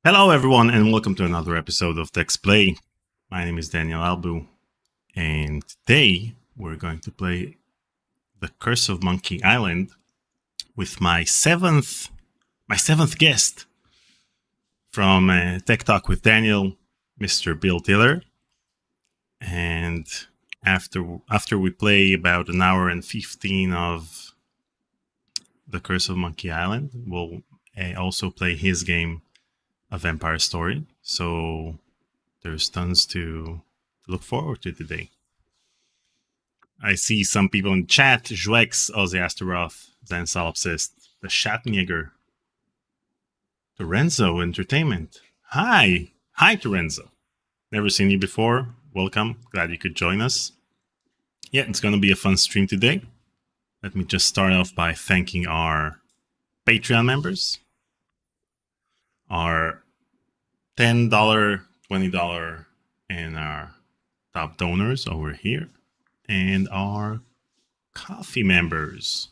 Hello, everyone, and welcome to another episode of Text Play. My name is Daniel Albu, and today we're going to play The Curse of Monkey Island with my seventh guest from Tech Talk with Daniel, Mr. Bill Tiller. And after we play about an hour and 15 of The Curse of Monkey Island, we'll also play his game, A Vampire Story. So there's tons to look forward to today. I see some people in chat: Jwex, Ozzy Astaroth, Zen Solipsist, The Schattenjäger, Torenzo Entertainment. Hi Torenzo. Never seen you before. Welcome. Glad you could join us. Yeah, it's going to be a fun stream today. Let me just start off by thanking our Patreon members, our $10, $20, and our top donors over here, and our coffee members.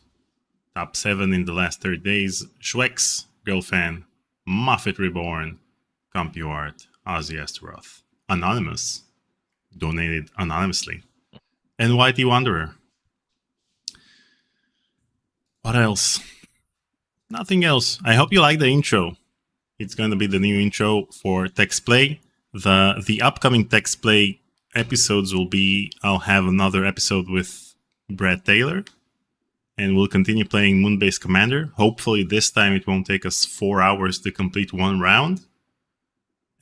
Top 7 in the last 30 days: Schwex, Girlfan, Moffat Reborn, CompuArt, Ozzy Astaroth, Anonymous, donated anonymously, and Whitey Wanderer. What else? Nothing else. I hope you like the intro. It's going to be the new intro for Text Play. The upcoming Text Play episodes will be, I'll have another episode with Brad Taylor, and we'll continue playing Moonbase Commander. Hopefully this time it won't take us 4 hours to complete one round.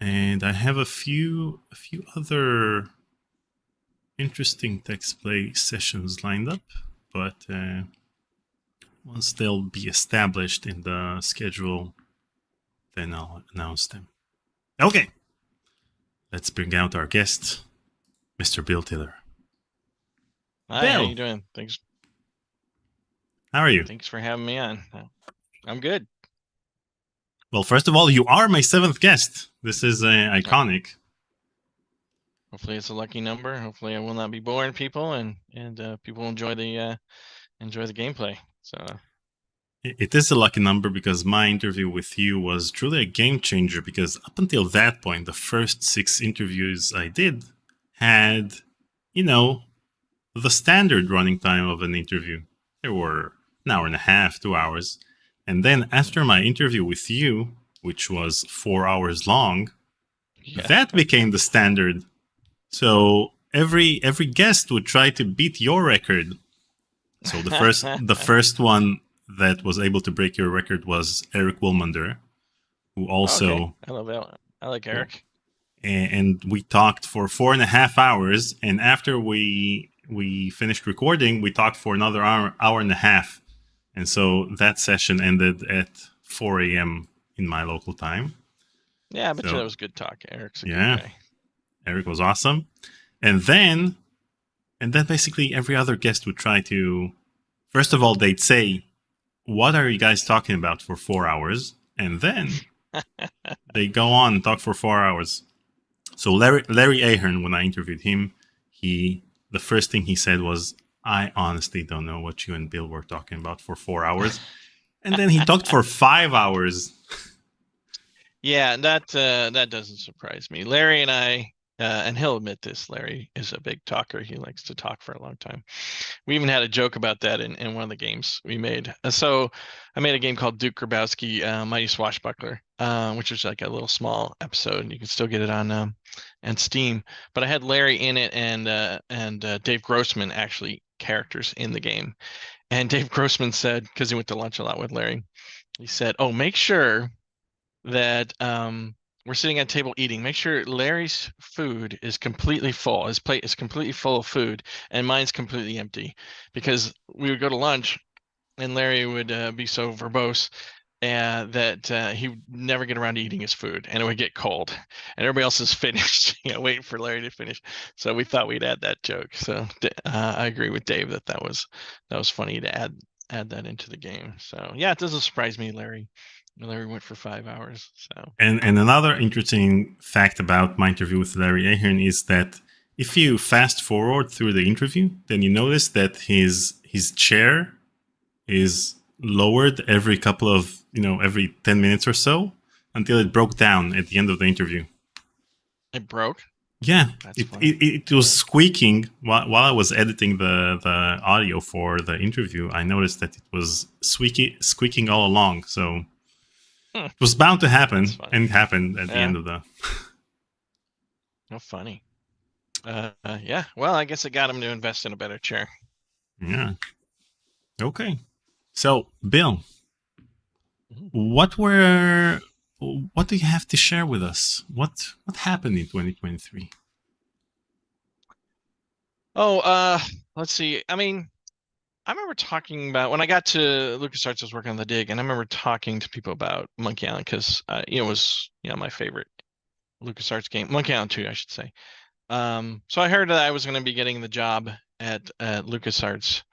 And I have a few other interesting Text Play sessions lined up, but once they'll be established in the schedule, then I'll announce them. Okay, let's bring out our guest, Mr. Bill Tiller. Hi, Bill. how you doing? Thanks. How are you? Thanks for having me on. I'm good. Well, first of all, you are my 7th guest. This is iconic. Hopefully it's a lucky number. Hopefully I will not be boring people, and people will enjoy the gameplay. So it is a lucky number because my interview with you was truly a game changer, because up until that point, the first 6 interviews I did had, the standard running time of an interview. There were an hour and a half, 2 hours. And then after my interview with you, which was 4 hours long, that became the standard. So every guest would try to beat your record. So the first one that was able to break your record was Eric Wilmander, who also... Okay. I love that one. I like Eric. And we talked for 4.5 hours, and after we finished recording, we talked for another hour and a half. And so that session ended at 4 a.m. in my local time. Yeah, I bet you that was good talk. Eric's a good guy. Eric was awesome. And then basically every other guest would try to... First of all, they'd say, "What are you guys talking about for 4 hours?" And then they go on and talk for 4 hours. So Larry Ahern, when I interviewed him, the first thing he said was, "I honestly don't know what you and Bill were talking about for 4 hours." And then he talked for 5 hours. Yeah, that doesn't surprise me. Larry and I, and he'll admit this, Larry is a big talker. He likes to talk for a long time. We even had a joke about that in one of the games we made. So I made a game called Duke Grabowski, Mighty Swashbuckler, which is like a little small episode. You can still get it on Steam. But I had Larry in it and Dave Grossman actually characters in the game. And Dave Grossman said, because he went to lunch a lot with Larry, he said, "Oh, make sure that we're sitting at a table eating. Make sure Larry's food is completely full. His plate is completely full of food, and mine's completely empty." Because we would go to lunch, and Larry would be so verbose that he would never get around to eating his food, and it would get cold, and everybody else is finished, waiting for Larry to finish. So we thought we'd add that joke. So I agree with Dave that was funny to add that into the game. So yeah, it doesn't surprise me, Larry went for 5 hours. So and another interesting fact about my interview with Larry Ahern is that if you fast forward through the interview, then you notice that his chair is lowered every couple of, every 10 minutes or so. until it broke down at the end of the interview. It broke. Yeah, That's it, funny. it, it was squeaking while I was editing the audio for the interview. I noticed that it was squeaking all along. So Hmm, it was bound to that's happen, funny. and it happened at the Yeah. end of the. How funny. Yeah. Well, I guess it got him to invest in a better chair. Yeah. Okay. So, Bill, Mhm. what do you have to share with us? What happened in 2023? Oh, let's see. I mean, I remember talking about when I got to LucasArts, I was working on the dig, and I remember talking to people about Monkey Island because it was my favorite LucasArts game, Monkey Island 2, I should say. So I heard that I was going to be getting the job at LucasArts,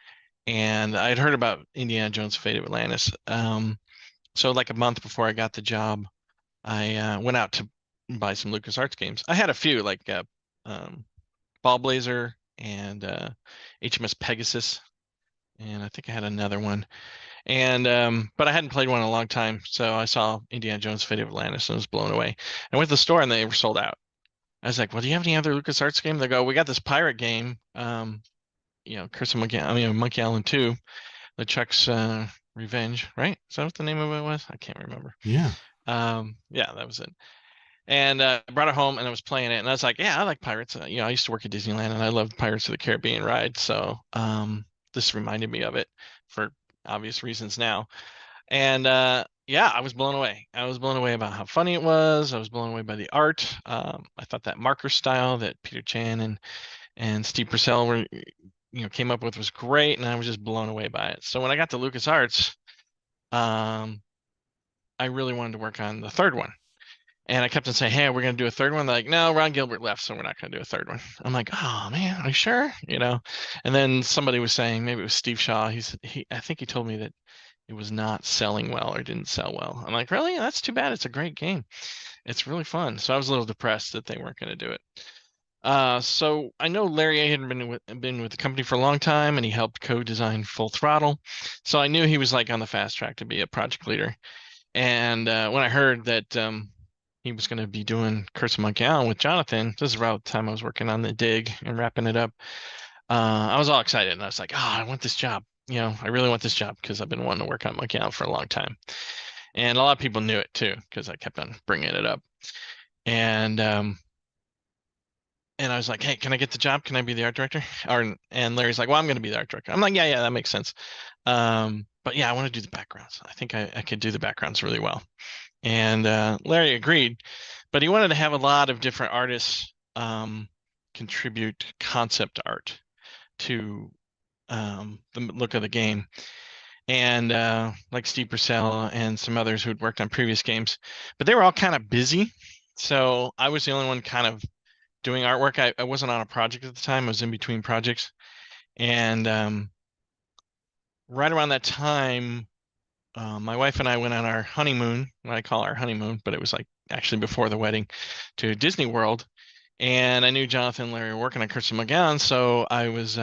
and I'd heard about Indiana Jones: Fate of Atlantis. So like a month before I got the job, I went out to buy some LucasArts games. I had a few like um, Ball Blazer and HMS Pegasus, and I think I had another one. And but I hadn't played one in a long time, so I saw Indiana Jones: Fate of Atlantis and was blown away. I went to the store and they were sold out. I was like, "Well, do you have any other LucasArts game?" They go, "We got this pirate game, Curse of Monkey, Monkey Island 2, LeChuck's Revenge, right? Is that what the name of it was? I can't remember. Yeah. Yeah, that was it. And I brought it home and I was playing it, and I was like, "Yeah, I like pirates. I used to work at Disneyland, and I loved Pirates of the Caribbean ride, so this reminded me of it for obvious reasons now." And yeah, I was blown away. I was blown away about how funny it was. I was blown away by the art. I thought that marker style that Peter Chan and Steve Purcell were came up with was great, and I was just blown away by it. So when I got to LucasArts, um, I really wanted to work on the third one. And I kept on saying, "Hey, we're gonna do a third one." They're like, "No, Ron Gilbert left, so we're not gonna do a third one." I'm like, "Oh man, are you sure?" And then somebody was saying, maybe it was Steve Shaw. I think he told me that it was not selling well or didn't sell well. I'm like, "Really? That's too bad. It's a great game. It's really fun." So I was a little depressed that they weren't gonna do it. So I know Larry had been with the company for a long time, and he helped co-design Full Throttle. So I knew he was like on the fast track to be a project leader. And when I heard that he was going to be doing Curse of Monkey Island with Jonathan, this is around the time I was working on the dig and wrapping it up. I was all excited, and I was like, "Oh, I want this job. I really want this job because I've been wanting to work on Monkey Island for a long time." And a lot of people knew it too because I kept on bringing it up. And I was like, "Hey, can I get the job? Can I be the art director?" And Larry's like, "Well, I'm going to be the art director." I'm like, "Yeah, that makes sense." But yeah, I want to do the backgrounds. I think I could do the backgrounds really well. And Larry agreed, but he wanted to have a lot of different artists contribute concept art to the look of the game. And like Steve Purcell and some others who'd worked on previous games, but they were all kind of busy. So I was the only one kind of doing artwork. I wasn't on a project at the time. I was in between projects. And right around that time, my wife and I went on our honeymoon, what I call our honeymoon, but it was like actually before the wedding, to Disney World. And I knew Jonathan and Larry were working on Curse of Magellan, so I was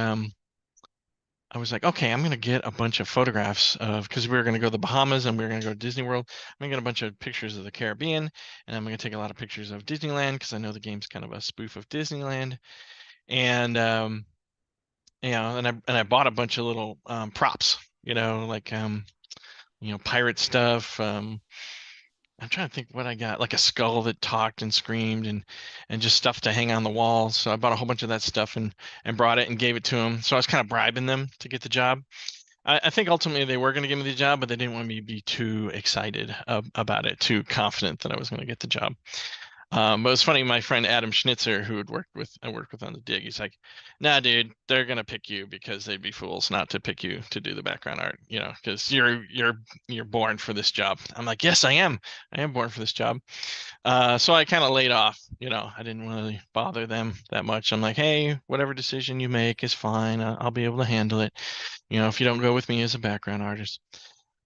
like, okay, I'm gonna get a bunch of photographs of because we were gonna go to the Bahamas and we were gonna go to Disney World. I'm gonna get a bunch of pictures of the Caribbean, and I'm gonna take a lot of pictures of Disneyland because I know the game's kind of a spoof of Disneyland. And and I bought a bunch of little props, like pirate stuff. I'm trying to think what I got, like a skull that talked and screamed and just stuff to hang on the wall. So I bought a whole bunch of that stuff and brought it and gave it to them. So I was kind of bribing them to get the job. I think ultimately they were going to give me the job, but they didn't want me to be too excited about it, too confident that I was going to get the job. But it's funny, my friend Adam Schnitzer, who I worked with on the dig, he's like, "Nah, dude, they're gonna pick you because they'd be fools not to pick you to do the background art, because you're born for this job." I'm like, "Yes, I am. I am born for this job." So I kind of laid off. I didn't really bother them that much. I'm like, "Hey, whatever decision you make is fine. I'll be able to handle it. If you don't go with me as a background artist."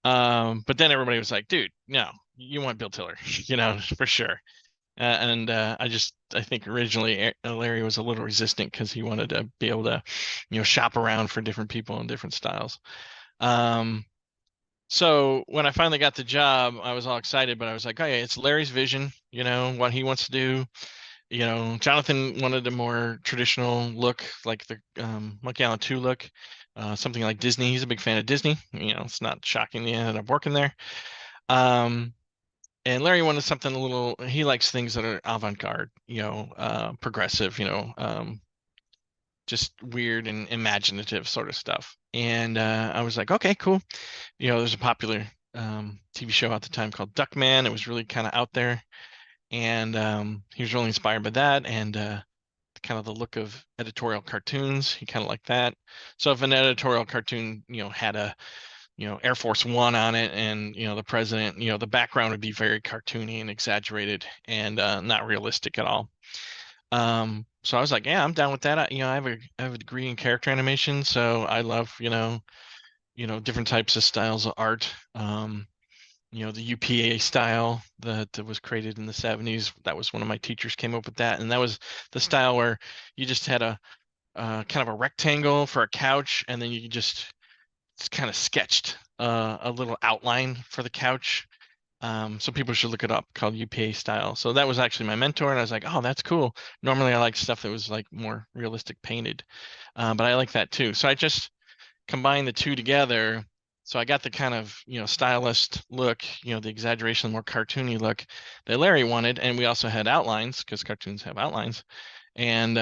But then everybody was like, "Dude, no, you want Bill Tiller, for sure." And I think originally Larry was a little resistant because he wanted to be able to, shop around for different people and different styles. Um, So when I finally got the job, I was all excited, but I was like, oh yeah, it's Larry's vision, what he wants to do. Jonathan wanted a more traditional look, like the Monkey Island 2 look, something like Disney. He's a big fan of Disney. It's not shocking he ended up working there. Um, and Larry wanted something a little, he likes things that are avant-garde, progressive, just weird and imaginative sort of stuff. And I was like, okay, cool. There's a popular TV show at the time called Duckman. It was really kind of out there. And he was really inspired by that. And kind of the look of editorial cartoons. He kind of liked that. So if an editorial cartoon, had a, Air Force One on it and, the president, the background would be very cartoony and exaggerated and not realistic at all. So I was like, yeah, I'm down with that. I have a degree in character animation, so I love, different types of styles of art. The UPA style that was created in the 70s. That was one of my teachers came up with that, and that was the style where you just had a kind of a rectangle for a couch, and then you just kind of sketched a little outline for the couch. So people should look it up, called UPA style. So that was actually my mentor, and I was like, oh, that's cool. Normally I like stuff that was like more realistic painted, but I like that too. So I just combined the two together. So I got the kind of, stylist look, the exaggeration, more cartoony look that Larry wanted. And we also had outlines because cartoons have outlines. And,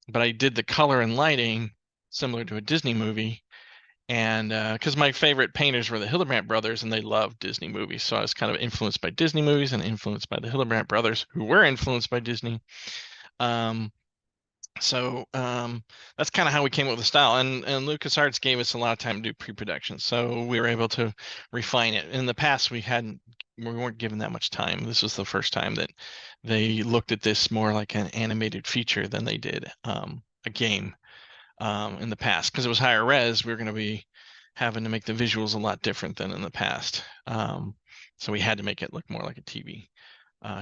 but I did the color and lighting similar to a Disney movie. And because my favorite painters were the Hildebrandt brothers and they loved Disney movies. So I was kind of influenced by Disney movies and influenced by the Hildebrandt brothers who were influenced by Disney. Um, so that's kind of how we came up with the style. And LucasArts gave us a lot of time to do pre-production, so we were able to refine it. In the past, we weren't given that much time. This was the first time that they looked at this more like an animated feature than they did a game in the past, because it was higher res. We were going to be having to make the visuals a lot different than in the past. So we had to make it look more like a TV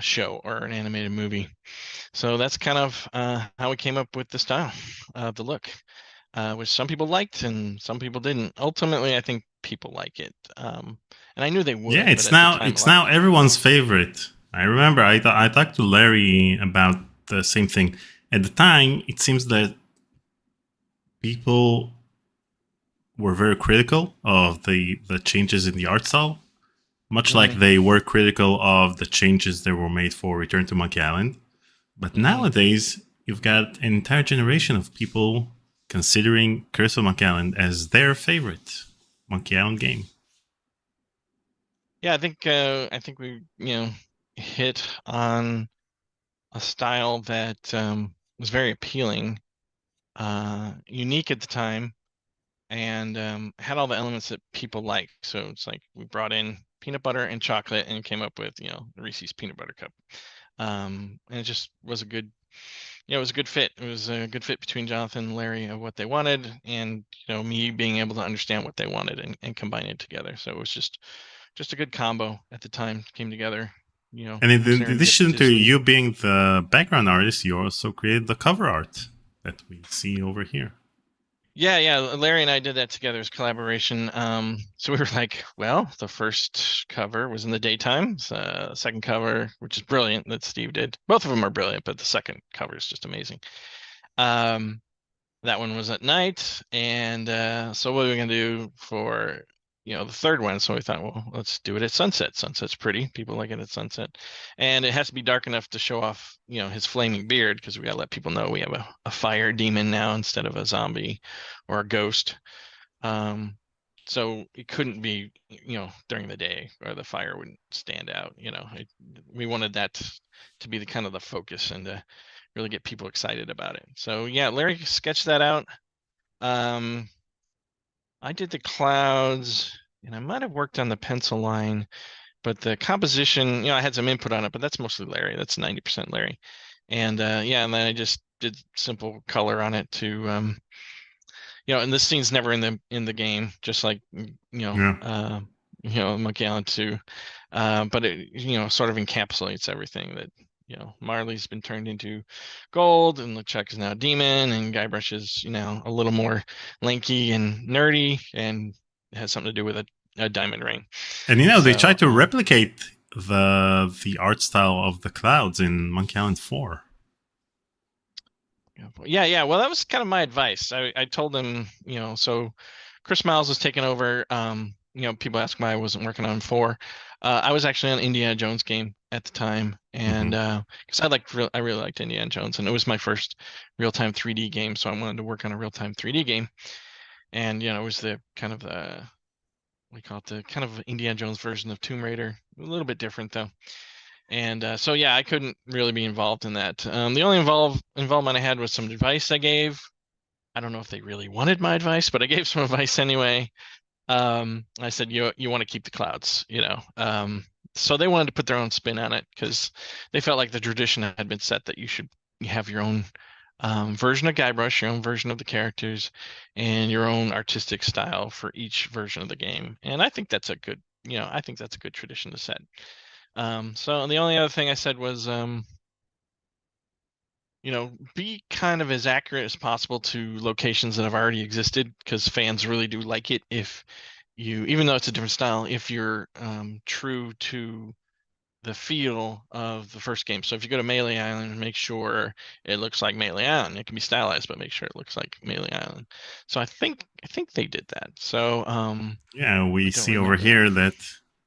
show or an animated movie. So that's kind of how we came up with the style, the look, which some people liked and some people didn't. Ultimately, I think people like it, and I knew they Yeah, would, but it's at the now time, a it's lot of now people everyone's didn't. favorite. I remember I talked to Larry about the same thing. At the time, it seems that people were very critical of the changes in the art style, much like Mm, they were critical of the changes that were made for Return to Monkey Island. But mm. nowadays, you've got an entire generation of people considering Curse of Monkey Island as their favorite Monkey Island game. Yeah, I think we hit on a style that was very appealing, unique at the time, and had all the elements that people like. So it's like we brought in peanut butter and chocolate and came up with the Reese's peanut butter cup. And it just was a good, it was a good fit. It was a good fit between Jonathan and Larry of what they wanted, and me being able to understand what they wanted and combine it together. So it was just a good combo at the time. Came together, And in addition to serendipitously. you being the background artist, you also created the cover art that we see over here. Yeah, Larry and I did that together as collaboration. So we were like, well, the first cover was in the daytime. Second cover, which is brilliant, that Steve did. Both of them are brilliant, but the second cover is just amazing. Um, that one was at night, and so what are we gonna do for the third one? So we thought, well, let's do it at sunset. Sunset's pretty. People like it at sunset, and it has to be dark enough to show off his flaming beard, because we gotta let people know we have a fire demon now instead of a zombie or a ghost. Um, so it couldn't be during the day, or the fire wouldn't stand out. We wanted that to be the kind of the focus and to really get people excited about it. So yeah, Larry sketched that out. Um, I did the clouds, and I might have worked on the pencil line, but the composition, I had some input on it, but that's mostly Larry. That's 90% Larry. And yeah, and then I just did simple color on it to and this scene's never in the game, just like Yeah. Monkey Island 2. But it sort of encapsulates everything that Marley's been turned into gold, and LeChuck is now a demon, and Guybrush is a little more lanky and nerdy, and it has something to do with a diamond ring. And they So, tried to replicate the art style of the clouds in Monkey Island 4. Yeah. Well, that was kind of my advice. I told them, so Chris Miles was taking over. People ask why I wasn't working on 4. I was actually on Indiana Jones game at the time, and because I really liked Indiana Jones, and it was my first real-time 3D game, so I wanted to work on a real-time 3D game. And it was the kind of we call it the kind of Indiana Jones version of Tomb Raider, a little bit different though. And so yeah, I couldn't really be involved in that. The only involvement I had was some advice I gave. I don't know if they really wanted my advice, but I gave some advice anyway. I said, you want to keep the clouds, so they wanted to put their own spin on it because they felt like the tradition had been set that you have your own version of Guybrush, your own version of the characters, and your own artistic style for each version of the game. And I think that's a good, tradition to set. So the only other thing I said was, be kind of as accurate as possible to locations that have already existed, because fans really do like it if you, even though it's a different style, if you're true to the feel of the first game. So if you go to Melee Island, make sure it looks like Melee Island. It can be stylized, but make sure it looks like Melee Island. So I think they did that. So yeah, we see over here that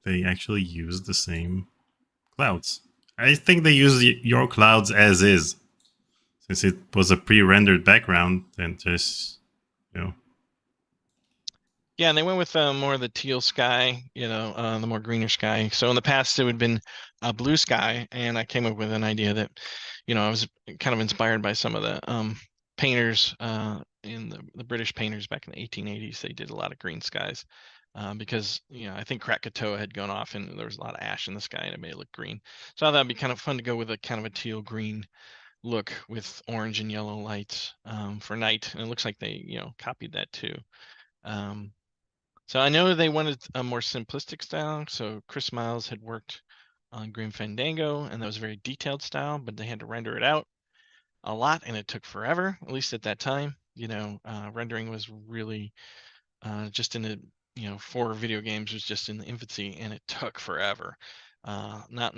they actually use the same clouds. I think they use your clouds as is, since it was a pre-rendered background, and just Yeah, and they went with more of the teal sky, the more greener sky. So in the past, it would have been a blue sky, and I came up with an idea that, I was kind of inspired by some of the painters in the British painters back in the 1880s. They did a lot of green skies because, I think Krakatoa had gone off and there was a lot of ash in the sky and it made it look green. So I thought that'd be kind of fun to go with a kind of a teal green look with orange and yellow lights for night. And it looks like they, copied that too. So I know they wanted a more simplistic style. So Chris Miles had worked on Grim Fandango, and that was a very detailed style, but they had to render it out a lot, and it took forever, at least at that time. Rendering was really just in the, for video games was just in the infancy, and it took forever. Not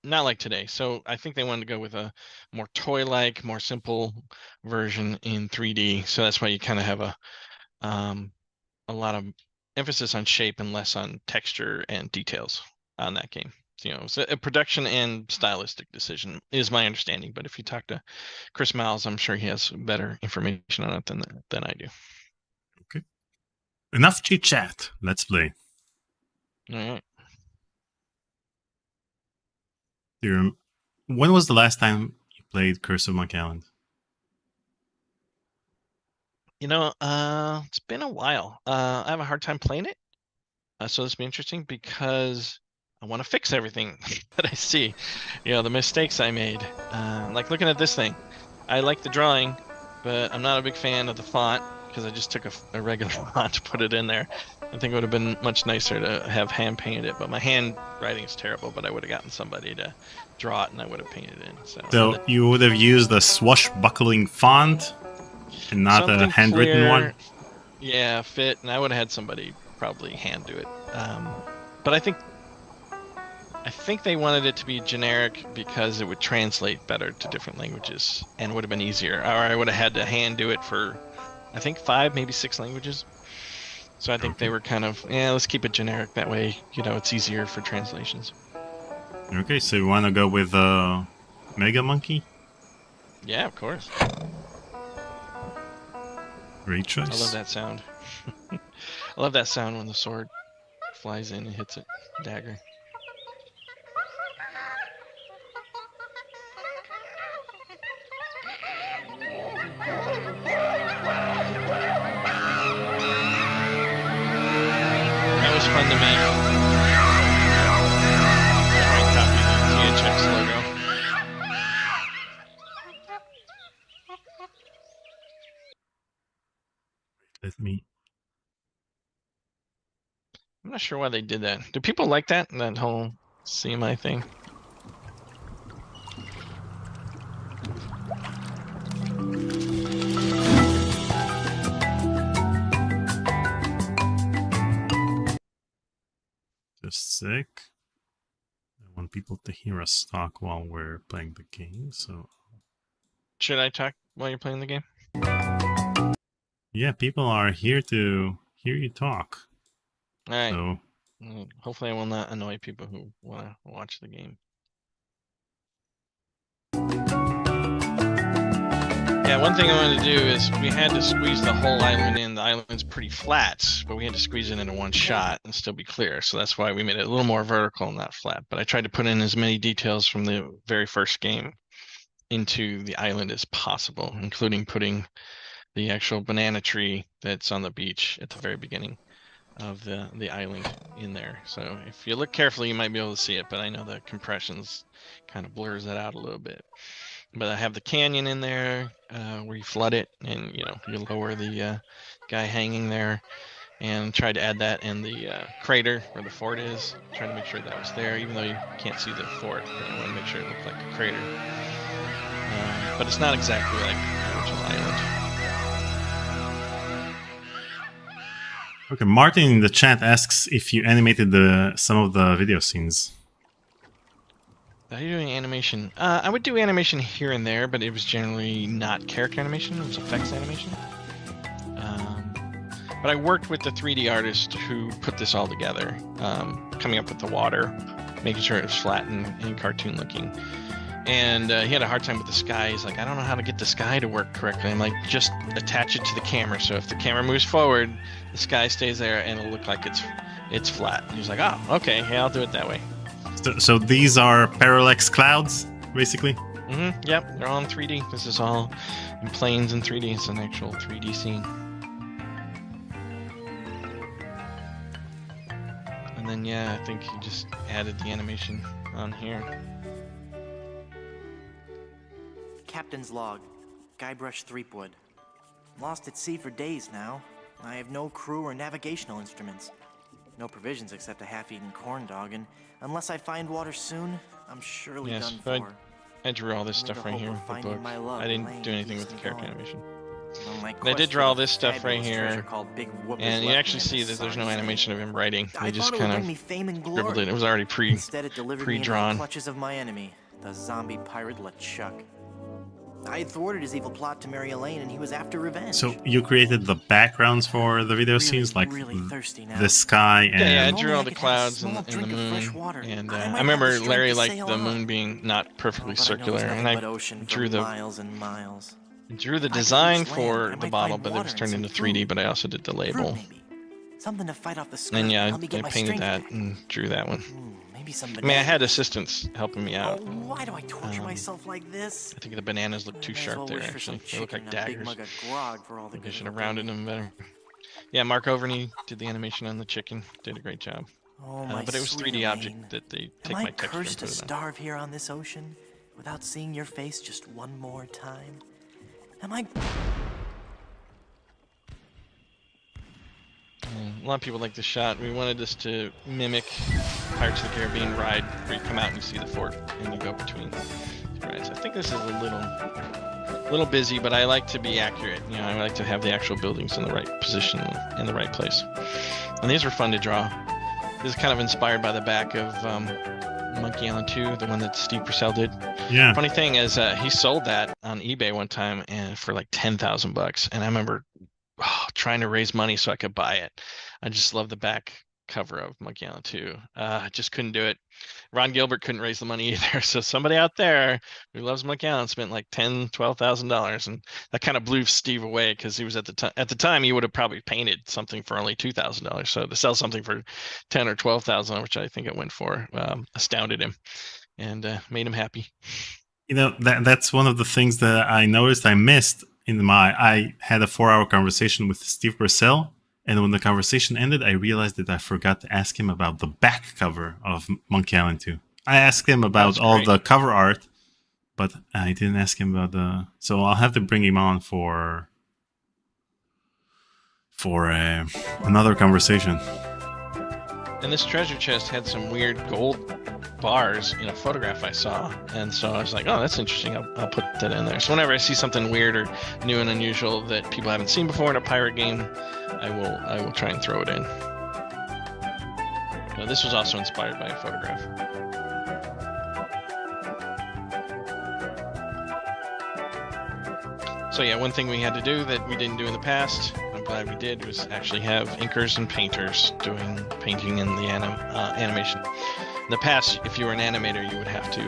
like today. So I think they wanted to go with a more toy-like, more simple version in 3D. So that's why you kind of have a lot of emphasis on shape and less on texture and details on that game. So a production and stylistic decision is my understanding. But if you talk to Chris Miles, I'm sure he has better information on it than I do. Okay. Enough chit chat. Let's play. All right. When was the last time you played Curse of Monkey Island? It's been a while. I have a hard time playing it. So this will be interesting because I want to fix everything that I see. The mistakes I made. Like looking at this thing. I like the drawing, but I'm not a big fan of the font because I just took a regular font to put it in there. I think it would have been much nicer to have hand painted it, but my handwriting is terrible, but I would have gotten somebody to draw it and I would have painted it in. So you would have used a swashbuckling font and not a handwritten one? Yeah, fit, and I would have had somebody probably hand do it. But I think they wanted it to be generic because it would translate better to different languages and would have been easier. Or I would have had to hand do it for, I think 5, maybe 6 languages. So I think they were kind of, let's keep it generic. That way, it's easier for translations. Okay, so you want to go with Mega Monkey? Yeah, of course. Great choice. I love that sound. I love that sound when the sword flies in and hits it. Dagger. That was fun to make. Try and copy the THX logo. Let me. I'm not sure why they did that. Do people like that whole CMI thing? just sick. I want people to hear us talk while we're playing the game, so... Should I talk while you're playing the game? Yeah, people are here to hear you talk. All right. So... hopefully I will not annoy people who want to watch the game. Yeah, one thing I wanted to do is we had to squeeze the whole island in. The island's pretty flat, but we had to squeeze it into one shot and still be clear. So that's why we made it a little more vertical and not flat. But I tried to put in as many details from the very first game into the island as possible, including putting the actual banana tree that's on the beach at the very beginning of the island in there. So if you look carefully, you might be able to see it, but I know the compressions kind of blurs that out a little bit. But I have the canyon in there where you flood it, and you lower the guy hanging there, and tried to add that in the crater where the fort is. Trying to make sure that was there, even though you can't see the fort. But I want to make sure it looked like a crater. But it's not exactly like the original island. Okay, Martin in the chat asks if you animated some of the video scenes. Are you doing animation? I would do animation here and there, but it was generally not character animation. It was effects animation. But I worked with the 3D artist who put this all together, coming up with the water, making sure it was flat and cartoon looking. And he had a hard time with the sky. He's like, I don't know how to get the sky to work correctly. I'm like, just attach it to the camera. So if the camera moves forward, the sky stays there and it'll look like it's flat. And he's like, oh, okay, yeah, I'll do it that way. So these are parallax clouds, basically? Mm-hmm. Yep, they're all in 3D. This is all in planes in 3D. It's an actual 3D scene. And then, yeah, I think he just added the animation on here. Captain's log. Guybrush Threepwood. Lost at sea for days now. I have no crew or navigational instruments. No provisions except a half-eaten corn dog, and unless I find water soon, I'm surely done for. I drew all this stuff right here with the book. I didn't do anything with the character animation. But I did draw all this stuff right here, and you actually see that there's no animation of him writing. He just kind of scribbled it. It was already pre-drawn. Clutches of my enemy, the zombie pirate LeChuck. I had thwarted his evil plot to marry Elaine, and he was after revenge. So you created the backgrounds for the video scenes, like the sky and... Yeah, I drew all the clouds and the moon, and I remember Larry liked the moon being not perfectly circular, and I drew the design for the bottle, but it was turned into 3D, but I also did the label. And yeah, I painted that and drew that one. I mean, I had assistants helping me out. Why do I torture myself like this? I think the bananas look too sharp there, actually. They look like daggers. I should have rounded them better. Yeah, Mark Overney did the animation on the chicken. Did a great job. But it was 3D object that they take my texture and put it on. Am I cursed to starve here on this ocean without seeing your face just one more time? Am I... A lot of people like the shot. We wanted this to mimic Pirates of the Caribbean ride, where you come out and you see the fort and you go between the rides. I think this is a little busy, but I like to be accurate. I like to have the actual buildings in the right position, in the right place. And these were fun to draw. This is kind of inspired by the back of Monkey Island 2, the one that Steve Purcell did. Yeah. Funny thing is, he sold that on eBay one time and for like $10,000, and I remember trying to raise money so I could buy it. I just love the back cover of Monkey Island 2. I just couldn't do it. Ron Gilbert couldn't raise the money either. So somebody out there who loves Monkey Island spent like $10,000-$12,000, and that kind of blew Steve away because he was at the time he would have probably painted something for only $2,000. So to sell something for $10,000 or $12,000, which I think it went for, astounded him and made him happy. That's one of the things that I noticed I missed. I had a 4-hour conversation with Steve Purcell, and when the conversation ended, I realized that I forgot to ask him about the back cover of Monkey Island 2. I asked him about all the cover art, but I didn't ask him about the... So I'll have to bring him on for another conversation. And this treasure chest had some weird gold bars in a photograph I saw, and so I was like, oh, that's interesting, I'll put that in there. So whenever I see something weird or new and unusual that people haven't seen before in a pirate game, I will try and throw it in. So this was also inspired by a photograph. So yeah, one thing we had to do that we didn't do in the past, I'm glad we did, was actually have inkers and painters doing painting and the animation. In the past, if you were an animator, you would have to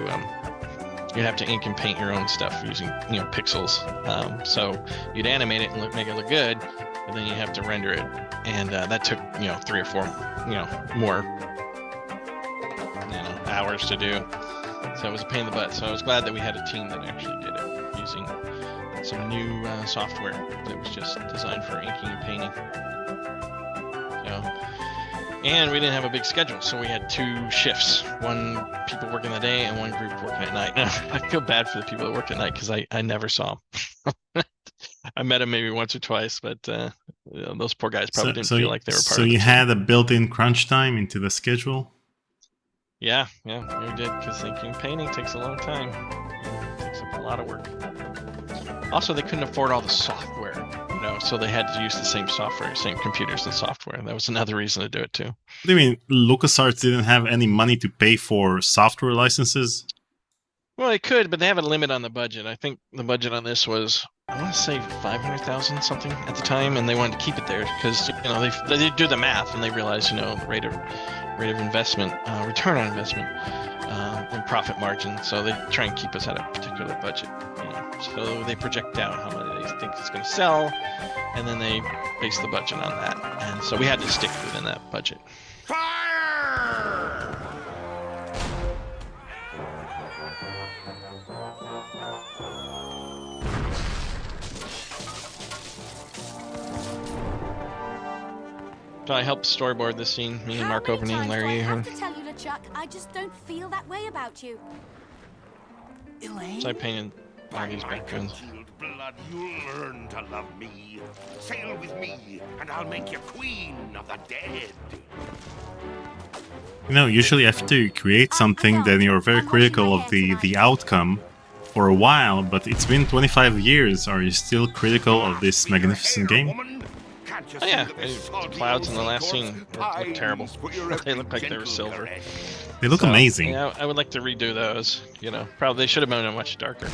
you'd have to ink and paint your own stuff using pixels. So you'd animate it and make it look good, but then you have to render it, and that took 3 or 4 more hours to do. So it was a pain in the butt. So I was glad that we had a team that actually did it using some new software that was just designed for inking and painting. And we didn't have a big schedule, so we had 2 shifts. One people working the day and one group working at night. I feel bad for the people that work at night because I never saw them. I met them maybe once or twice, but those poor guys probably didn't feel like they were part of it. So you had a built-in crunch time into the schedule? Yeah, we did, because inking and painting takes a long time. It takes up a lot of work. Also, they couldn't afford all the software, so they had to use the same software, same computers and software. That was another reason to do it too. What do you mean LucasArts didn't have any money to pay for software licenses? Well, they could, but they have a limit on the budget. I think the budget on this was, I want to say 500,000 something at the time, and they wanted to keep it there because they do the math and they realize the rate of investment, return on investment, and profit margin. So they try and keep us at a particular budget. So they project out how many they think it's going to sell, and then they base the budget on that. And so we had to stick within that budget. Fire! So I helped storyboard this scene, me and Mark Overny and Larry I Ahern. have to tell you, LeChuck, I just don't feel that way about you. Elaine? So I painted all these By my backgrounds. congealed blood, you'll learn to love me. Sail with me, and I'll make you queen of the dead. Usually after you create something, then you're very critical of the outcome for a while, but it's been 25 years. Are you still critical of this magnificent game? Oh yeah, the clouds in the last scene look terrible. They look like they were silver. They look amazing. Yeah, I would like to redo those. Probably they should have been much darker.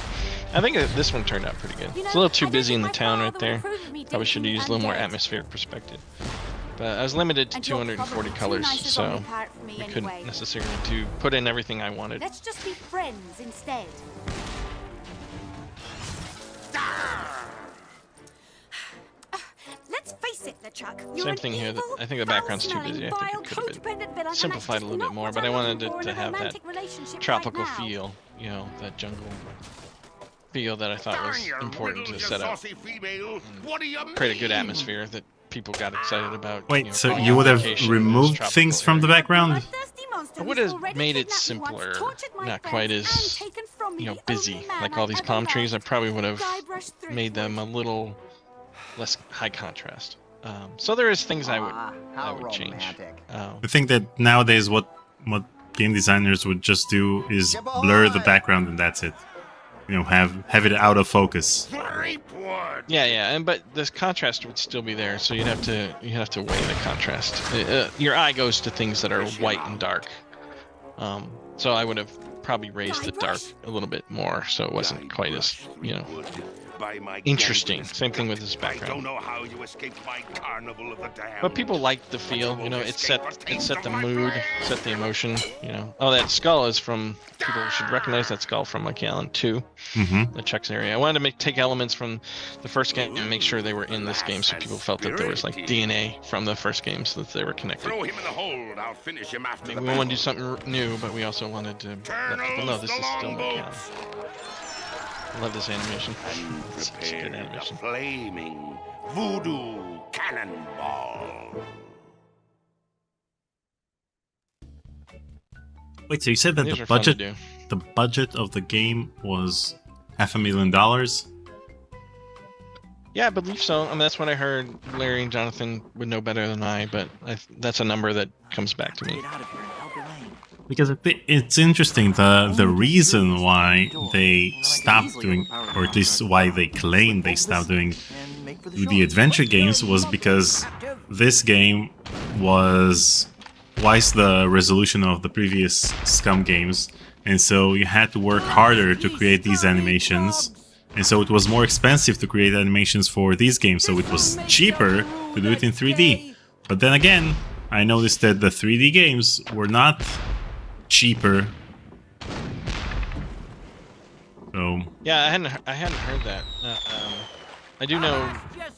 I think this one turned out pretty good. It's a little too busy in the town right there. Probably should have used a little more atmospheric perspective. But I was limited to 240 colors, so we couldn't necessarily put in everything I wanted. Let's just be friends instead. Let's face it, LeChuck. Same thing here. I think the background's too busy. I think it could have been simplified a little bit more, but I wanted it to have that tropical feel, that jungle feel that I thought was important to set up. Create a good atmosphere that people got excited about. Wait, so you would have removed things from the background? I would have made it simpler, not quite as, busy. Like all these palm trees, I probably would have made them a little less high contrast. So there is things I would change. I think that nowadays what game designers would just do is blur the background and that's it. Have it out of focus. Yeah, but this contrast would still be there, so you'd have to weigh the contrast. Your eye goes to things that are white and dark. So I would have probably raised the dark a little bit more, so it wasn't quite as interesting. Same thing with this background. I don't know how you escaped my carnival of the damned. But people liked the feel, it set the mood, set the emotion, Oh, that skull is from, people should recognize that skull from Monkey Island 2, the Chuck's area. I wanted to take elements from the first game and make sure they were in this game, so people felt that there was like DNA from the first game, so that they were connected. Throw him in the hold. I'll finish him after the We wanted to do something new, but we also wanted to let people know this is still Monkey Island. I love this animation. It's such a good animation. Flaming voodoo cannonball. Wait, so you said that These the are fun to budget of the game was $500,000? Yeah, I believe so. I mean, that's what I heard. Larry and Jonathan would know better than I, but that's a number that comes back to me. Get out of here and help Elaine. Because it's interesting, the reason why they stopped doing, or at least why they claim they stopped doing the adventure games, was because this game was twice the resolution of the previous Scum games, and so you had to work harder to create these animations. And so it was more expensive to create animations for these games, so it was cheaper to do it in 3D. But then again, I noticed that the 3D games were not cheaper. So Yeah, I hadn't heard that. I do know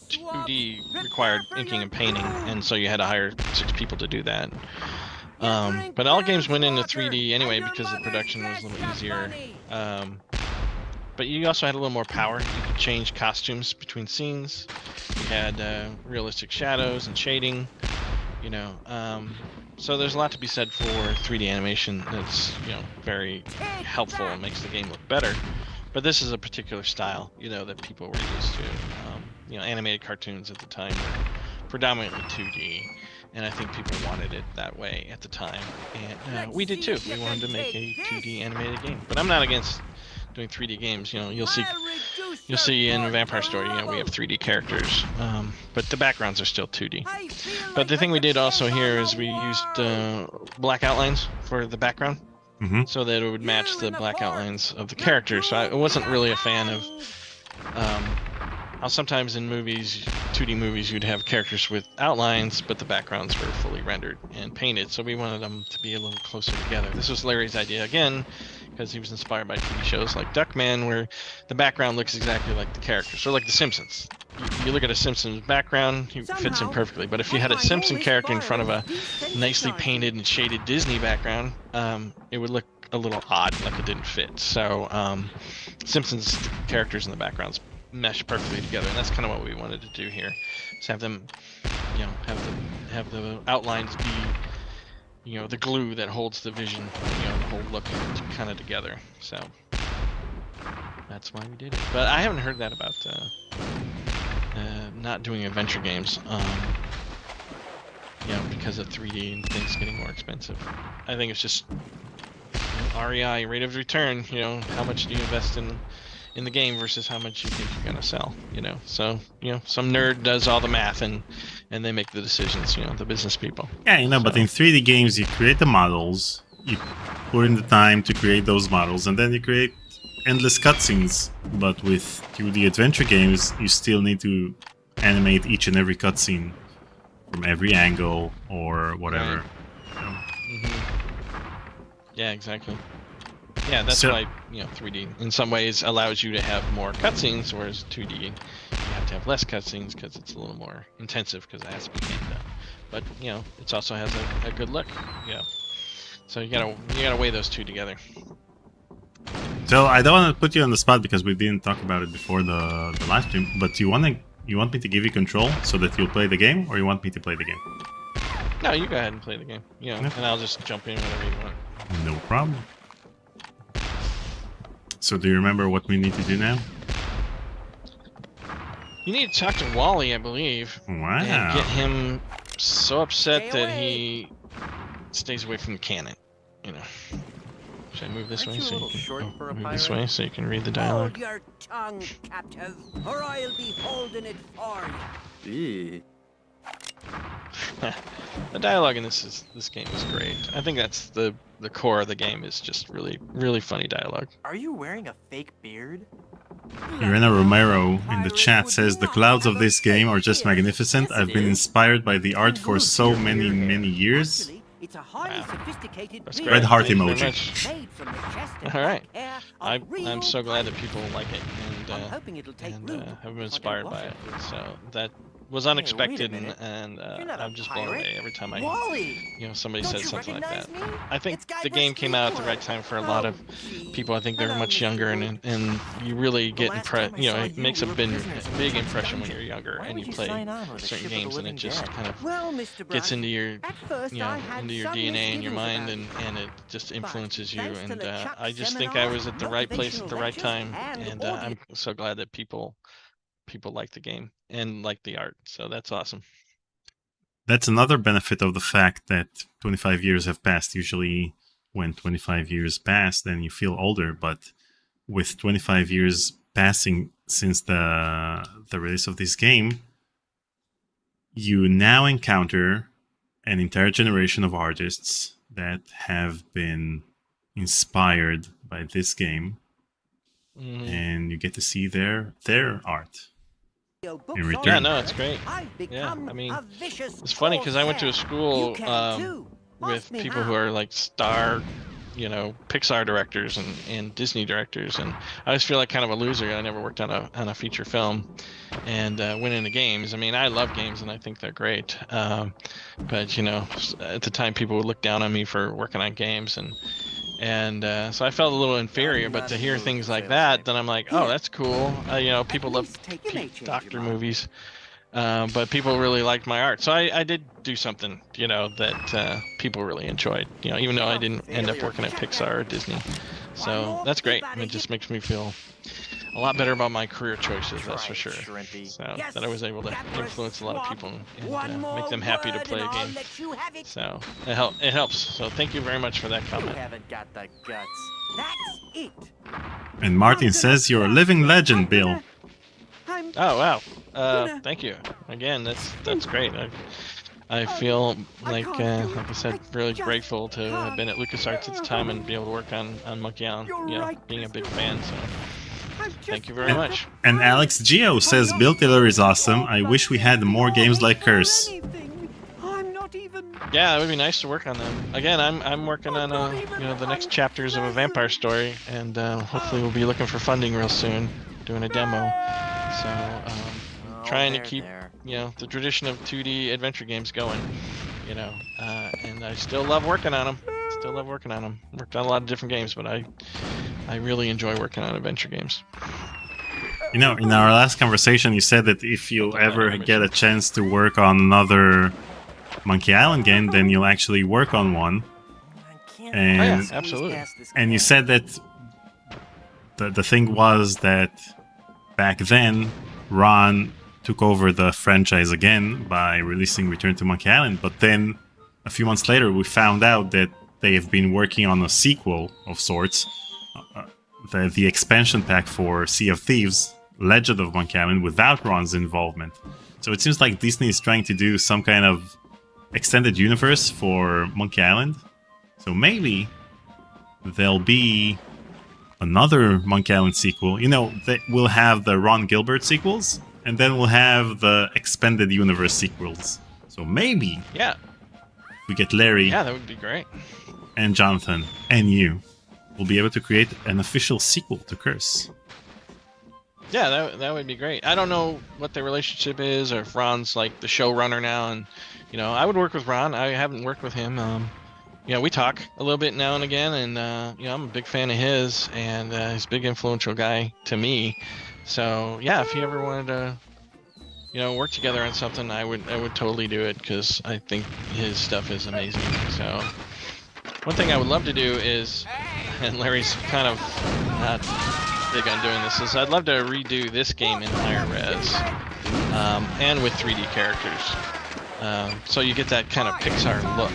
2D required inking and painting, and so you had to hire 6 people to do that. But all games went into 3D anyway because the production was a little easier. But you also had a little more power. You could change costumes between scenes. You had realistic shadows and shading. You know, so there's a lot to be said for 3D animation. That's, you know, very helpful and makes the game look better. But this is a particular style, you know, that people were used to. You know, animated cartoons at the time were predominantly 2D, and I think people wanted it that way at the time. And we did too. We wanted to make a 2D animated game. But I'm not against doing 3D games. You know, you'll see in Vampyre Story, you know, we have 3D characters, but the backgrounds are still 2D. But the thing we did also here is we used black outlines for the background, so that it would match the black outlines of the characters. So I wasn't really a fan of how sometimes in movies, 2D movies, you'd have characters with outlines, but the backgrounds were fully rendered and painted. So we wanted them to be a little closer together. This was Larry's idea again, because he was inspired by TV shows like Duckman, where the background looks exactly like the characters. So like The Simpsons. You look at a Simpsons background, he fits in perfectly. But if you had a Simpson character in front of a nicely painted and shaded Disney background, it would look a little odd, like it didn't fit. So Simpsons characters in the backgrounds mesh perfectly together, and that's kind of what we wanted to do here. Is have them, you know, have the outlines be, you know, the glue that holds the vision, you know, the whole look kind of together. So that's why we did it. But I haven't heard that about not doing adventure games, you know, because of 3D and things getting more expensive. I think it's just REI, rate of return. You know, how much do you invest in the game versus how much you think you're gonna sell, you know. So, you know, some nerd does all the math and they make the decisions, you know, the business people. yeah, you know, but in 3D games you create the models, you put in the time to create those models, and then you create endless cutscenes. But with 2D adventure games, you still need to animate each and every cutscene from every angle or whatever. Right. Yeah, exactly. Yeah, that's why, you know, 3D in some ways allows you to have more cutscenes, whereas 2D you have to have less cutscenes because it's a little more intensive because it has to be handed up. But, you know, it also has a good look. Yeah. So you gotta weigh those two together. So I don't want to put you on the spot because we didn't talk about it before the live stream, but you want me to give you control so that you'll play the game, or you want me to play the game? No, you go ahead and play the game. You know, and I'll just jump in whenever you want. No problem. So do you remember what we need to do now? You need to talk to Wally, I believe. Wow. And get him so upset that he stays away from the cannon. You know. Should I move this way so you can move this way so you can read the dialogue? Hold your tongue, captive, or I'll be holding it for you. The dialogue in this game is great. I think that's the core of the game, is just really funny dialogue. Are you wearing a fake beard? Irena Romero in the chat says, the clouds of this game are just magnificent. I've been inspired by the art for so many years. It's a highly sophisticated That's beard great. Red heart Thank you emoji. very much. made from the chest and All right. back hair of I'm so real glad that gold. people like it I'm hoping it'll take and root have been before they inspired wash by it. it. So that was wait a unexpected, minute. and You're not I'm a just blown pirate. away every time Wally! somebody Don't says you something like that. recognize me? I think It's Guy the game Brush came out at the Threepwood. right time for a lot of gee. people. I think they were Hello, much Mr. younger, Wood. and you really get last impressed. time I You know, saw it you, makes a we were big prisoners in big some impression when dungeon. you're younger Why and would you you play sign on with a certain ship of the games, and it living just dead? kind of Well, Mr. Brush, gets into your at first I had into your some DNA and your misgivings mind, about and it just influences you. thanks to And the Chuck I just think I was seminars, at the right place at the motivational right lectures, time, and and I'm so glad that people like the game and like the art. So that's awesome. That's another benefit of the fact that 25 years have passed. Usually when 25 years pass, then you feel older, but with 25 years passing since the release of this game, you now encounter an entire generation of artists that have been inspired by this game, and you get to see their art in return. Yeah, no, it's great. Yeah, I mean, it's funny because I went to a school with people who are like star, Pixar directors and Disney directors, and I always feel like kind of a loser. I never worked on a feature film, and went into games. I mean, I love games and I think they're great, but at the time people would look down on me for working on games, and so I felt a little inferior. But to hear things like that, then I'm like, oh, that's cool. People love doctor movies. But people really liked my art, so I did do something, that people really enjoyed. Even though I didn't end up working at Pixar or Disney, so that's great. It just makes me feel a lot better about my career choices, that's for sure. So that I was able to influence a lot of people and make them happy to play a game. So it helps. So thank you very much for that comment. And Martin says you're a living legend, Bill. Oh wow! Thank you again. That's great. I feel like I said, really grateful to have been at LucasArts at the time and be able to work on Monkey Island. Being a big fan. So thank you very much. And Alex Geo says Bill Taylor is awesome. I wish we had more games like Curse. Yeah, it would be nice to work on them. Again, I'm working on the next chapters of a Vampyre story, and hopefully we'll be looking for funding real soon, doing a demo. So trying to keep the tradition of 2D adventure games going, and I still love working on them. Worked on a lot of different games, but I really enjoy working on adventure games. In our last conversation, you said that if you ever get a chance to work on another Monkey Island game, then you'll actually work on one. And absolutely. And you said that the thing was that back then, Ron took over the franchise again by releasing Return to Monkey Island, but then a few months later we found out that they have been working on a sequel of sorts, the expansion pack for Sea of Thieves, Legend of Monkey Island, without Ron's involvement. So it seems like Disney is trying to do some kind of extended universe for Monkey Island. So maybe there'll be another Monkey Island sequel. We'll have the Ron Gilbert sequels, and then we'll have the expanded universe sequels. So maybe, we get Larry. Yeah, that would be great. And Jonathan and you will be able to create an official sequel to Curse. Yeah, that would be great. I don't know what the relationship is, or if Ron's like the showrunner now, and I would work with Ron. I haven't worked with him. We talk a little bit now and again, and I'm a big fan of his, and he's a big influential guy to me. So yeah, if he ever wanted to, work together on something, I would totally do it, because I think his stuff is amazing. So one thing I would love to do is, and Larry's kind of not big on doing this, is I'd love to redo this game in higher res, and with 3D characters, so you get that kind of Pixar look,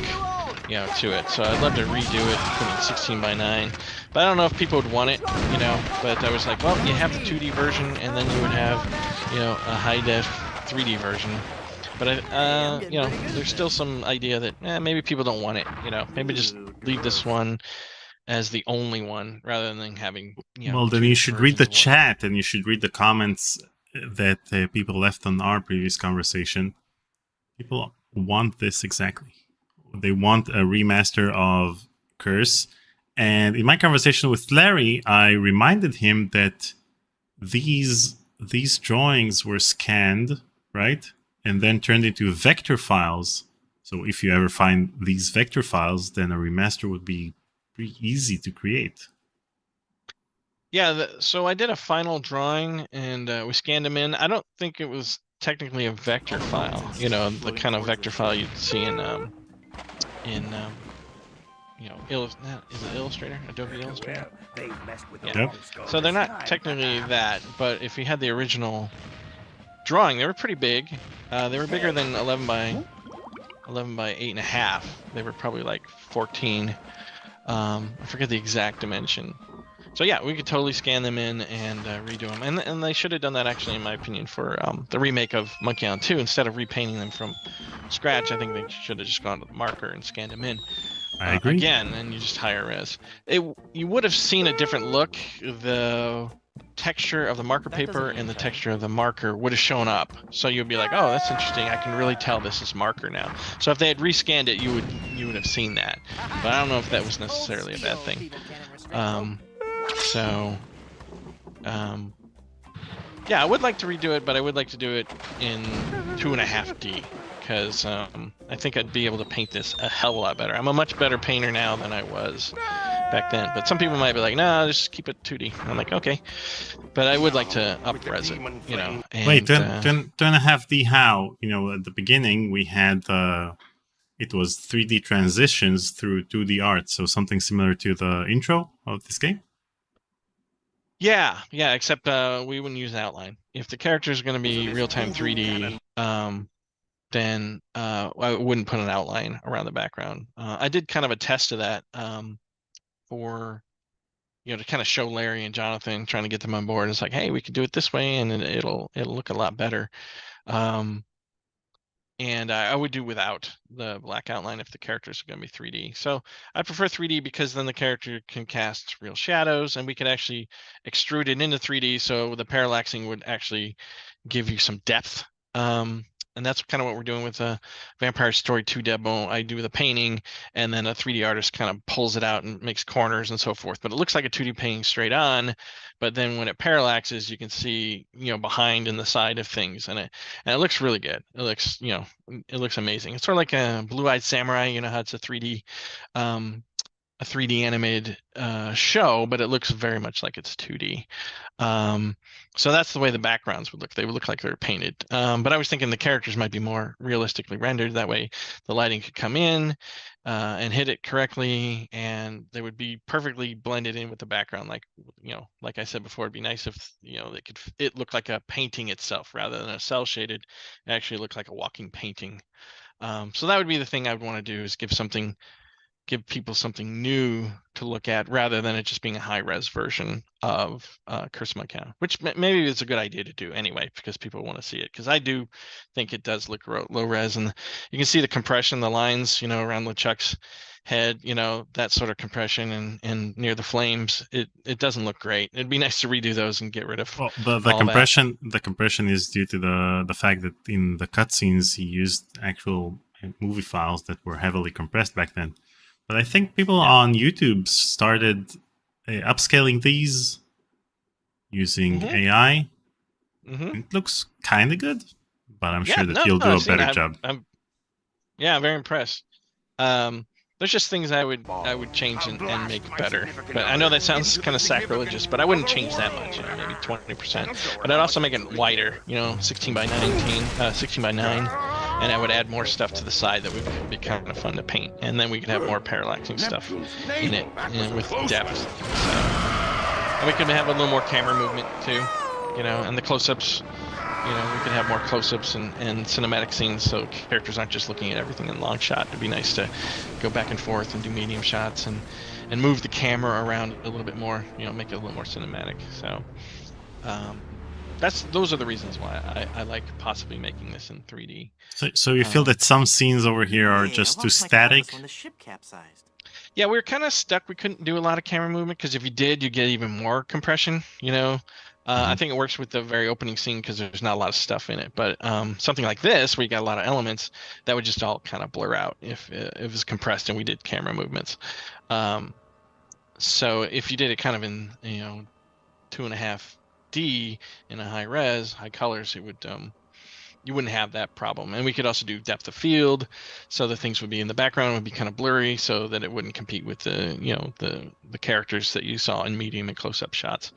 to it. So I'd love to redo it, put it 16 by 9, but I don't know if people would want it, but I was like, well, you have the 2D version, and then you would have, a high def 3D version. But there's still some idea that maybe people don't want it, maybe just leave this one as the only one rather than having, well, then you should read the chat, and you should read the comments that people left on our previous conversation. People want this exactly. They want a remaster of Curse. And in my conversation with Larry, I reminded him that these drawings were scanned, right? And then turned into vector files. So if you ever find these vector files, then a remaster would be pretty easy to create. Yeah, so I did a final drawing, and we scanned them in. I don't think it was technically a vector file, the kind of vector file you'd see in is it Illustrator? Adobe Illustrator? Yeah. Yep. So they're not technically that, but if you had the original drawing, they were pretty big. They were bigger than 11 by 8.5. They were probably like 14. I forget the exact dimension. So yeah, we could totally scan them in and redo them. And they should have done that, actually, in my opinion, for the remake of Monkey Island 2. Instead of repainting them from scratch, I think they should have just gone to the marker and scanned them in. I agree. Again, and you just higher res. You would have seen a different look. The texture of the marker paper and the texture of the marker would have shown up. So you'd be like, oh, that's interesting. I can really tell this is marker now. So if they had rescanned it, you would have seen that. But I don't know if that was necessarily a bad thing. Yeah, I would like to redo it, but I would like to do it in 2.5D. Because I think I'd be able to paint this a hell of a lot better. I'm a much better painter now than I was back then. But some people might be like, no, just keep it 2D. I'm like, okay. But I would like to up-res it, you know. And, wait, 2.5D how? You know, at the beginning we had it was 3D transitions through 2D art, so something similar to the intro of this game? Yeah, except we wouldn't use an outline. If the character is going to be real-time 3D, then I wouldn't put an outline around the background. I did kind of a test of that for, you know, to kind of show Larry and Jonathan, trying to get them on board. It's like, hey, we could do it this way, and it'll look a lot better. And I would do without the black outline if the characters are going to be 3D. So I prefer 3D because then the character can cast real shadows, and we could actually extrude it into 3D, so the parallaxing would actually give you some depth. And that's kind of what we're doing with Vampire Story 2 demo. I do the painting, and then a 3D artist kind of pulls it out and makes corners and so forth. But it looks like a 2D painting straight on. But then when it parallaxes, you can see, you know, behind and the side of things, and it looks really good. It looks, you know, it looks amazing. It's sort of like a Blue-Eyed Samurai. You know how it's a 3D animated show, but it looks very much like it's 2D. So that's the way the backgrounds would look. They would look like they're painted. But I was thinking the characters might be more realistically rendered. That way the lighting could come in and hit it correctly, and they would be perfectly blended in with the background. Like, you know, like I said before, it'd be nice if, you know, it looked like a painting itself rather than a cell shaded. It actually looked like a walking painting. So that would be the thing I would want to do, is give people something new to look at rather than it just being a high-res version of Curse of Monkey Island, which maybe is a good idea to do anyway, because people want to see it. Because I do think it does look low-res, and you can see the compression, the lines, you know, around LeChuck's head, you know, that sort of compression, and near the flames, it doesn't look great. It'd be nice to redo those and get rid of the compression. The compression is due to the fact that in the cutscenes he used actual movie files that were heavily compressed back then. But I think people on YouTube started upscaling these using AI. It looks kind of good, but I'm sure that you'll do a better job. I'm very impressed. There's just things I would change and make better. But I know that sounds kind of sacrilegious, but I wouldn't change that much, you know, maybe 20%. But I'd also make it wider, you know, 16 by 9. And I would add more stuff to the side that would be kind of fun to paint. And then we could have more parallaxing stuff in it, you know, with depth. So, and we could have a little more camera movement too, you know, and the close-ups, you know, we could have more close-ups and cinematic scenes, so characters aren't just looking at everything in long shot. It'd be nice to go back and forth and do medium shots and move the camera around a little bit more, you know, make it a little more cinematic. So those are the reasons why I like possibly making this in 3D. So you feel that some scenes over here are just too static? When the ship capsized. Yeah, we were kind of stuck. We couldn't do a lot of camera movement, because if you did, you get even more compression, you know. I think it works with the very opening scene because there's not a lot of stuff in it. But something like this, where you got a lot of elements, that would just all kind of blur out if it was compressed and we did camera movements. So if you did it kind of in, you know, 2.5D in a high res, high colors, it would you wouldn't have that problem. And we could also do depth of field, so the things would be in the background would be kind of blurry, so that it wouldn't compete with the, you know, the characters that you saw in medium and close-up shots.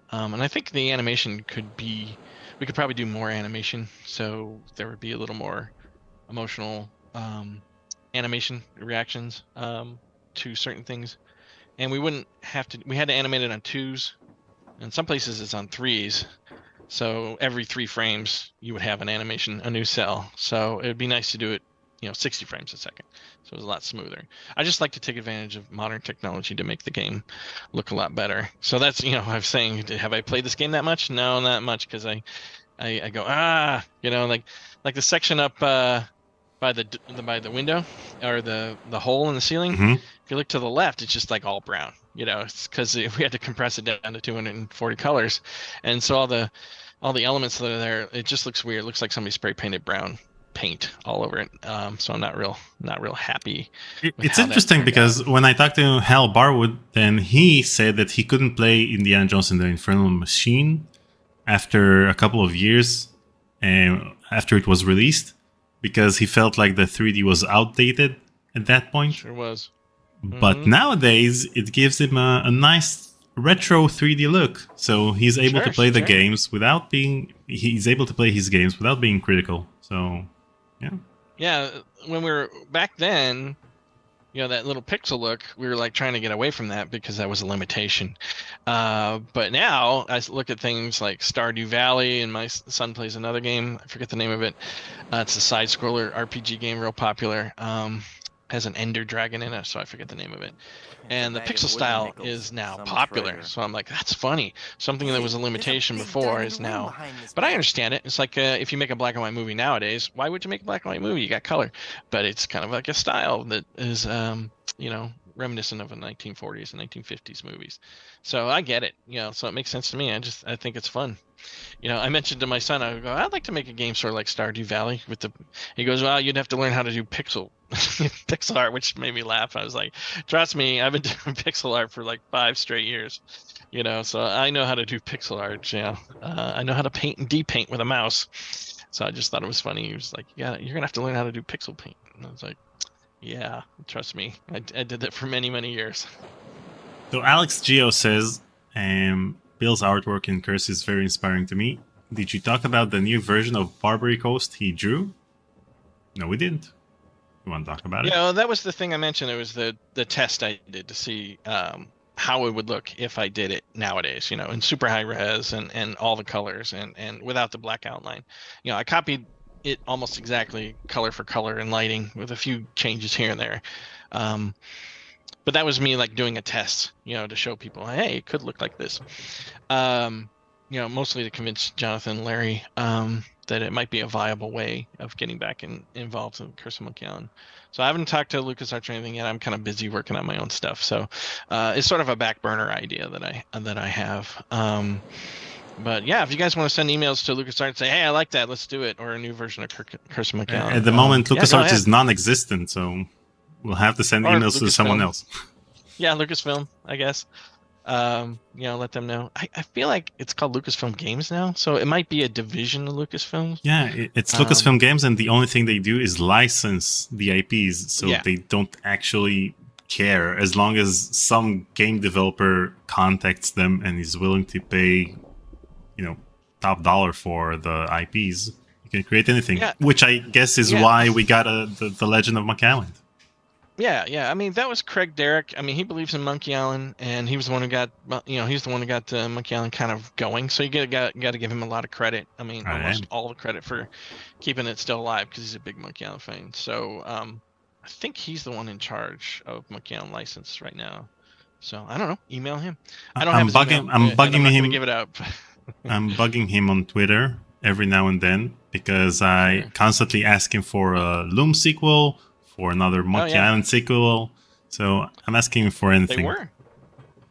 And I think the animation we could probably do more animation, so there would be a little more emotional animation reactions to certain things. And we wouldn't have to, we had to animate it on 2s. In some places it's on 3s. So every 3 frames you would have an animation, a new cell. So it would be nice to do it 60 frames a second, so it was a lot smoother. I just like to take advantage of modern technology to make the game look a lot better. So that's I was saying, have I played this game that much? No, not much, because I go like the section up by the window, or the hole in the ceiling. Mm-hmm. If you look to the left, it's just like all brown. It's because we had to compress it down to 240 colors, and so all the elements that are there, it just looks weird. It looks like somebody spray painted brown paint all over it. So I'm not real happy. It's interesting because when I talked to Hal Barwood, then he said that he couldn't play Indiana Jones and the Infernal Machine after a couple of years, after it was released, because he felt like the 3D was outdated at that point. Sure was. But nowadays, it gives him a nice retro 3D look. So he's able to play the games without being... He's able to play his games without being critical. So, yeah. Yeah, when we were... Back then, that little pixel look, we were like trying to get away from that because that was a limitation. But now, I look at things like Stardew Valley, and my son plays another game. I forget the name of it. It's a side-scroller RPG game, real popular. Has an ender dragon in it, so I forget the name of it. And the pixel style is now popular. So I'm like, that's funny. Something that was a limitation before is now. But I understand it. It's like if you make a black and white movie nowadays, why would you make a black and white movie? You got color. But it's kind of like a style that is, reminiscent of the 1940s and 1950s movies. So I get it. So it makes sense to me. I think it's fun. I mentioned to my son, I go, I'd like to make a game sort of like Stardew Valley with the. He goes, well, you'd have to learn how to do pixel art, which made me laugh. I was like, trust me, I've been doing pixel art for like 5 straight years. So I know how to do pixel art. I know how to paint and depaint with a mouse. So I just thought it was funny. He was like, yeah, you're gonna have to learn how to do pixel paint. And I was like, yeah, trust me, I did that for many, many years. So Alex Geo says, Bill's artwork in Curse is very inspiring to me. Did you talk about the new version of Barbary Coast he drew? No, we didn't. You want to talk about it? Yeah, that was the thing I mentioned. It was the test I did to see how it would look if I did it nowadays, in super high res and all the colors and without the black outline. I copied it almost exactly color for color and lighting with a few changes here and there. But that was me like doing a test, to show people, hey, it could look like this. Mostly to convince Jonathan and Larry that it might be a viable way of getting back involved in Curse of Monkey Island. So I haven't talked to LucasArts or anything yet. I'm kind of busy working on my own stuff. So it's sort of a back burner idea that I have. But yeah, if you guys want to send emails to LucasArts and say, hey, I like that, let's do it, or a new version of Curse of Monkey Island. At the moment, LucasArts is non-existent, so we'll have to send emails to someone else. Yeah, Lucasfilm, I guess. Let them know. I feel like it's called Lucasfilm Games now, so it might be a division of Lucasfilm. Yeah, it's Lucasfilm Games, and the only thing they do is license the IPs, so they don't actually care. As long as some game developer contacts them and is willing to pay, top dollar for the IPs, you can create anything. Yeah. Which I guess is why we got the Legend of Monkey Island. Yeah. I mean, that was Craig Derrick. I mean, he believes in Monkey Island, and he was the one who got, Monkey Island kind of going. So you got to give him a lot of credit. I mean, almost all the credit for keeping it still alive because he's a big Monkey Island fan. So I think he's the one in charge of Monkey Island license right now. So I don't know. Email him. I'm bugging him. Give it out. I'm bugging him on Twitter every now and then because I constantly ask him for a Loom sequel, for another Monkey Island sequel. So I'm asking him for anything.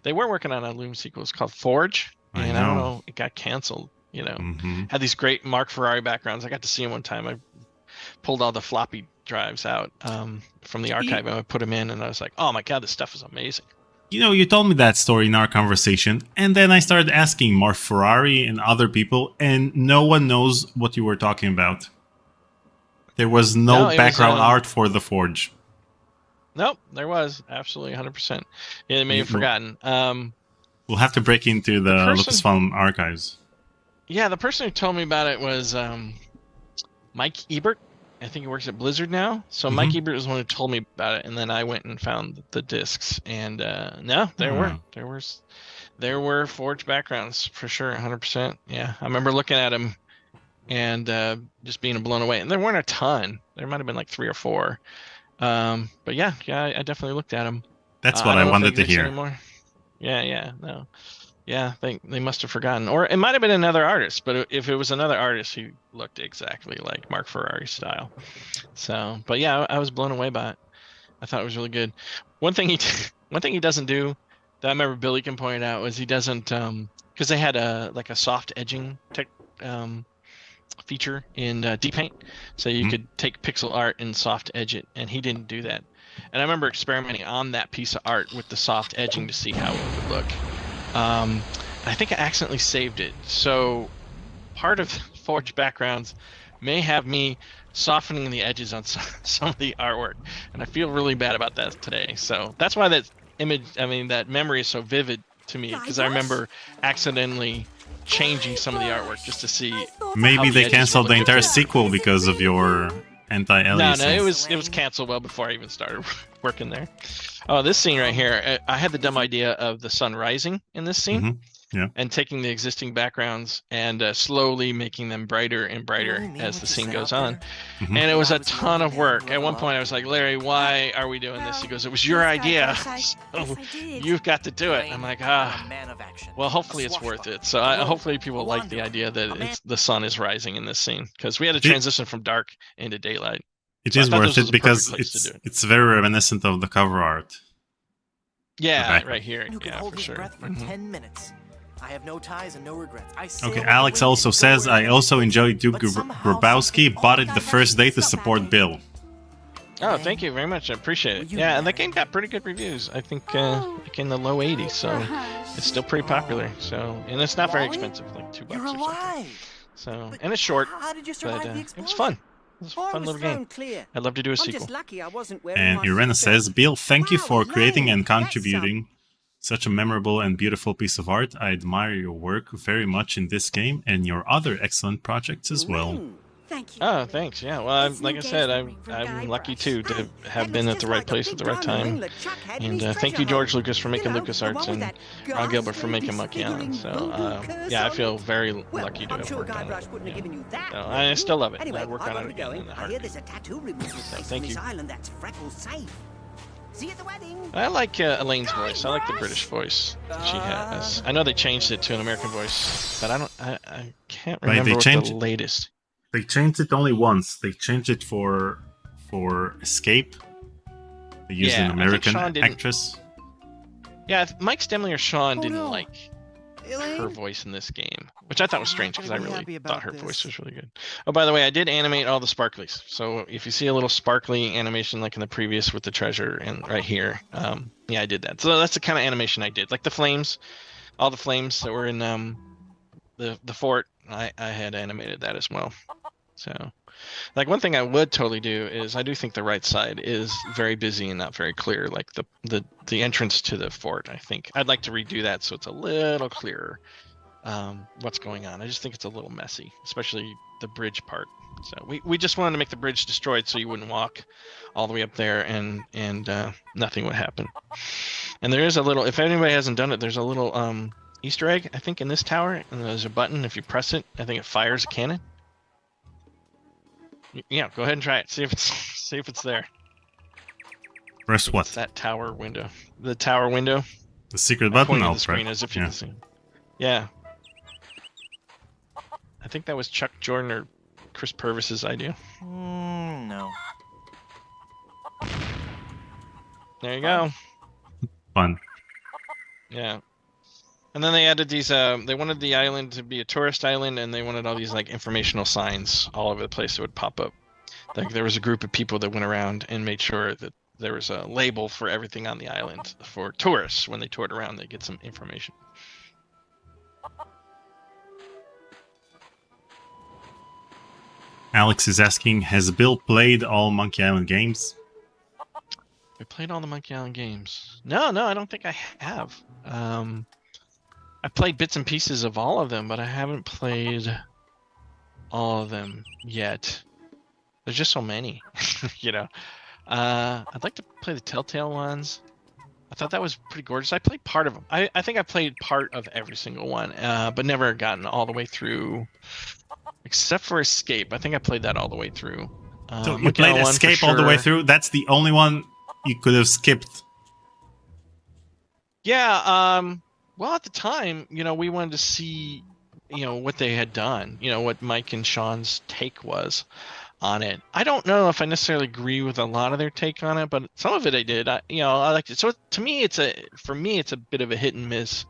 They were working on a Loom sequel. It's called Forge. And I don't know, it got canceled. Had these great Mark Ferrari backgrounds. I got to see him one time. I pulled all the floppy drives out from the archive and I put them in, and I was like, oh my God, this stuff is amazing. You told me that story in our conversation, and then I started asking Mark Ferrari and other people, and no one knows what you were talking about. There was no background art for the Forge. Nope, there was. Absolutely, 100%. Yeah, they may have forgotten. We'll have to break into the Lucasfilm archives. Yeah, the person who told me about it was Mike Ebert. I think he works at Blizzard now. So Mike Ebert was the one who told me about it, and then I went and found the discs. And there were Forge backgrounds for sure, 100%. Yeah, I remember looking at them and just being blown away. And there weren't a ton. There might have been like 3 or 4. But yeah, I definitely looked at them. That's what I don't know if wanted they to exist hear. anymore. Yeah, no. Yeah, they must have forgotten. Or it might have been another artist, but if it was another artist, he looked exactly like Mark Ferrari style. So, but yeah, I was blown away by it. I thought it was really good. One thing he doesn't do that I remember Billy can point out was he doesn't because they had a soft edging feature in D-Paint, so you could take pixel art and soft edge it, and he didn't do that. And I remember experimenting on that piece of art with the soft edging to see how it would look. I think I accidentally saved it. So part of Forge Backgrounds may have me softening the edges on some of the artwork, and I feel really bad about that today. So that's why that memory is so vivid to me, because I remember accidentally changing some of the artwork just to see. Maybe they edges canceled would the look entire different. sequel because of your anti-aliasing. No, it was canceled well before I even started working there. Oh, this scene right here, I had the dumb idea of the sun rising in this scene, and taking the existing backgrounds and slowly making them brighter and brighter as the scene goes on. And it was a ton of work. At one point I was like, Larry, why are we doing this? He goes, it was your idea, so you've got to do it. I'm like, well, hopefully it's worth it. So hopefully people like the idea that the sun is rising in this scene, because we had to transition from dark into daylight. It is worth it because it's very reminiscent of the cover art. Yeah, right here. You can Yeah, hold for his sure. breath for 10 minutes. I have no ties and no regrets. Okay, Alex also says, I also enjoyed Duke Grabowski, bought it the first day to support Bill. Oh, thank you very much. I appreciate it. Yeah, and that game got pretty good reviews. I think like in the low 80s, so it's still pretty popular. So, and it's not very expensive, like $2 or something. So, and it's short, but it was fun. It was a fun little game. I'd love to do a sequel. And Irena says, Bill, thank you for creating and contributing such a memorable and beautiful piece of art. I admire your work very much in this game and your other excellent projects as well. Thank you. Oh, thanks. Yeah, well, like I said, I'm lucky too to have been at the right place at the right time. And thank you, George Lucas, for making LucasArts, and Ron Gilbert for making Monkey Island. So, yeah, I feel very lucky to have worked on it. Yeah. So, I still love it. I'd work on it again in a heartbeat. So, thank you. See you at the wedding. I like Elaine's voice. I like the British voice she has. I know they changed it to an American voice, but I can't remember the latest. They changed it only once. They changed it for Escape. They used an American actress. Yeah, Mike Stemley or Sean didn't like her voice in this game, which I thought was strange because I really thought her voice was really good. Oh, by the way, I did animate all the sparklies. So if you see a little sparkly animation like in the previous with the treasure and right here, yeah, I did that. So that's the kind of animation I did. Like the flames, all the flames that were in the fort, I had animated that as well. So, like, one thing I would totally do is I do think the right side is very busy and not very clear, like the entrance to the fort. I think I'd like to redo that so it's a little clearer what's going on. I just think it's a little messy, especially the bridge part. So we just wanted to make the bridge destroyed so you wouldn't walk all the way up there and nothing would happen. And there is a little, if anybody hasn't done it, there's a little Easter egg, I think, in this tower, and there's a button. If you press it, I think it fires a cannon. Yeah, go ahead and try it. See if it's there. Press what? That tower window. The tower window. The secret button. The screen as if you can see. Yeah. I think that was Chuck Jordan or Chris Purvis's idea. No. There you go. Fun. Yeah. And then they added these, they wanted the island to be a tourist island, and they wanted all these like informational signs all over the place that would pop up. Like there was a group of people that went around and made sure that there was a label for everything on the island for tourists. When they toured around, they get some information. Alex is asking, has Bill played all Monkey Island games? We played all the Monkey Island games. No, I don't think I have. I played bits and pieces of all of them, but I haven't played all of them yet. There's just so many, you know. I'd like to play the Telltale ones. I thought that was pretty gorgeous. I played part of them. I think I played part of every single one, but never gotten all the way through except for Escape. I think I played that all the way through. So you Monkey played Island 1 for Escape all the way sure. through? That's the only one you could have skipped. Yeah. Well, at the time, we wanted to see, what they had done. What Mike and Sean's take was on it. I don't know if I necessarily agree with a lot of their take on it, but some of it I did. I liked it. So to me, it's a bit of a hit and miss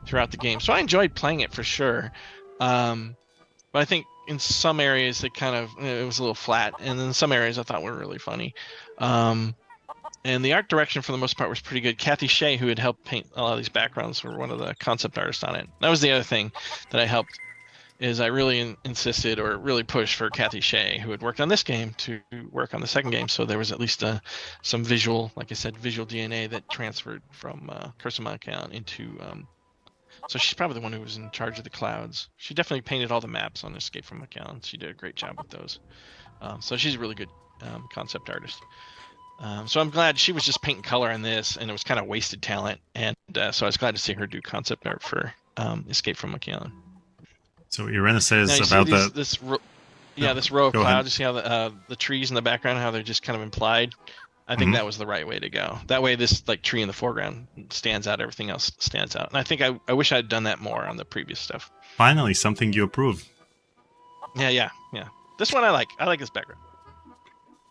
throughout the game. So I enjoyed playing it for sure. But I think in some areas it was a little flat, and in some areas I thought were really funny. And the art direction for the most part was pretty good. Kathy Shea, who had helped paint a lot of these backgrounds, were one of the concept artists on it. That was the other thing that I helped, is I really insisted or really pushed for Kathy Shea, who had worked on this game, to work on the second game. So there was at least some visual, like I said, visual DNA that transferred from Curse of Monkey Island into... So she's probably the one who was in charge of the clouds. She definitely painted all the maps on Escape from Monkey Island. She did a great job with those. So she's a really good concept artist. So I'm glad she was just painting color on this, and it was kind of wasted talent. And so I was glad to see her do concept art for Escape from Monkey Island. So Irena says now, about this row of go clouds. ahead. You see how the trees in the background, how they're just kind of implied. I think that was the right way to go. That way, this tree in the foreground stands out. Everything else stands out. And I think I wish I had done that more on the previous stuff. Finally, something you approve. Yeah. This one I like. I like this background.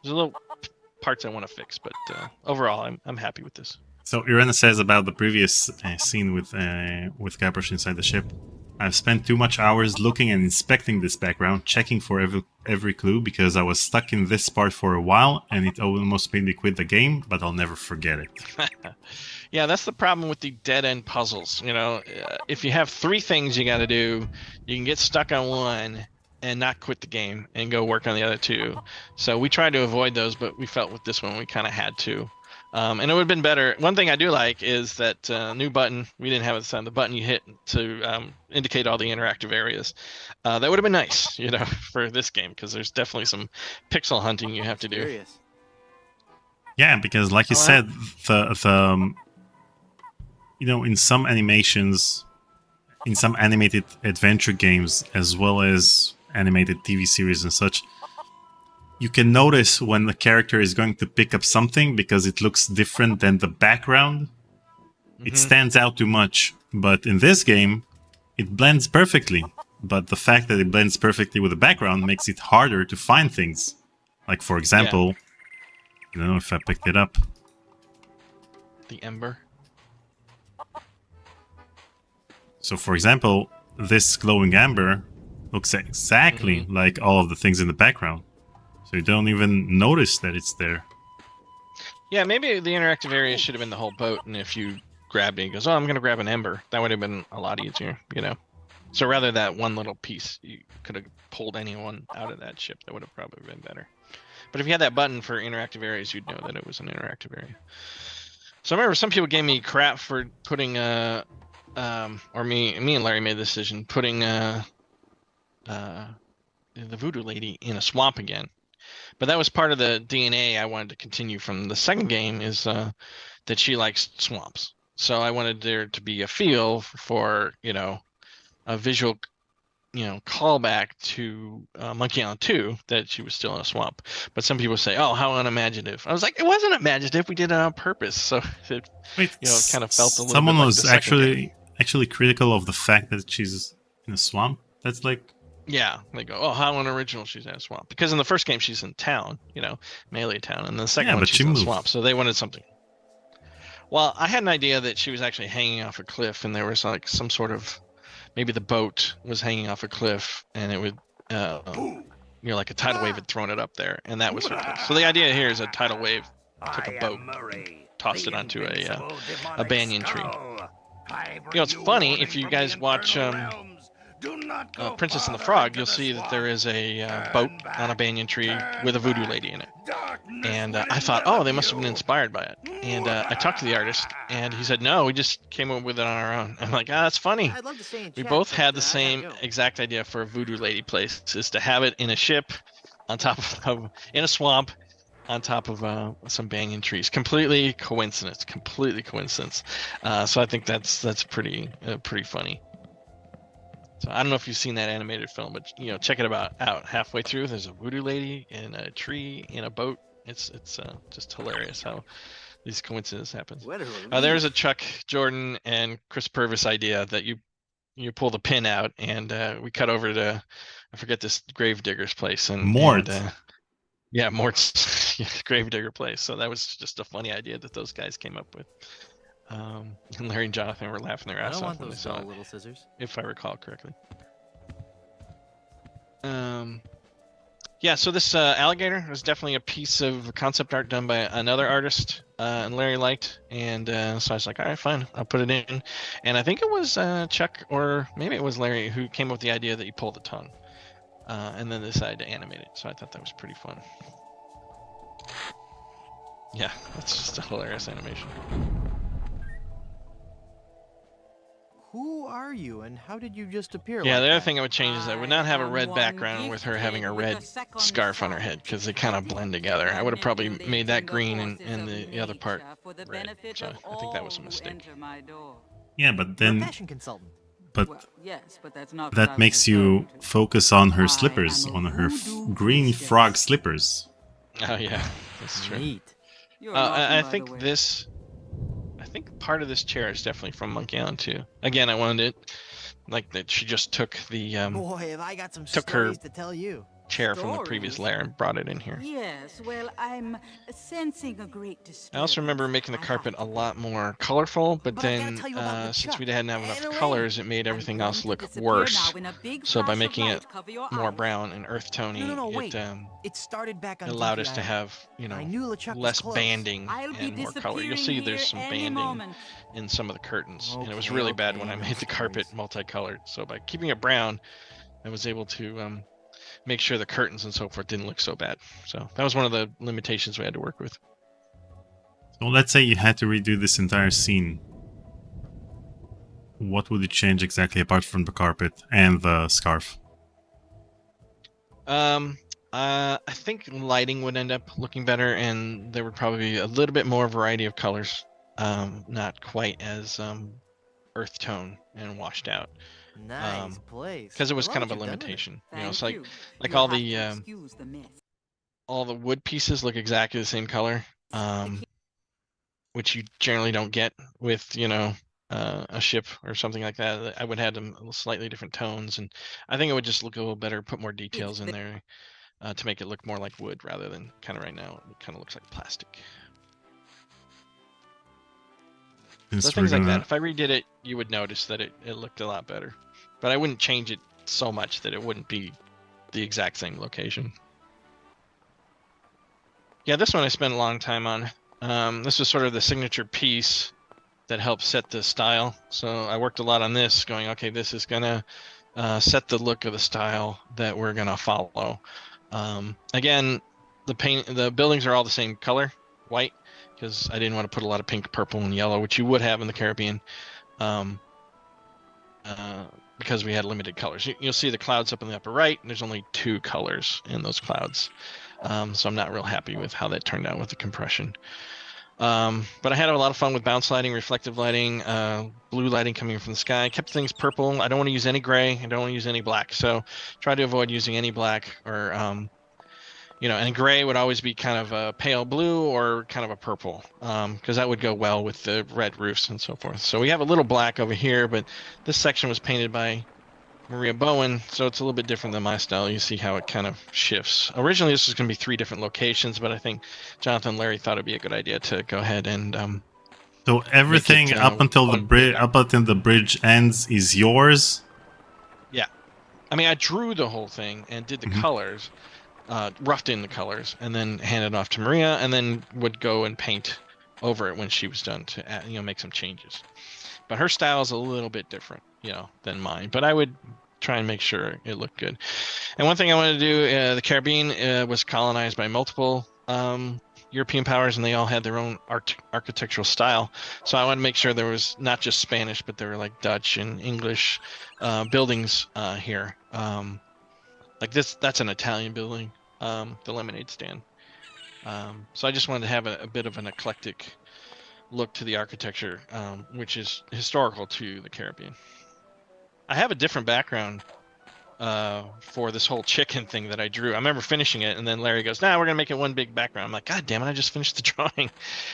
There's a little parts I want to fix, but overall, I'm happy with this. So Irena says about the previous scene with Guybrush inside the ship. I've spent too much hours looking and inspecting this background, checking for every clue, because I was stuck in this part for a while, and it almost made me quit the game, but I'll never forget it. Yeah, that's the problem with the dead-end puzzles. If you have 3 things you got to do, you can get stuck on one and not quit the game and go work on the other 2. So we tried to avoid those, but we felt with this one we kind of had to. And it would have been better. One thing I do like is that new button. We didn't have it this time. The button you hit to indicate all the interactive areas. That would have been nice, for this game, because there's definitely some pixel hunting you have to do. Curious. Yeah, because like you said, the in some animations, in some animated adventure games, as well as animated TV series and such, you can notice when the character is going to pick up something because it looks different than the background. It stands out too much. But in this game, it blends perfectly. But the fact that it blends perfectly with the background makes it harder to find things. Like, for example, I don't know if I picked it up. The ember. So, for example, this glowing amber looks exactly like all of the things in the background. So you don't even notice that it's there. Yeah, maybe the interactive area should have been the whole boat, and if you grabbed it, it goes, oh, I'm going to grab an ember. That would have been a lot easier, So rather that one little piece, you could have pulled anyone out of that ship. That would have probably been better. But if you had that button for interactive areas, you'd know that it was an interactive area. So I remember some people gave me crap for putting, or me and Larry made the decision, putting the voodoo lady in a swamp again. But that was part of the DNA I wanted to continue from the second game, is that she likes swamps. So I wanted there to be a feel for, a visual, callback to Monkey Island 2, that she was still in a swamp. But some people say, oh, how unimaginative. I was like, it wasn't imaginative. We did it on purpose. So it, Wait, it kind of felt a little someone bit like was the second game. actually critical of the fact that she's in a swamp. That's like... Yeah, they go, oh, how unoriginal she's in a swamp. Because in the first game, she's in town, Melee Town. And the second one, she's in a swamp. So they wanted something. Well, I had an idea that she was actually hanging off a cliff, and there was like some sort of, maybe the boat was hanging off a cliff, and it would, like a tidal wave had thrown it up there, and that was her cliff. So the idea here is a tidal wave took a boat, tossed it onto a banyan tree. It's funny, if you guys watch Princess and the Frog, you'll see that there is a boat on a banyan tree with a voodoo lady in it. And I thought, oh, they must have been inspired by it. And I talked to the artist, and he said, no, we just came up with it on our own. I'm like, that's funny. I'd love to stay in We chat, both but, had the I same gotta go. exact idea for a voodoo lady place, is to have it in a ship, on top of in a swamp, on top of some banyan trees. Completely coincidence. So I think that's pretty funny. So I don't know if you've seen that animated film, but check it out. Halfway through, there's a voodoo lady in a tree in a boat. It's just hilarious how these coincidences happen. There's a Chuck Jordan and Chris Purvis idea that you pull the pin out and we cut over to, I forget this gravedigger's place and Mort. Yeah, Mort's gravedigger place. So that was just a funny idea that those guys came up with. And Larry and Jonathan were laughing their ass off when they saw it, little scissors. if I recall correctly. Yeah, so this alligator was definitely a piece of concept art done by another artist, and Larry liked, and so I was like, all right, fine, I'll put it in. And I think it was Chuck, or maybe it was Larry, who came up with the idea that you pull the tongue, and then decided to animate it. So I thought that was pretty fun. Yeah, that's just a hilarious animation. Who are you, and how did you just appear? Yeah, like the other that? thing I would change is I would not have a red background with her having a red scarf on her head, because they kind of blend together. I would have probably made that green and the other part red. So I think that was a mistake. Yeah, but You're a then fashion consultant. but Yes, but that's not that makes you focus on her slippers, on her green frog slippers. Oh yeah, that's true. Neat. I think this. I think part of this chair is definitely from Monkey Island 2. Again, I wanted it like that. She just took the Boy, have I got some took her stories to tell you. chair from the previous lair and brought it in here. Yes, well, I'm sensing a great disturbance. I also remember making the carpet a lot more colorful, but But I gotta then tell you about the since Chuck. we didn't have enough Anyway, colors, it made everything else look worse. So by making it more brown and earth tony, No, wait. it It started back on allowed Monkey us to Island. have I knew LeChuck was less close. banding I'll be and more color. You'll see there's some banding in some of the curtains, and it was really bad when I made the carpet multicolored. So by keeping it brown, I was able to make sure the curtains and so forth didn't look so bad. So that was one of the limitations we had to work with. So let's say you had to redo this entire scene. What would you change exactly apart from the carpet and the scarf? I think lighting would end up looking better, and there would probably be a little bit more variety of colors. Not quite as earth tone and washed out. Nice place. Because it was Love kind of a what you've done with it. limitation. Thank It's you. like You'll all have the to excuse the mess. all the wood pieces look exactly the same color, which you generally don't get with a ship or something like that. I would have them slightly different tones, and I think it would just look a little better, put more details in there to make it look more like wood rather than kind of right now it kind of looks like plastic. Since So we're things like gonna- that. If I redid it, you would notice that it looked a lot better. But I wouldn't change it so much that it wouldn't be the exact same location. Yeah, this one I spent a long time on. This was sort of the signature piece that helped set the style. So I worked a lot on this, going, okay, this is gonna set the look of the style that we're gonna follow. Again, the buildings are all the same color, white, because I didn't want to put a lot of pink, purple, and yellow, which you would have in the Caribbean, because we had limited colors. You'll see the clouds up in the upper right, and there's only 2 colors in those clouds. So I'm not real happy with how that turned out with the compression. But I had a lot of fun with bounce lighting, reflective lighting, blue lighting coming from the sky. I kept things purple. I don't want to use any gray. I don't want to use any black. So try to avoid using any black or, and gray would always be kind of a pale blue or kind of a purple, because that would go well with the red roofs and so forth. So we have a little black over here, but this section was painted by Maria Bowen, so it's a little bit different than my style. You see how it kind of shifts. Originally, this was going to be 3 different locations, but I think Jonathan and Larry thought it'd be a good idea to go ahead and So everything Make it, up until the one bridge, big- up until the bridge ends, is yours. yeah. I mean, I drew the whole thing and did the colors, roughed in the colors, and then handed it off to Maria, and then would go and paint over it when she was done to add, make some changes. But her style is a little bit different, than mine. But I would try and make sure it looked good. And one thing I wanted to do, the Caribbean was colonized by multiple European powers, and they all had their own architectural style. So I wanted to make sure there was not just Spanish, but there were like Dutch and English buildings here. Like this, that's an Italian building, the lemonade stand. So I just wanted to have a bit of an eclectic look to the architecture, which is historical to the Caribbean. I have a different background for this whole chicken thing that I drew. I remember finishing it, and then Larry goes, "Nah, we're gonna make it one big background." I'm like, "God damn it! I just finished the drawing.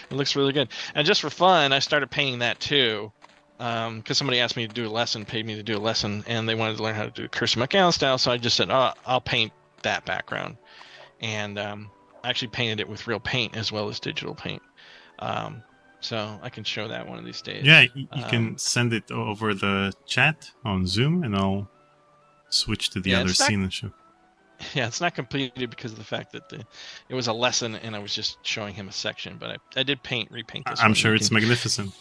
It looks really good." And just for fun, I started painting that too, because somebody asked me to do a lesson, paid me to do a lesson, and they wanted to learn how to do Curse of Monkey style. So I just said, "Oh, I'll paint that background," and I actually painted it with real paint as well as digital paint. So I can show that one of these days. Yeah, you can send it over the chat on Zoom, and I'll switch to the other scene and show. Yeah, it's not completed because of the fact that it was a lesson and I was just showing him a section, but I did repaint this. I'm sure it's magnificent.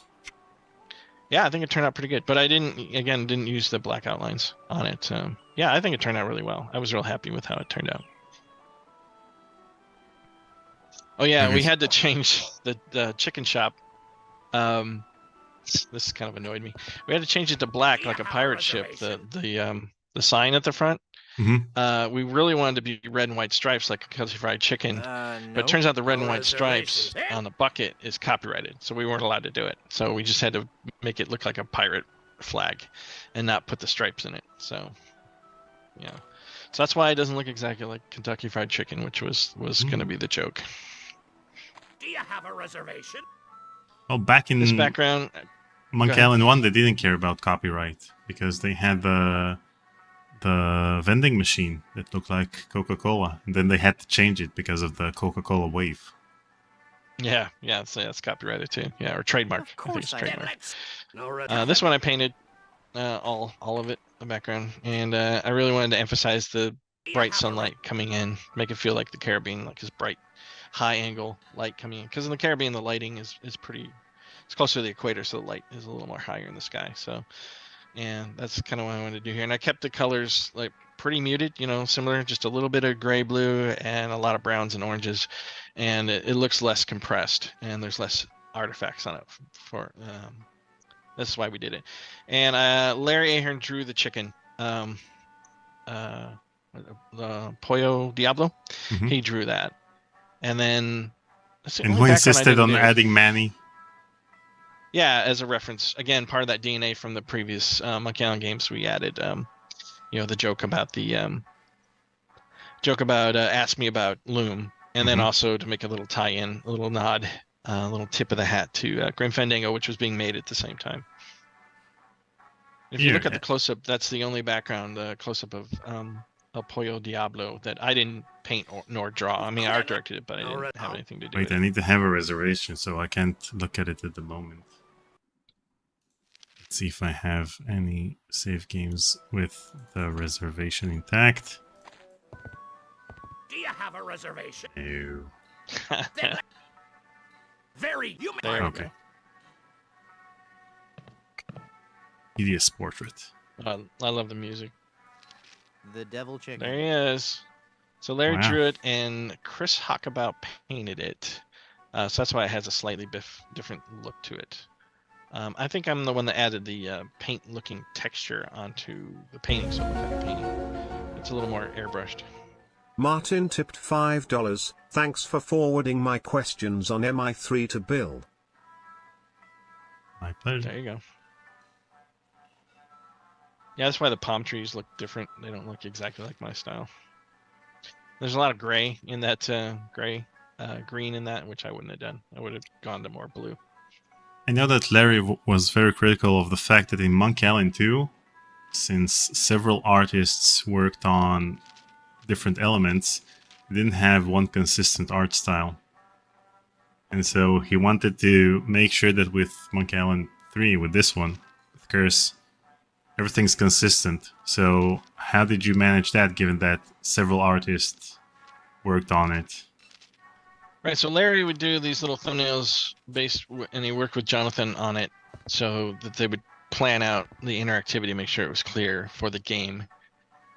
Yeah, I think it turned out pretty good, but I didn't use the black outlines on it. Yeah, I think it turned out really well. I was real happy with how it turned out. Oh yeah, we had to change the chicken shop. This kind of annoyed me. We had to change it to black, like a pirate ship. The sign at the front. Mm-hmm. We really wanted to be red and white stripes, like a Kentucky Fried Chicken. But it turns out the red and white stripes on the bucket is copyrighted, so we weren't allowed to do it. So we just had to make it look like a pirate flag, and not put the stripes in it. So, yeah. So that's why it doesn't look exactly like Kentucky Fried Chicken, which was going to be the joke. Do you have a reservation? Oh, back in this background, Monkey Island 1, they didn't care about copyright because they had the vending machine that looked like Coca-Cola, and then they had to change it because of the Coca-Cola wave. Yeah, so that's copyrighted too. Yeah, or trademark. Of course I think it's trademark. No, this one I painted all of it, the background, and I really wanted to emphasize the bright sunlight coming in, make it feel like the Caribbean, like this bright, high-angle light coming in. Because in the Caribbean, the lighting is pretty. It's closer to the equator, so the light is a little more higher in the sky. So. And that's kind of what I wanted to do here. And I kept the colors like pretty muted, similar, just a little bit of gray, blue, and a lot of browns and oranges. And it looks less compressed, and there's less artifacts on it. That's why we did it. And Larry Ahern drew the chicken, the Pollo Diablo. Mm-hmm. He drew that. And then... And who insisted on adding Manny? Yeah, as a reference, again, part of that DNA from the previous Monkey Island games, we added, the joke about ask me about Loom, and then also to make a little tie-in, a little nod, a little tip of the hat to Grim Fandango, which was being made at the same time. If you look at the close-up, that's the only background, the close-up of El Pollo Diablo that I didn't paint nor draw. I mean, I art directed it, but I didn't have anything to do with it. Wait, I need to have a reservation, so I can't look at it at the moment. Let's see if I have any save games with the reservation intact. Do you have a reservation? No. Very human. Okay. Hideous portrait. I love the music. The devil chicken. There he is. So Larry drew it, and Chris Hockabout painted it. So that's why it has a slightly different look to it. I think I'm the one that added the paint-looking texture onto the painting, so it looks like a painting. It's a little more airbrushed. Martin tipped $5. Thanks for forwarding my questions on MI3 to Bill. My pleasure. There you go. Yeah, that's why the palm trees look different. They don't look exactly like my style. There's a lot of gray in that green in that, which I wouldn't have done. I would have gone to more blue. I know that Larry was very critical of the fact that in Monkey Island 2, since several artists worked on different elements, they didn't have one consistent art style. And so he wanted to make sure that with Monkey Island 3, with this one, with Curse, everything's consistent. So how did you manage that, given that several artists worked on it? Right, so Larry would do these little thumbnails and he worked with Jonathan on it so that they would plan out the interactivity, make sure it was clear for the game.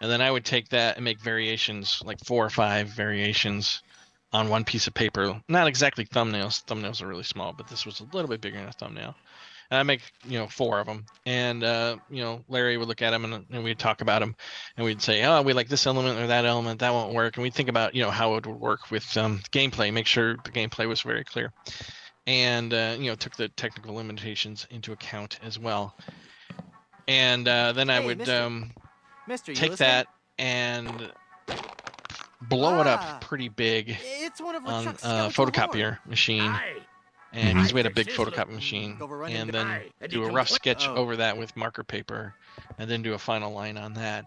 And then I would take that and make variations, like 4 or 5 variations on one piece of paper. Not exactly thumbnails. Thumbnails are really small, but this was a little bit bigger than a thumbnail. And I make, 4 of them. And, Larry would look at them and we'd talk about them. And we'd say, oh, we like this element or that element. That won't work. And we'd think about, how it would work with gameplay, make sure the gameplay was very clear. And, took the technical limitations into account as well. And then I Hey, would Mister, you take listening? that and blow it up Ah, pretty big It's one of on LeChuck's a skeletal photocopier machine. Aye. And Mhm. because we had a Aye, big fix his photocopy machine, overrun and him. then Aye, and do he a can rough play- sketch Oh. over that with marker paper, and then do a final line on that.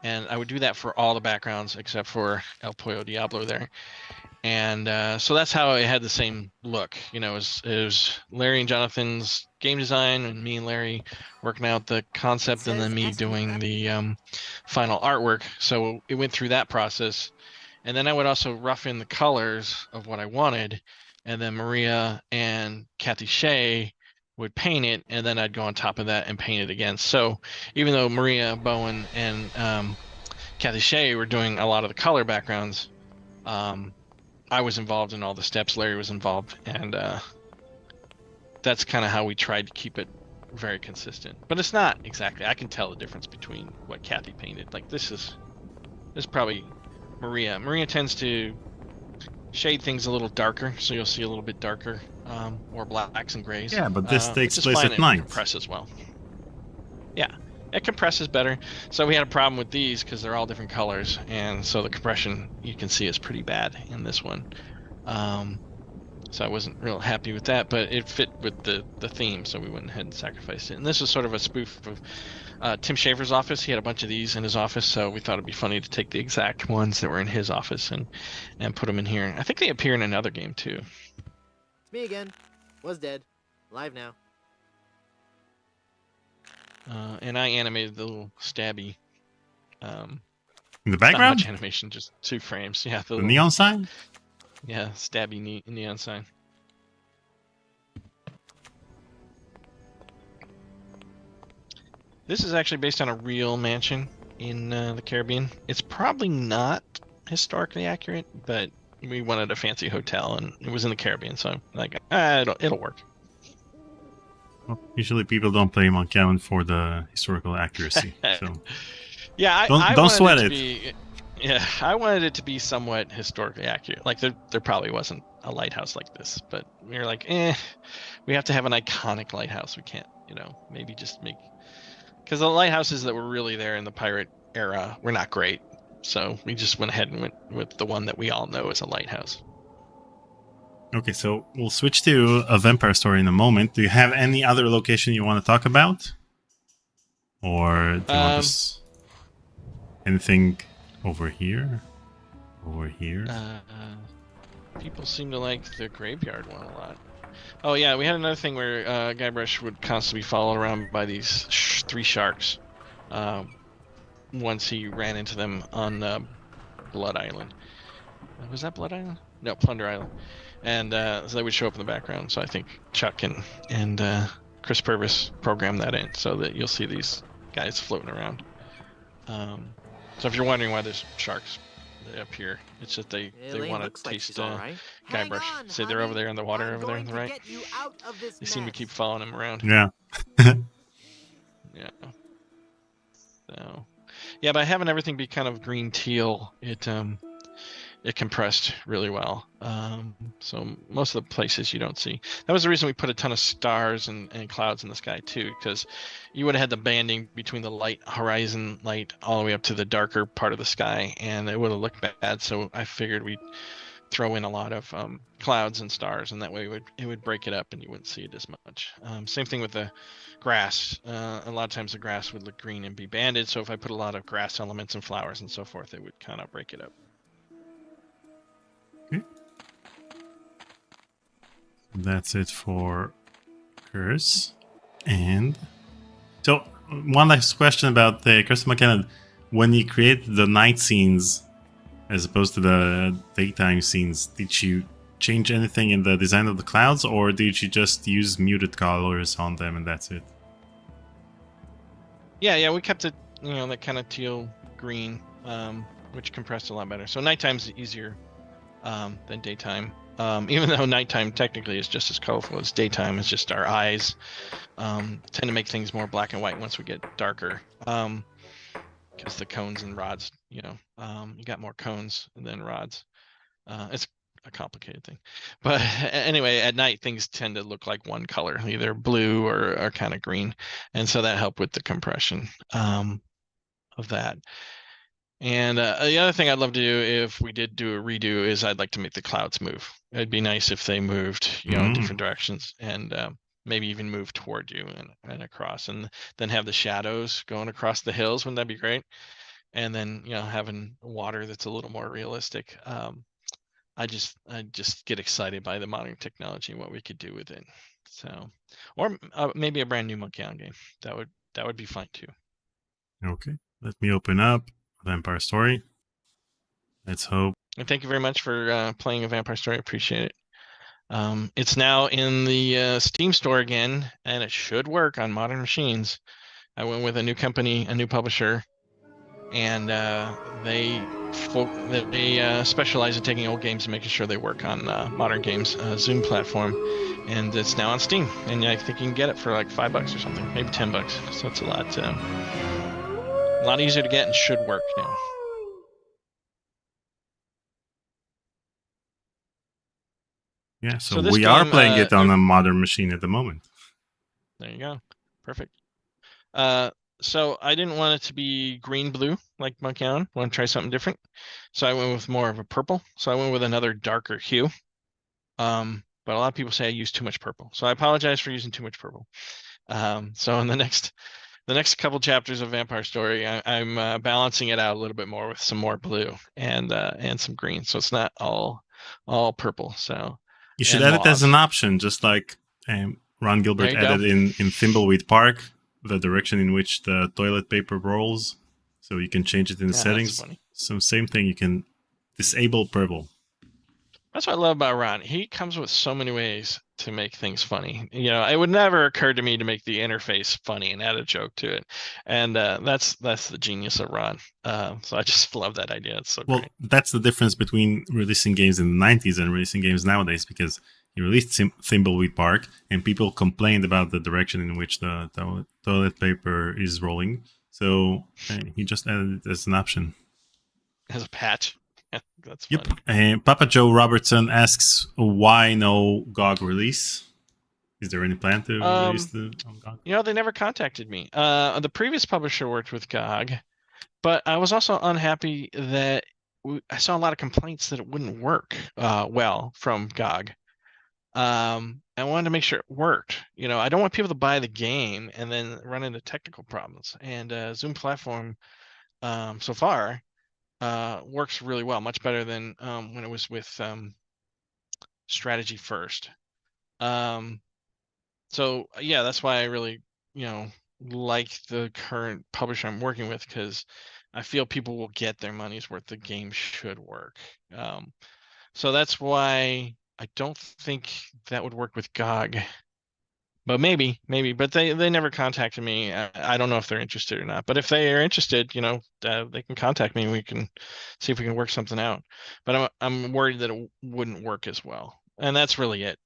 And I would do that for all the backgrounds except for El Pollo Diablo there. And so that's how it had the same look. You know, it was Larry and Jonathan's game design, and me and Larry working out the concept, and then me doing the final artwork. So it went through that process. And then I would also rough in the colors of what I wanted, and then Maria and Kathy Shea would paint it, and then I'd go on top of that and paint it again. So even though Maria Bowen and Kathy Shea were doing a lot of the color backgrounds, I was involved in all the steps. Larry was involved, and that's kind of how we tried to keep it very consistent. But it's not exactly. I can tell the difference between what Kathy painted. Like this is probably Maria. Maria tends to shade things a little darker, so you'll see a little bit darker, more blacks and grays. Yeah, but this takes which is place fine at and night. compresses well. Yeah, it compresses better. So we had a problem with these because they're all different colors, and so the compression you can see is pretty bad in this one. So I wasn't real happy with that, but it fit with the theme, so we went ahead and sacrificed it. And this was sort of a spoof of Tim Schafer's office. He had a bunch of these in his office, so we thought it'd be funny to take the exact ones that were in his office and put them in here. I think they appear in another game too. It's me again. Was dead. Live now. And I animated the little stabby. In the Not much background? animation, just 2 frames. Yeah, The little, neon sign? Yeah, stabby neon sign. This is actually based on a real mansion in the Caribbean. It's probably not historically accurate, but we wanted a fancy hotel, and it was in the Caribbean, so I'm like, it'll work. Well, usually people don't play Monkey Island for the historical accuracy. So Yeah, I Don't wanted sweat to it. be. Yeah, I wanted it to be somewhat historically accurate. Like there probably wasn't a lighthouse like this, but we were like, we have to have an iconic lighthouse. We can't, maybe just make, because the lighthouses that were really there in the pirate era were not great. So we just went ahead and went with the one that we all know as a lighthouse. okay, so we'll switch to a vampire story in a moment. Do you have any other location you want to talk about? Or do you want us anything over here? Over here? People seem to like the graveyard one a lot. Oh yeah, we had another thing where Guybrush would constantly be followed around by these 3 sharks. Once he ran into them on Blood Island. Was that Blood Island? No, Plunder Island. And so they would show up in the background. So I think Chuck and Chris Purvis programmed that in so that you'll see these guys floating around. So if you're wondering why there's sharks up here, it's just they want to taste Guybrush. See, they're over there in the water over there on the right. They seem to keep following him around. Yeah. Yeah. So, yeah, by having everything be kind of green teal, it compressed really well. So most of the places you don't see. That was the reason we put a ton of stars and clouds in the sky too, because you would have had the banding between the light horizon light all the way up to the darker part of the sky, and it would have looked bad. So I figured we'd throw in a lot of clouds and stars, and that way it would break it up and you wouldn't see it as much. Same thing with the grass. A lot of times the grass would look green and be banded, so if I put a lot of grass elements and flowers and so forth, it would kind of break it up. That's it for Curse. And so one last question about the Curse of Monkey Island. When you create the night scenes as opposed to the daytime scenes, did you change anything in the design of the clouds, or did you just use muted colors on them and that's it? Yeah, we kept it, that kind of teal green, which compressed a lot better. So nighttime's easier than daytime. Even though nighttime technically is just as colorful as daytime, it's just our eyes tend to make things more black and white once we get darker. Because the cones and rods, you got more cones than rods. It's a complicated thing. But anyway, at night things tend to look like one color, either blue or kind of green, and so that helped with the compression of that. And the other thing I'd love to do if we did do a redo is I'd like to make the clouds move. It'd be nice if they moved, in different directions, and maybe even move toward you and across, and then have the shadows going across the hills. Wouldn't that be great? And then having water that's a little more realistic. I just get excited by the modern technology and what we could do with it. So, or maybe a brand new Monkey Island game. That would be fine too. Okay, let me open up Vampyre Story. Let's hope. And thank you very much for playing a Vampyre Story. I appreciate it. It's now in the Steam store again, and it should work on modern machines. I went with a new company, a new publisher, and they specialize in taking old games and making sure they work on modern games, Zoom platform, and it's now on Steam. And I think you can get it for like $5 or something, maybe $10. So it's a lot easier to get and should work now. Yeah, so we are playing it on a modern machine at the moment. There you go. Perfect. So I didn't want it to be green-blue like Monkey Island. I want to try something different. So I went with more of a purple. So I went with another darker hue. But a lot of people say I use too much purple. So I apologize for using too much purple. So in the next couple chapters of Vampyre Story, I'm balancing it out a little bit more with some more blue and some green. So it's not all purple. So you should add it as an option, just like Ron Gilbert added in Thimbleweed Park, the direction in which the toilet paper rolls. So you can change it in the settings. So same thing, you can disable purple. That's what I love about Ron. He comes with so many ways to make things funny. It would never occur to me to make the interface funny and add a joke to it. And that's the genius of Ron. So I just love that idea. It's so great. That's the difference between releasing games in the 90s and releasing games nowadays, because he released Thimbleweed Park and people complained about the direction in which the toilet paper is rolling. So he just added it as an option. As a patch. That's funny. Yep. Papa Joe Robertson asks, why no GOG release? Is there any plan to release the GOG? They never contacted me. The previous publisher worked with GOG, but I was also unhappy that I saw a lot of complaints that it wouldn't work well from GOG. I wanted to make sure it worked. I don't want people to buy the game and then run into technical problems. And Zoom platform so far works really well, much better than when it was with Strategy First. So yeah, that's why I really like the current publisher I'm working with, because I feel people will get their money's worth. The game should work. So that's why I don't think that would work with GOG. But maybe, but they never contacted me. I don't know if they're interested or not. But if they are interested, they can contact me and we can see if we can work something out. But I'm worried that it wouldn't work as well. And that's really it.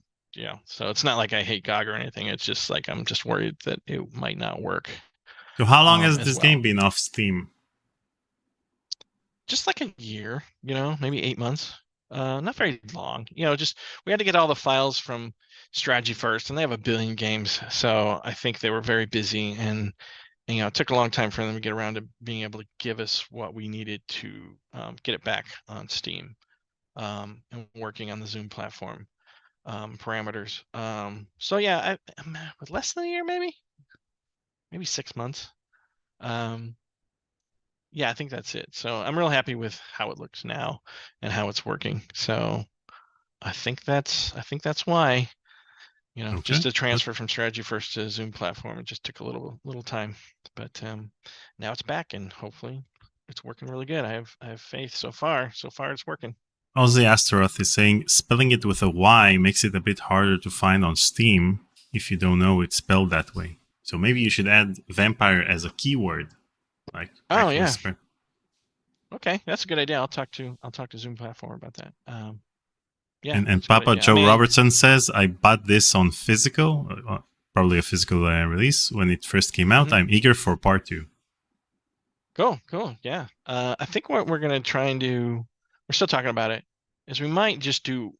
So it's not like I hate GOG or anything. It's just like I'm just worried that it might not work. So how long has this game been off Steam? Just like a year, maybe 8 months. Not very long. Just we had to get all the files from Strategy First, and they have 1 billion games. So I think they were very busy, and it took a long time for them to get around to being able to give us what we needed to get it back on Steam and working on the Zoom platform parameters. So yeah, I'm with less than a year, maybe 6 months. Yeah, I think that's it. So I'm real happy with how it looks now and how it's working. So I think that's why, Okay. just a transfer from Strategy First to Zoom platform. It just took a little time, but now it's back, and hopefully it's working really good. I have faith so far. So far it's working. Ozzy Astaroth is saying spelling it with a Y makes it a bit harder to find on Steam if you don't know it's spelled that way. So maybe you should add vampire as a keyword. Like, oh yeah. Okay, that's a good idea. I'll talk to Zoom platform about that. Yeah. And Papa Joe Robertson says, I bought this on physical, probably a physical release when it first came out. Mm-hmm. I'm eager for part 2. Cool. Yeah. I think what we're gonna try and do, we're still talking about it, is we might just do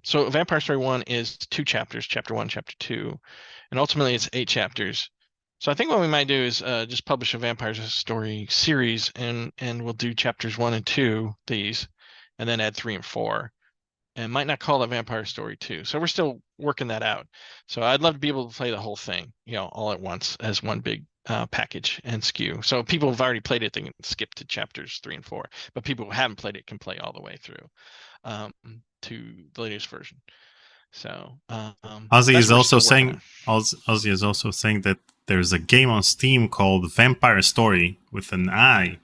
so Vampire Story 1 is 2 chapters, chapter 1, chapter 2, and ultimately it's 8 chapters. So I think what we might do is just publish a Vampire Story series, and we'll do chapters 1 and 2 these, and then add 3 and 4, and might not call it Vampire Story 2. So we're still working that out. So I'd love to be able to play the whole thing, all at once as one big package and SKU. So people who've already played it, they can skip to chapters 3 and 4, but people who haven't played it can play all the way through to the latest version. So Ozzy is also saying that there's a game on Steam called Vampire Story with an I,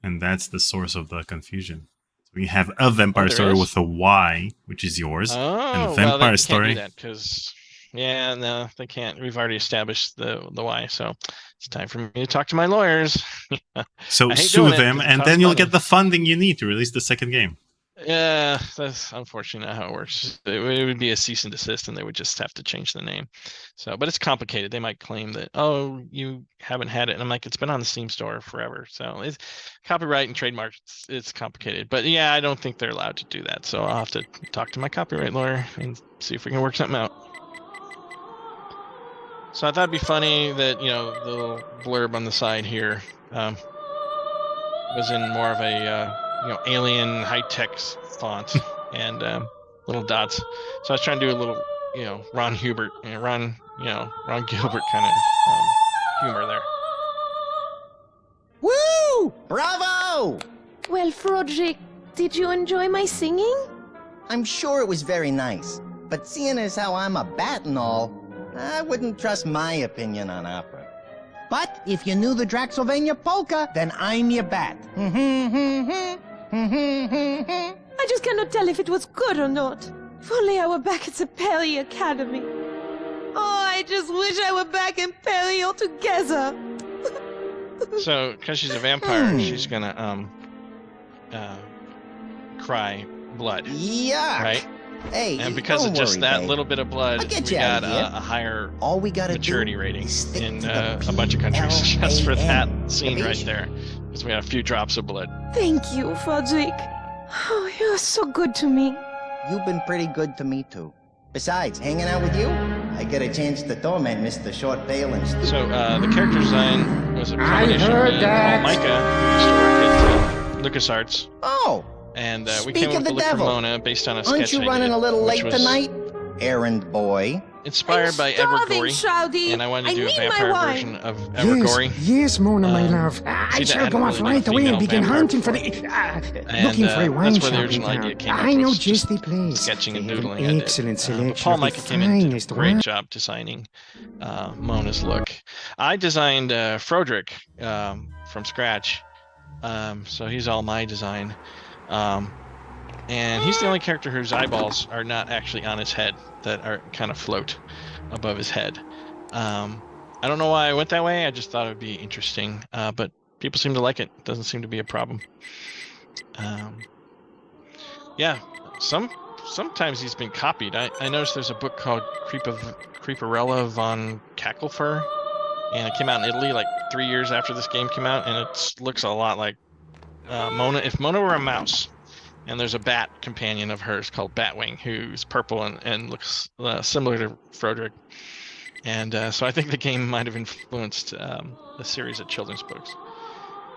and that's the source of the confusion. So we have a Vampire Story with a Y, which is yours, and a Vampire Story. Can't do that because no, they can't. We've already established the Y, so it's time for me to talk to my lawyers. So sue them, and then you'll get the funding you need to release the second game. Yeah, that's unfortunately not how it works. It would be a cease and desist, and they would just have to change the name. So, but it's complicated. They might claim that, oh, you haven't had it, and I'm like, it's been on the Steam store forever. So, it's copyright and trademark. It's complicated. But yeah, I don't think they're allowed to do that. So I'll have to talk to my copyright lawyer and see if we can work something out. So I thought it'd be funny that the little blurb on the side here was in more of a alien high-tech font and little dots. So I was trying to do a little, Ron Gilbert kind of humor there. Woo! Bravo! Well, Froderick, did you enjoy my singing? I'm sure it was very nice, but seeing as how I'm a bat and all, I wouldn't trust my opinion on opera. But if you knew the Draxylvania polka, then I'm your bat. I just cannot tell if it was good or not. If only I were back at the Perry Academy. Oh, I just wish I were back in Perry altogether. So, because she's a vampire, she's gonna cry blood. Yeah. Right? Hey, and because of just that little bit of blood, we got a higher maturity rating in a bunch of countries just for that scene right there. Because we had a few drops of blood. Thank you, Frederick. Oh, you're so good to me. You've been pretty good to me, too. Besides, hanging out with you, I get a chance to torment Mr. Short Tail and Stu. So, the character design was a combination of me and Paul Micah, who used to work at LucasArts. Oh! And we came up with the look for Mona based on a sketch. Aren't you running a little late tonight, errand boy? Inspired by Evergory, and I wanted to do a vampire version of Evergory. Yes, Mona, my love. I shall go off right away and begin hunting for the... looking for a wine shop in town. I know just the place. Sketching and doodling. Excellent selection Paul Micah came in and did a great job designing Mona's look. I designed Froderick from scratch, so he's all my design. And he's the only character whose eyeballs are not actually on his head, that are kind of float above his head. I don't know why I went that way. I just thought it would be interesting, but people seem to like it. It doesn't seem to be a problem. Yeah, sometimes he's been copied. I noticed there's a book called Creeperella von Cacklefur, and it came out in Italy like 3 years after this game came out, and it looks a lot like Mona. If Mona were a mouse, and there's a bat companion of hers called Batwing, who's purple and looks similar to Froderick. And so I think the game might have influenced a series of children's books.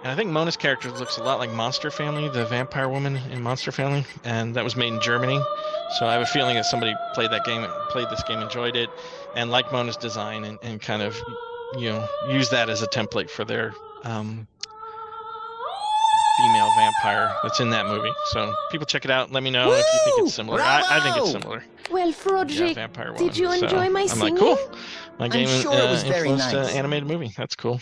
And I think Mona's character looks a lot like Monster Family, the vampire woman in Monster Family, and that was made in Germany. So I have a feeling that somebody played this game, enjoyed it, and liked Mona's design, and kind of use that as a template for their female vampire that's in that movie. So people check it out and let me know if you think it's similar. I think it's similar. Well, Froderick, did you enjoy my singing? I'm like, cool. My game influenced an animated movie. That's cool.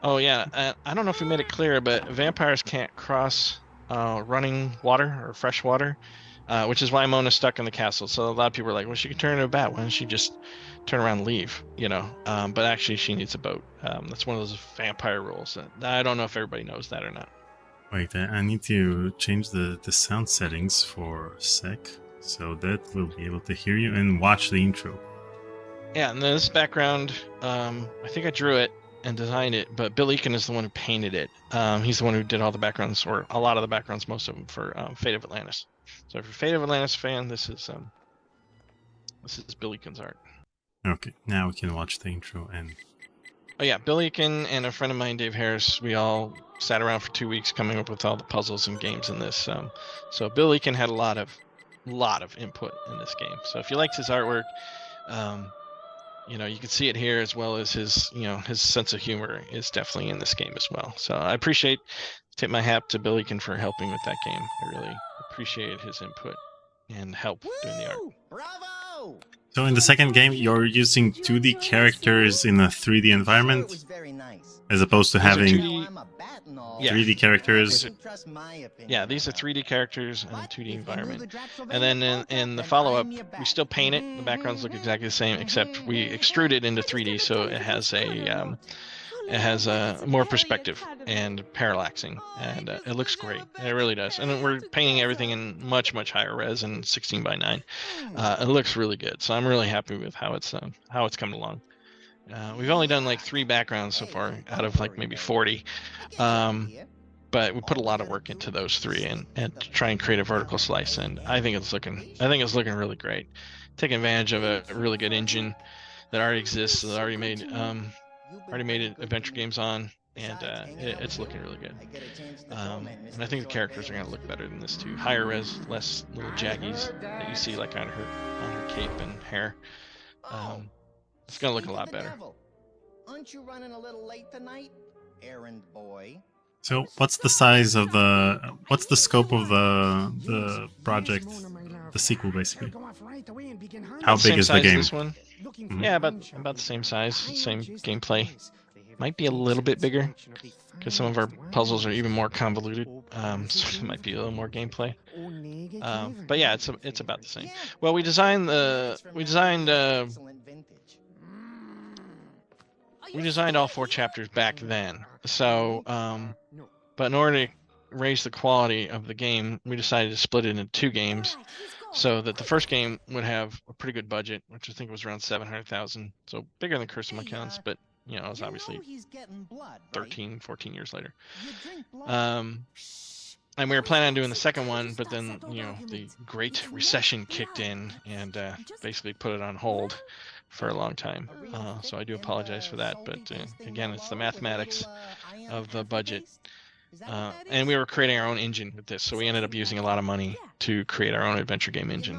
Oh yeah, I don't know if we made it clear, but vampires can't cross running water or fresh water, which is why Mona's stuck in the castle. So a lot of people are like, well, she can turn into a bat. Why don't she just turn around and leave, but actually she needs a boat. That's one of those vampire rules. I don't know if everybody knows that or not. Wait, I need to change the sound settings for a sec, so that we'll be able to hear you and watch the intro. Yeah, and this background, I think I drew it and designed it, but Bill Eakin is the one who painted it. He's the one who did all the backgrounds, or a lot of the backgrounds, most of them, for Fate of Atlantis. So if you're a Fate of Atlantis fan, this is Bill Eakin's art. Okay, now we can watch the intro and... Oh yeah, Bill Eakin and a friend of mine, Dave Harris, we all sat around for 2 weeks coming up with all the puzzles and games in this. So Bill Eakin had a lot of input in this game. So if you liked his artwork, you know, you can see it here, as well as his, you know, his sense of humor is definitely in this game as well. So I tip my hat to Bill Eakin for helping with that game. I really appreciated his input and help doing the art. Bravo! So in the second game, you're using 2D characters in a 3D environment, as opposed to having 3D characters. Yeah, these are 3D characters in a 2D environment. And then in the follow-up, we still paint it. The backgrounds look exactly the same, except we extrude it into 3D, so it has a more perspective and parallaxing, and it looks great. It really does. And we're painting everything in much higher res and 16:9. It looks really good. So I'm really happy with how it's come along. We've only done like 3 backgrounds so far out of like maybe 40. But we put a lot of work into those 3 and to try and create a vertical slice, and I think it's looking really great. Taking advantage of a really good engine that already exists, that already made adventure games on, and it's looking really good. And I think the characters are going to look better than this too. Higher res, less little jaggies that you see like on her cape and hair. It's going to look a lot better. Aren't you running a little late tonight, errand boy? So what's the size of what's the scope of the project, the sequel basically? How big is the game? This one? Yeah, about the same size, same gameplay. Might be a little bit bigger because some of our puzzles are even more convoluted. So it might be a little more gameplay. But yeah, it's about the same. Well, we designed all 4 chapters back then. So, but in order to raise the quality of the game, we decided to split it into 2 games, so that the first game would have a pretty good budget, which I think was around $700,000, so bigger than Curse of Monkey, but you know, it was obviously 13, 14 years later. And we were planning on doing the second one, but then, you know, the Great Recession kicked in and basically put it on hold for a long time. So I do apologize for that, but again, it's the mathematics of the budget. And we were creating our own engine with this, so we ended up using a lot of money to create our own adventure game engine,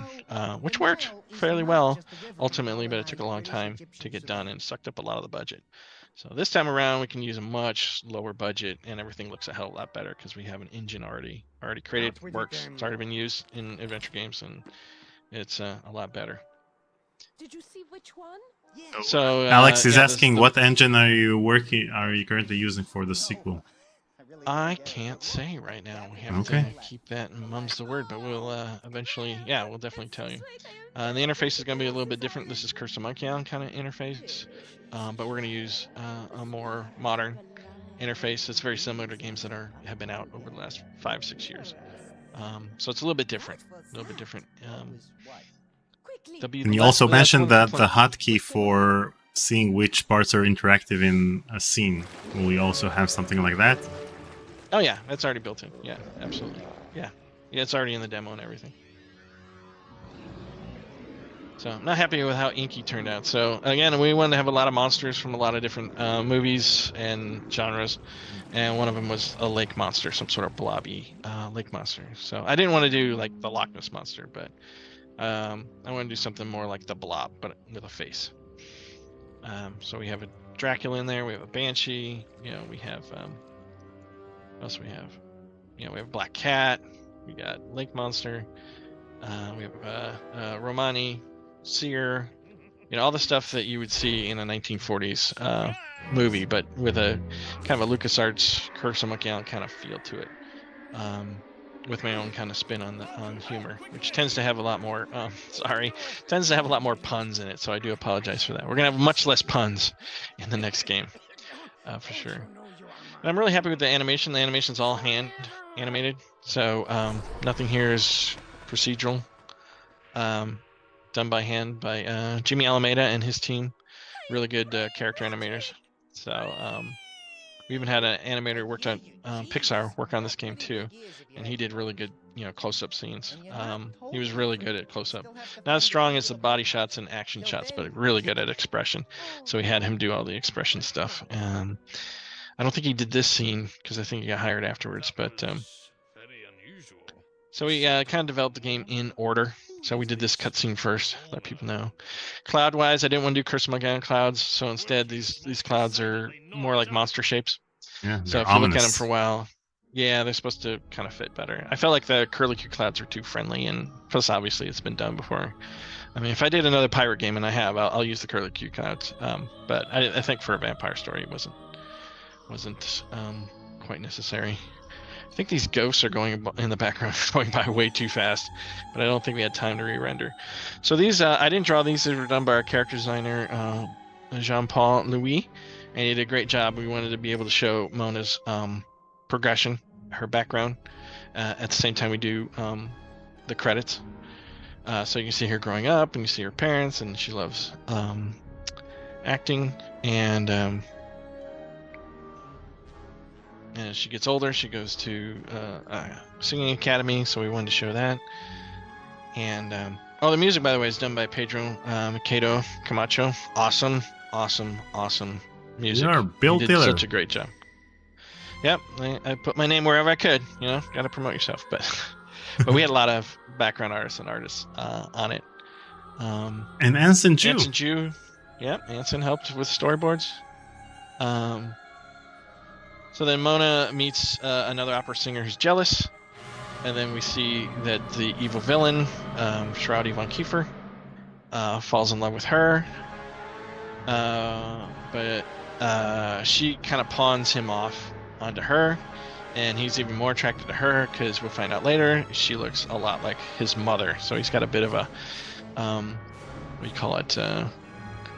which worked fairly well ultimately, but it took a long time to get done and sucked up a lot of the budget. So this time around, we can use a much lower budget, and everything looks a hell of a lot better because we have an engine already created, works, it's already been used in adventure games, and it's a lot better. Did you see which one? So Alex is asking, what engine are you currently using for the sequel? I can't say right now. We have to keep that in mum's the word, but we'll eventually, we'll definitely tell you. The interface is going to be a little bit different. This is Curse of Monkey Island kind of interface, but we're going to use a more modern interface. It's very similar to games that have been out over the last 5-6 years. So it's a little bit different. And you also mentioned that the hotkey for seeing which parts are interactive in a scene. Will we also have something like that? Oh yeah, that's already built in. Yeah, absolutely. Yeah, it's already in the demo and everything. So I'm not happy with how inky turned out. So again, we wanted to have a lot of monsters from a lot of different movies and genres, and one of them was a lake monster, some sort of blobby lake monster. So I didn't want to do like the Loch Ness monster, but I want to do something more like the Blob, but with a face. So we have a Dracula in there. We have a Banshee. You know, we have what else we have? You know, we have a Black Cat. We got Lake Monster. We have Romani, Seer. You know, all the stuff that you would see in a 1940s movie, but with a kind of a LucasArts Curse of Monkey Island kind of feel to it. With my own kind of spin on humor, which tends to have a lot more tends to have a lot more puns in it, so I do apologize for that. We're gonna have much less puns in the next game, for sure. And I'm really happy with the animation. The animation's all hand animated, so nothing here is procedural. Done by hand by Jimmy Alameda and his team. Really good character animators. So we even had an animator who worked on Pixar work on this game too, and he did really good, close-up scenes. He was really good at close-up. Not as strong as the body shots and action shots, but really good at expression. So we had him do all the expression stuff. I don't think he did this scene because I think he got hired afterwards. But so we kind of developed the game in order. So we did this cutscene first, let people know. Cloud-wise, I didn't want to do Curse of Monkey Island clouds, so instead these clouds are more like monster shapes. Yeah, so if you look at them for a while, yeah, they're supposed to kind of fit better. I felt like the curlicue clouds are too friendly, and plus obviously it's been done before. I mean, if I did another pirate game, and I have, I'll use the curlicue clouds. But I think for a vampire story, it wasn't quite necessary. I think these ghosts are going in the background, going by way too fast, but I don't think we had time to re-render. So these, I didn't draw these. They were done by our character designer, Jean-Paul Louis, and he did a great job. We wanted to be able to show Mona's progression, her background, at the same time we do the credits. So you can see her growing up, and you see her parents, and she loves acting, and as she gets older, she goes to singing academy, so we wanted to show that. And the music, by the way, is done by Pedro Mikado Camacho. Awesome music. You're Bill He did Taylor. Such a great job. Yep, I put my name wherever I could. Got to promote yourself. But we had a lot of background artists and artists on it. And Anson Jew. Anson Jew. Yep, Anson helped with storyboards. So then Mona meets another opera singer who's jealous, and then we see that the evil villain, Shroudy von Kiefer, falls in love with her, but she kind of pawns him off onto her, and he's even more attracted to her because we'll find out later she looks a lot like his mother. So he's got a bit of a, what do you call it,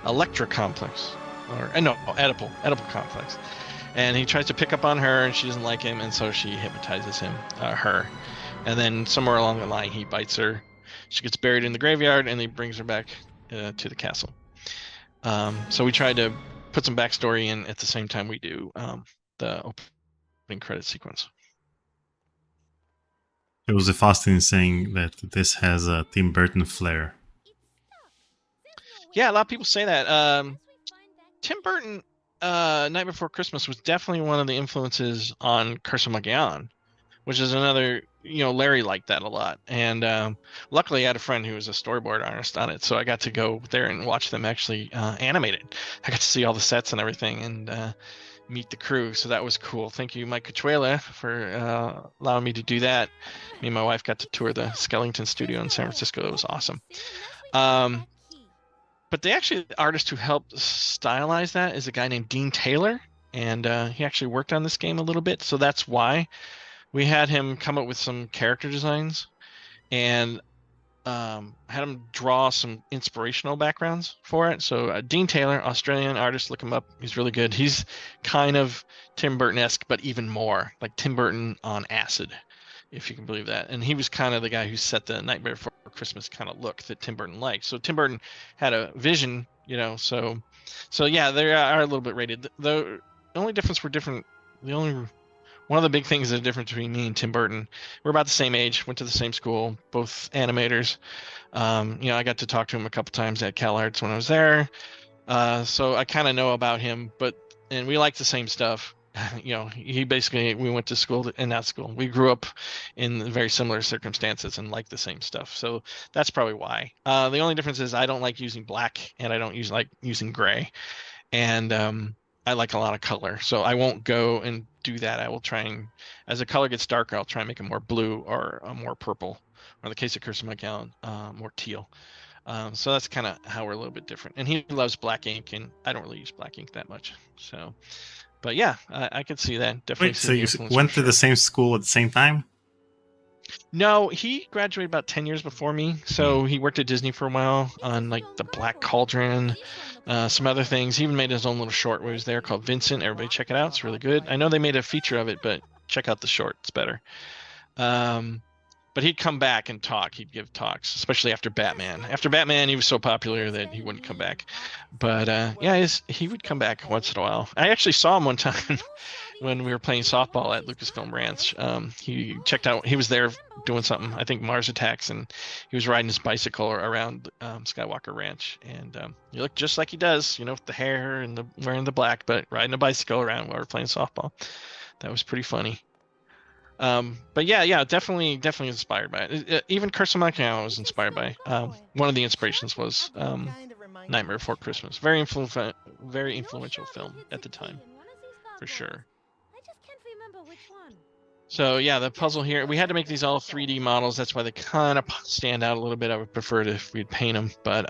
Electra complex, or no, Oedipal complex. And he tries to pick up on her, and she doesn't like him, and so she hypnotizes her. And then somewhere along the line, he bites her. She gets buried in the graveyard, and he brings her back to the castle. So we tried to put some backstory in at the same time we do the opening credit sequence. Joseph Austin is saying that this has a Tim Burton flair. Yeah, a lot of people say that. Tim Burton... Night Before Christmas was definitely one of the influences on Curse of Monkey Island, which is another, Larry liked that a lot. And luckily I had a friend who was a storyboard artist on it, so I got to go there and watch them actually animate it. I got to see all the sets and everything and meet the crew, so that was cool. Thank you, Mike Cachuela, for allowing me to do that. Me and my wife got to tour the Skellington studio in San Francisco. It was awesome. But the artist who helped stylize that is a guy named Dean Taylor, and he actually worked on this game a little bit, so that's why we had him come up with some character designs and had him draw some inspirational backgrounds for it. So Dean Taylor, Australian artist, look him up. He's really good. He's kind of Tim Burton-esque, but even more like Tim Burton on acid, if you can believe that. And he was kind of the guy who set the Nightmare Before Christmas kind of look that Tim Burton liked. So Tim Burton had a vision, so yeah, they are a little bit rated. The only difference one of the big things that's different between me and Tim Burton, we're about the same age, went to the same school, both animators. I got to talk to him a couple times at CalArts when I was there. So I kind of know about him, and we like the same stuff. We went to school in that school. We grew up in very similar circumstances and like the same stuff. So that's probably why. The only difference is I don't like using black, and I don't like using gray. And I like a lot of color. So I won't go and do that. I will try and, as the color gets darker, I'll try and make it more blue or more purple. Or in the case of Curse of Monkey Island, more teal. So that's kind of how we're a little bit different. And he loves black ink, and I don't really use black ink that much. So... But yeah, I could see that. Definitely. Wait, so you went to the same school at the same time? No, he graduated about 10 years before me. So he worked at Disney for a while on like the Black Cauldron, some other things. He even made his own little short where he was there called Vincent. Everybody check it out. It's really good. I know they made a feature of it, but check out the short. It's better. But he'd come back and talk. He'd give talks, especially after Batman. After Batman, he was so popular that he wouldn't come back. But yeah, he would come back once in a while. I actually saw him one time when we were playing softball at Lucasfilm Ranch. He checked out. He was there doing something. I think Mars Attacks, and he was riding his bicycle around Skywalker Ranch. And he looked just like he does, with the hair and wearing the black, but riding a bicycle around while we're playing softball. That was pretty funny. But yeah, definitely inspired by it. Even Curse of Monkey Island was inspired by. One of the inspirations was Nightmare Before Christmas. Very influential film at the time, for sure. So yeah, the puzzle here, we had to make these all 3D models. That's why they kind of stand out a little bit. I would prefer it if we'd paint them, but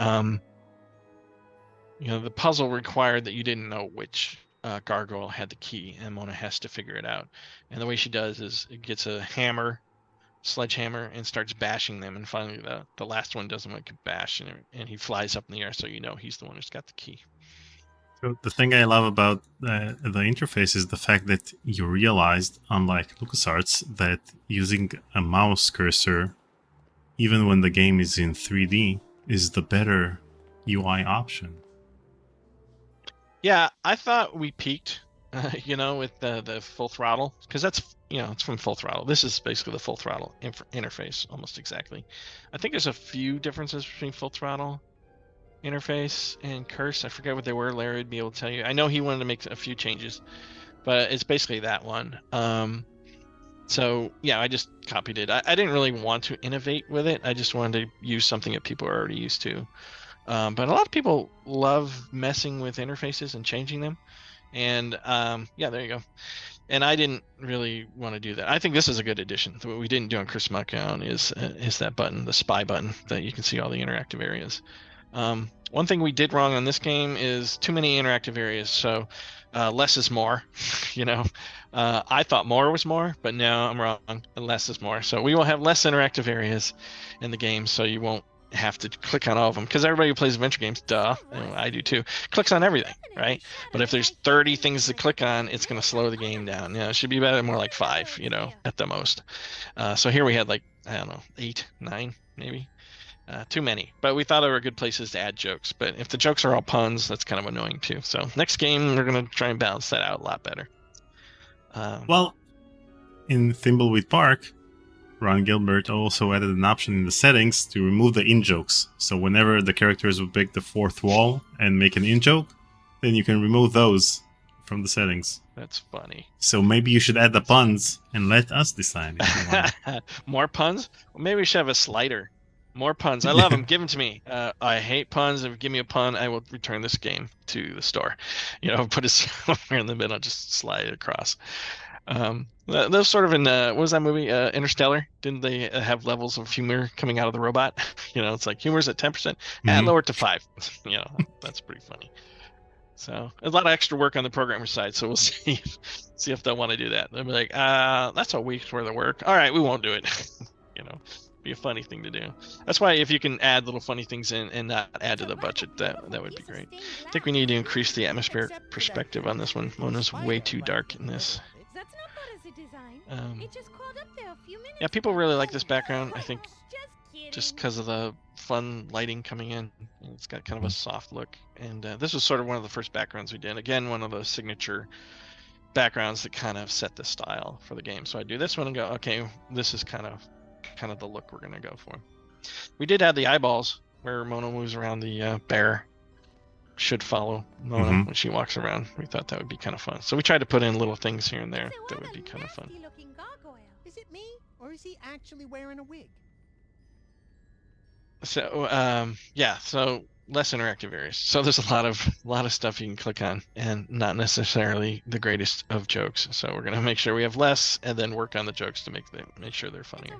the puzzle required that you didn't know which gargoyle had the key, and Mona has to figure it out. And the way she does is it gets a sledgehammer, and starts bashing them, and finally the last one doesn't make a bash, and he flies up in the air, so he's the one who's got the key. So the thing I love about the interface is the fact that you realized, unlike LucasArts, that using a mouse cursor, even when the game is in 3D, is the better UI option. Yeah, I thought we peaked, with the full throttle, because that's, it's from Full Throttle. This is basically the Full Throttle interface, almost exactly. I think there's a few differences between Full Throttle interface and Curse. I forget what they were. Larry would be able to tell you. I know he wanted to make a few changes, but it's basically that one. So yeah, I just copied it. I didn't really want to innovate with it. I just wanted to use something that people are already used to. But a lot of people love messing with interfaces and changing them. And yeah, there you go. And I didn't really want to do that. I think this is a good addition. What we didn't do on Curse of Monkey Island is that button, the spy button, that you can see all the interactive areas. One thing we did wrong on this game is too many interactive areas. So less is more. I thought more was more, but no, I'm wrong. Less is more. So we will have less interactive areas in the game, so you won't have to click on all of them, because everybody who plays adventure games, I do too, clicks on everything, right? But if there's 30 things to click on, it's going to slow the game down. It should be better, more like 5, at the most. So here we had 8, 9, maybe. Too many, but we thought there were good places to add jokes. But if the jokes are all puns, that's kind of annoying too. So next game, we're going to try and balance that out a lot better. Well, in Thimbleweed Park, Ron Gilbert also added an option in the settings to remove the in-jokes. So whenever the characters would break the fourth wall and make an in-joke, then you can remove those from the settings. That's funny. So maybe you should add the puns and let us decide if you want. More puns? Well, maybe we should have a slider. More puns. I love them. Give them to me. I hate puns. If you give me a pun, I will return this game to the store. Put it somewhere in the middle, just slide it across. Those sort of in what was that movie? Interstellar. Didn't they have levels of humor coming out of the robot? It's like humor's at 10%, and lower it to 5. That's pretty funny. So a lot of extra work on the programmer side. So we'll see if they'll want to do that. They'll be like, that's a week's worth of work. All right, we won't do it. Be a funny thing to do. That's why if you can add little funny things in and not add to the budget, that would be great. I think we need to increase the atmospheric perspective on this one. Mona's way too dark in this. Yeah, people really like this background, I think, just because of the fun lighting coming in. It's got kind of a soft look. And this was sort of one of the first backgrounds we did. Again, one of the signature backgrounds that kind of set the style for the game. So I do this one and go, okay, this is kind of the look we're going to go for. We did add the eyeballs where Mona moves around. The bear should follow Mona when she walks around. We thought that would be kind of fun. So we tried to put in little things here and there that would be kind of fun. Is it me, or is he actually wearing a wig? So yeah, so less interactive areas. So there's a lot of stuff you can click on, and not necessarily the greatest of jokes. So we're gonna make sure we have less, and then work on the jokes to make sure they're funnier.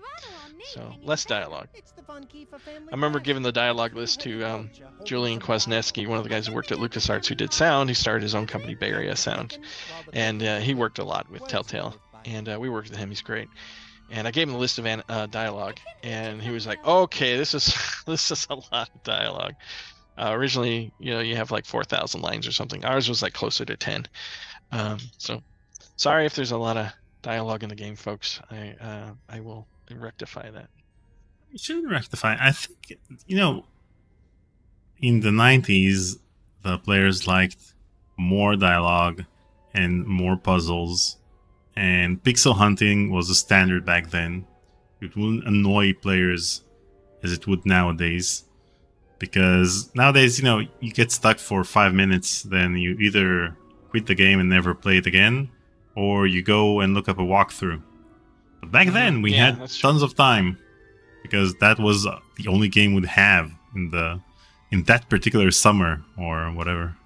So less dialogue. I remember giving the dialogue list to Julian Kwasniewski, one of the guys who worked at LucasArts who did sound. He started his own company, Bay Area Sound, and he worked a lot with Telltale, and we worked with him. He's great. And I gave him a list of dialogue, and he was like, "Okay, this is a lot of dialogue." Originally, you have like 4,000 lines or something. Ours was like closer to 10. So sorry if there's a lot of dialogue in the game, folks. I will rectify that. You shouldn't rectify. I think, in the 90s, the players liked more dialogue and more puzzles, and pixel hunting was a standard back then. It wouldn't annoy players as it would nowadays, because nowadays, you get stuck for 5 minutes, then you either quit the game and never play it again, or you go and look up a walkthrough. But back then, we had tons of time, because that was the only game we'd have in that particular summer or whatever.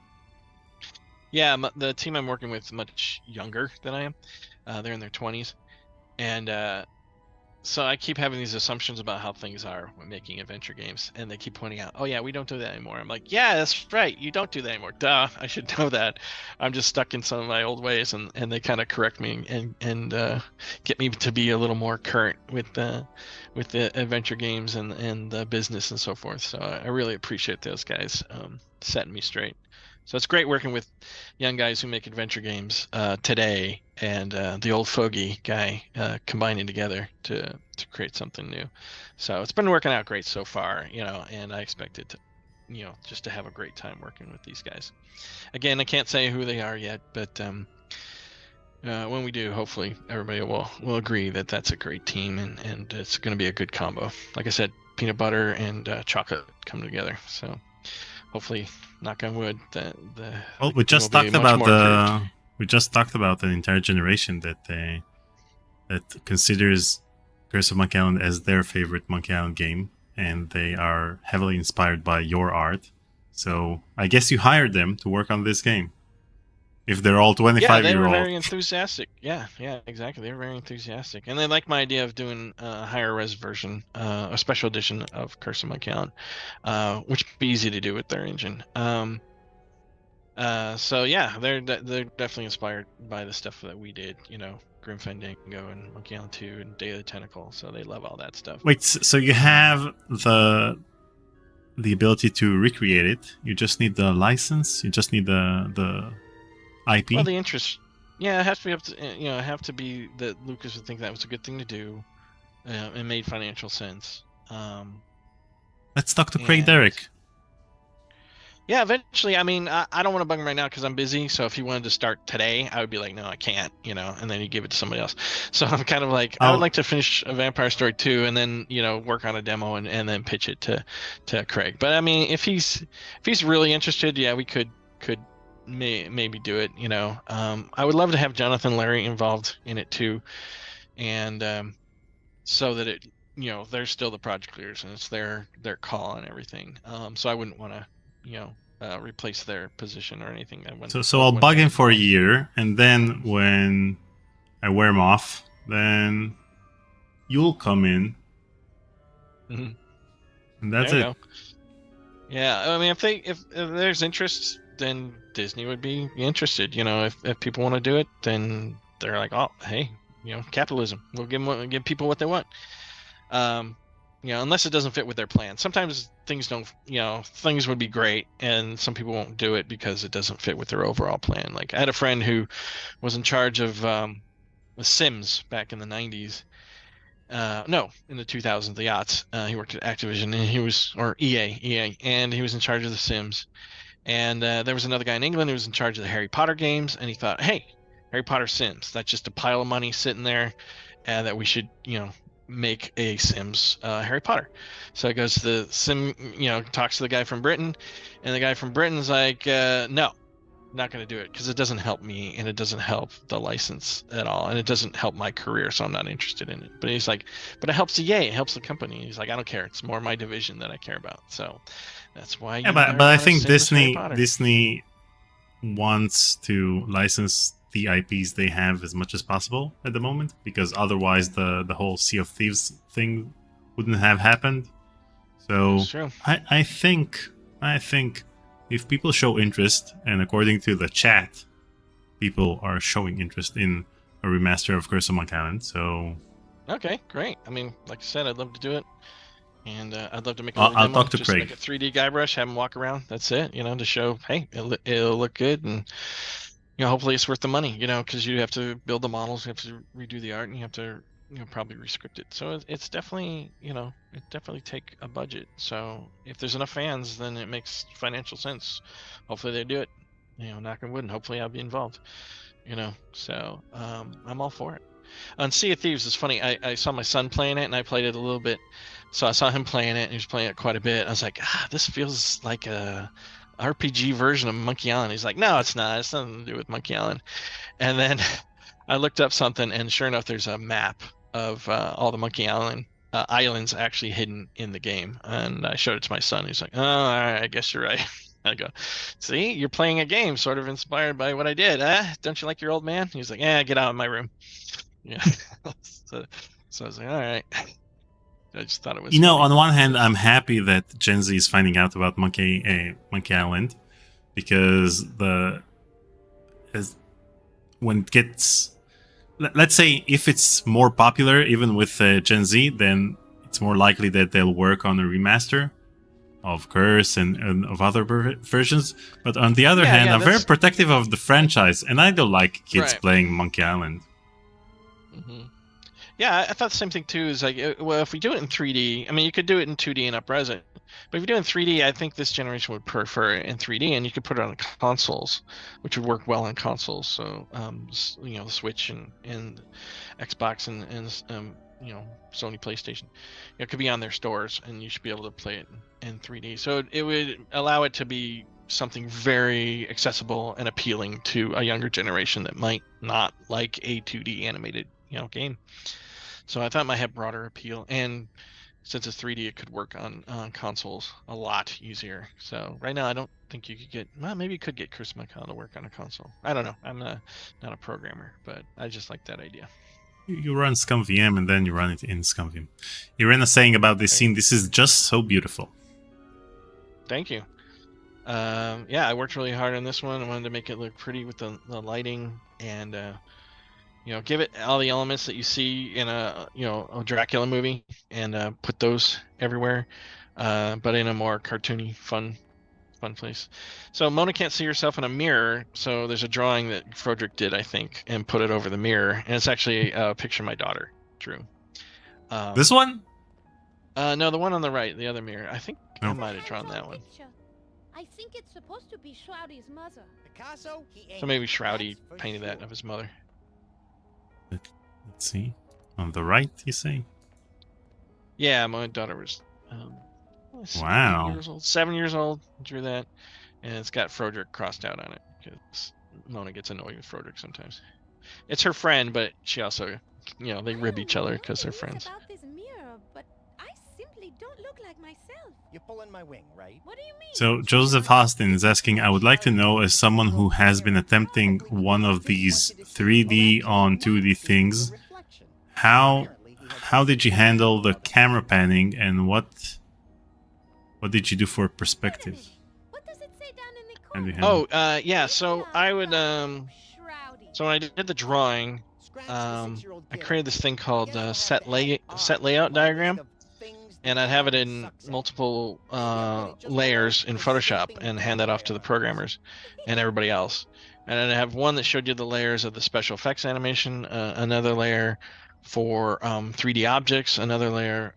Yeah, the team I'm working with is much younger than I am. They're in their 20s, and so I keep having these assumptions about how things are when making adventure games, and they keep pointing out, oh yeah, we don't do that anymore. I'm like, yeah, that's right, you don't do that anymore. Duh, I should know that. I'm just stuck in some of my old ways, and they kind of correct me and get me to be a little more current with the adventure games and the business and so forth. So I really appreciate those guys setting me straight. So it's great working with young guys who make adventure games today, and the old fogey guy combining together to create something new. So it's been working out great so far, and I expect it to, just to have a great time working with these guys. Again, I can't say who they are yet, but when we do, hopefully everybody will agree that that's a great team, and it's going to be a good combo. Like I said, peanut butter and chocolate come together. So hopefully, knock on wood, we just talked about an entire generation that considers Curse of Monkey Island as their favorite Monkey Island game, and they are heavily inspired by your art. So I guess you hired them to work on this game. If they're all 25-year-olds. Yeah, they were very enthusiastic. Yeah, exactly. They were very enthusiastic. And they liked my idea of doing a higher res version, a special edition of Curse of Monkey Island, which would be easy to do with their engine. So yeah, they're definitely inspired by the stuff that we did, Grim Fandango and Monkey Island 2 and Day of the Tentacle. So they love all that stuff. Wait, so you have the ability to recreate it. You just need the license. You just need the IP? Well, the interest, it has to be up to, have to be that Lucas would think that was a good thing to do, and made financial sense. Let's talk to Craig Derrick. Yeah, eventually. I mean, I don't want to bug him right now because I'm busy. So if he wanted to start today, I would be like, no, I can't, and then he'd give it to somebody else. So I'm kind of like, I would like to finish a Vampire Story 2 and then, work on a demo and then pitch it to Craig. But I mean, if he's really interested, yeah, we could maybe do it. I would love to have Jonathan Larry involved in it too, and so that it, they're still the project leaders and it's their call and everything. So I wouldn't want to, replace their position or anything. So I'll bug him for a year, and then when I wear him off, then you'll come in, and that's it. Go. Yeah, I mean, if there's interest, then Disney would be interested. If people want to do it, then they're like, oh, hey, capitalism. We'll give people what they want. Unless it doesn't fit with their plan. Sometimes things don't, things would be great, and some people won't do it because it doesn't fit with their overall plan. Like, I had a friend who was in charge of The Sims back in the 90s. No, in the 2000s, the yachts. He worked at Activision, and or EA, and he was in charge of The Sims. And there was another guy in England who was in charge of the Harry Potter games, and he thought, hey, Harry Potter Sims, that's just a pile of money sitting there, and that we should, make a Sims Harry Potter. So he goes to the Sim, talks to the guy from Britain, and the guy from Britain's like, no, not going to do it because it doesn't help me and it doesn't help the license at all, and it doesn't help my career, so I'm not interested in it. But he's like, but it helps EA, it helps the company. He's like, I don't care, it's more my division that I care about. So that's why. Yeah, but I think Disney wants to license the IPs they have as much as possible at the moment, because otherwise the whole Sea of Thieves thing wouldn't have happened. So I think if people show interest, and according to the chat, people are showing interest in a remaster of Curse of Monkey Island. So okay, great. I mean, like I said, I'd love to do it. And I'd love to make a I'll talk to just Craig. Make a 3D Guybrush, have him walk around. That's it, to show, hey, it'll look good, and hopefully it's worth the money, because you have to build the models, you have to redo the art, and you have to probably rescripted. So it's definitely, it definitely take a budget. So if there's enough fans, then it makes financial sense. Hopefully they do it. Knock on wood, and hopefully I'll be involved. So I'm all for it. On Sea of Thieves, it's funny. I saw my son playing it, and I played it a little bit. So I saw him playing it, and he was playing it quite a bit. I was like, this feels like a RPG version of Monkey Island. He's like, no, it's not. It's nothing to do with Monkey Island. And then I looked up something, and sure enough, there's a map of all the Monkey Island islands actually hidden in the game. And I showed it to my son. He's like, oh, all right, I guess you're right. I go, see, you're playing a game sort of inspired by what I did. Don't you like your old man? He's like, get out of my room. Yeah. so I was like, all right. I just thought it was funny. On one hand, I'm happy that Gen Z is finding out about Monkey Island, because when it gets, let's say, if it's more popular even with Gen Z, then it's more likely that they'll work on a remaster of Curse and of other versions. But on the other hand, I'm very protective of the franchise, and I don't like kids playing Monkey Island. Mm-hmm. Yeah, I thought the same thing too. Is like, well, if we do it in 3D, I mean, you could do it in 2D and up-res it, but if you do it in 3D, I think this generation would prefer it in 3D, and you could put it on consoles, which would work well on consoles. So, the Switch and Xbox and Sony PlayStation, it could be on their stores, and you should be able to play it in 3D. So it would allow it to be something very accessible and appealing to a younger generation that might not like a 2D animated game. So I thought it might have broader appeal, and since it's 3D, it could work on consoles a lot easier. So right now, I don't think you could get. Well, maybe you could get Curse of Monkey Island to work on a console. I don't know. I'm not a programmer, but I just like that idea. You run ScumVM, and then you run it in ScumVM. Irena saying about this scene, this is just so beautiful. Thank you. I worked really hard on this one. I wanted to make it look pretty with the lighting, and give it all the elements that you see in a Dracula movie, and put those everywhere, but in a more cartoony, fun place. So Mona can't see herself in a mirror, so there's a drawing that Froderick did, I think, and put it over the mirror, and it's actually a picture my daughter drew. This one? No, the one on the right, the other mirror. I think I might have drawn that one. I think it's supposed to be Shroudy's mother. Picasso, so maybe Shroudy painted that of his mother. Let's see. On the right, you say? Yeah, my daughter was wow. 7 years old, drew that, and it's got Froderick crossed out on it because Mona gets annoyed with Froderick sometimes. It's her friend, but she also, they rib each other because they're friends. About this mirror, but I simply don't look like myself. You're pulling my wing, right? What do you mean? So Joseph Hostin is asking, I would like to know, as someone who has been attempting one of these 3D on 2D things, how did you handle the camera panning, and what did you do for perspective? What does it say down in the corner? So I would so when I did the drawing, I created this thing called set layout diagram, and I'd have it in multiple layers in Photoshop and hand that off to the programmers and everybody else. And I'd have one that showed you the layers of the special effects animation, another layer for 3D objects, another layer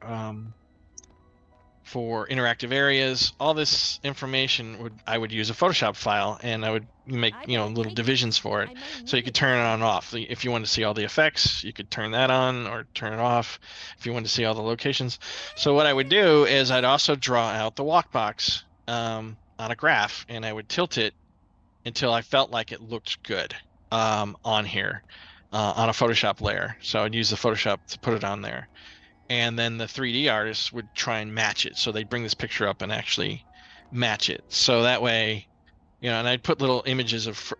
for interactive areas. All this information I would use a Photoshop file, and I would make little divisions for it, so you could turn it on and off. If you wanted to see all the effects, you could turn that on or turn it off if you wanted to see all the locations. So what I would do is I'd also draw out the walk box on a graph, and I would tilt it until I felt like it looked good on here on a Photoshop layer. So I'd use the Photoshop to put it on there. And then the 3D artists would try and match it. So they'd bring this picture up and actually match it. So that way, and I'd put little images of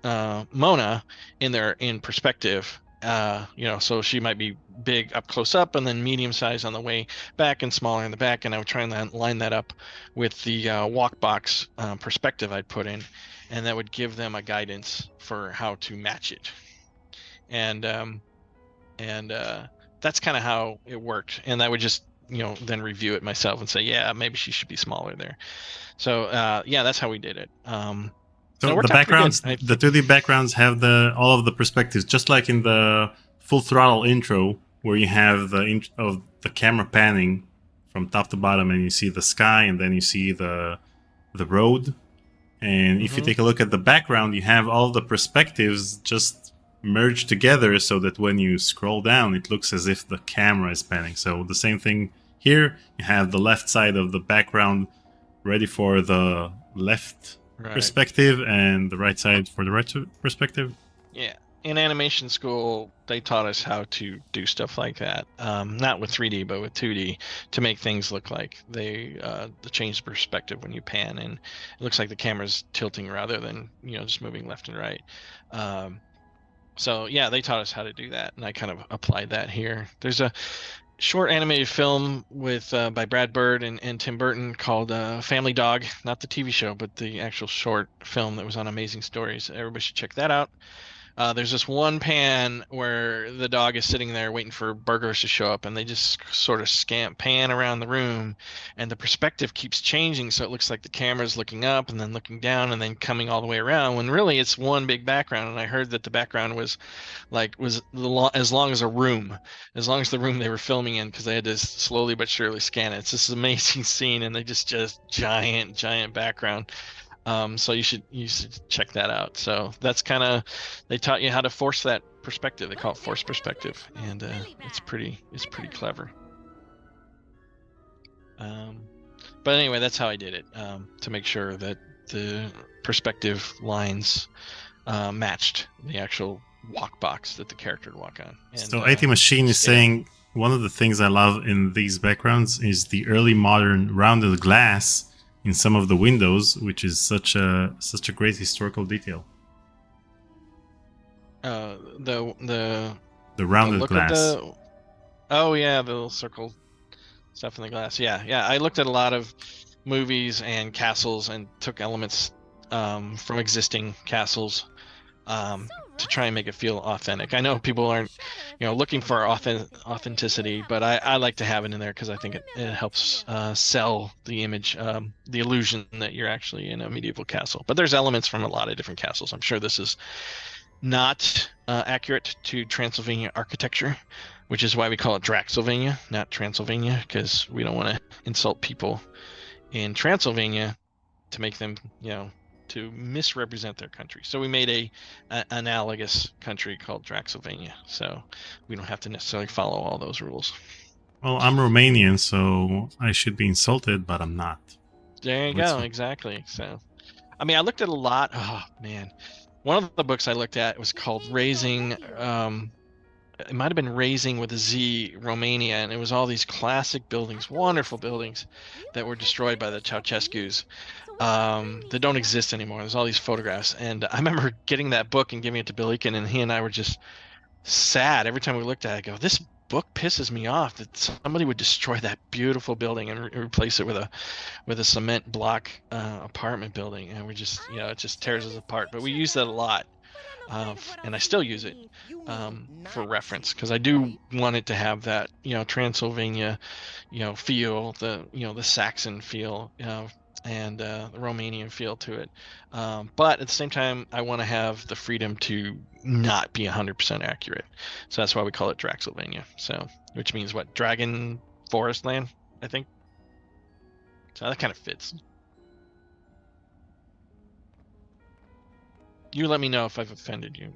Mona in there in perspective. So she might be big up close up, and then medium size on the way back and smaller in the back. And I would try and line that up with the walk box perspective I'd put in. And that would give them a guidance for how to match it. And that's kind of how it worked, and I would just then review it myself and say, yeah, maybe she should be smaller there. So that's how we did it. So the backgrounds, the 2D backgrounds have all of the perspectives, just like in the Full Throttle intro. where you have the camera panning from top to bottom, and you see the sky, and then you see the road. And if you take a look at the background, you have all the perspectives just merged together so that when you scroll down, it looks as if the camera is panning. So the same thing here, you have the left side of the background ready for the left perspective and the right side for the right perspective. Yeah. In animation school, they taught us how to do stuff like that. Not with 3D, but with 2D, to make things look like they change the perspective when you pan, and it looks like the camera's tilting rather than just moving left and right. So yeah, they taught us how to do that, and I kind of applied that here. There's a short animated film with by Brad Bird and Tim Burton called Family Dog, not the TV show, but the actual short film that was on Amazing Stories. Everybody should check that out. There's this one pan where the dog is sitting there waiting for burglars to show up, and they just sort of pan around the room, and the perspective keeps changing, so it looks like the camera's looking up and then looking down and then coming all the way around, when really it's one big background. And I heard that the background was as long as a room, as long as the room they were filming in, because they had to slowly but surely scan it. It's this amazing scene, and they just giant background. So you should check that out. So that's kind of, they taught you how to force that perspective. They call it force perspective, and it's pretty clever. But anyway, that's how I did it, to make sure that the perspective lines matched the actual walk box that the character would walk on. And, so AT Machine is saying one of the things I love in these backgrounds is the early modern rounded glass in some of the windows, which is such a great historical detail. The rounded glass. Oh yeah, the little circle stuff in the glass. Yeah. I looked at a lot of movies and castles and took elements from existing castles to try and make it feel authentic. I know people aren't, looking for authenticity, but I like to have it in there because I think it helps sell the image, the illusion that you're actually in a medieval castle. But there's elements from a lot of different castles. I'm sure this is not accurate to Transylvania architecture, which is why we call it Draxylvania, not Transylvania, because we don't want to insult people in Transylvania to make them, to misrepresent their country. So we made a analogous country called Draxylvania, so we don't have to necessarily follow all those rules. Well, I'm Romanian, so I should be insulted, but I'm not. There you go, exactly. So, I mean, I looked at a lot. Oh man, one of the books I looked at was called Raising. It might have been Raising with a Z, Romania, and it was all these classic buildings, wonderful buildings that were destroyed by the Ceausescu's. That don't exist anymore. There's all these photographs, and I remember getting that book and giving it to Bill Eakin, and he and I were just sad every time we looked at it. I go, this book pisses me off that somebody would destroy that beautiful building and replace it with a cement block apartment building, and we just, it just tears us apart. But we use that a lot. And I still use it for reference, because I do want it to have that Transylvania feel, the Saxon feel, and the Romanian feel to it, but at the same time I want to have the freedom to not be 100% accurate. So that's why we call it Draxylvania, so which means what, dragon forest land, I think. So that kind of fits. You let me know if I've offended you.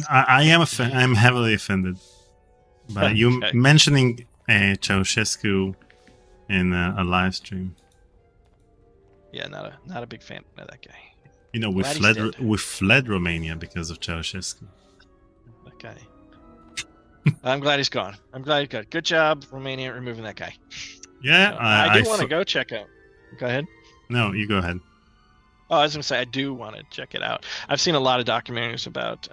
I am I'm heavily offended by you mentioning Ceausescu in a live stream. Yeah, not a big fan of that guy. We fled Romania because of Ceausescu. That guy. I'm glad he's gone. I'm glad he's gone. Good job, Romania, removing that guy. Yeah, so, I do want to go check out. Go ahead. No, you go ahead. Oh, I was going to say, I do want to check it out. I've seen a lot of documentaries about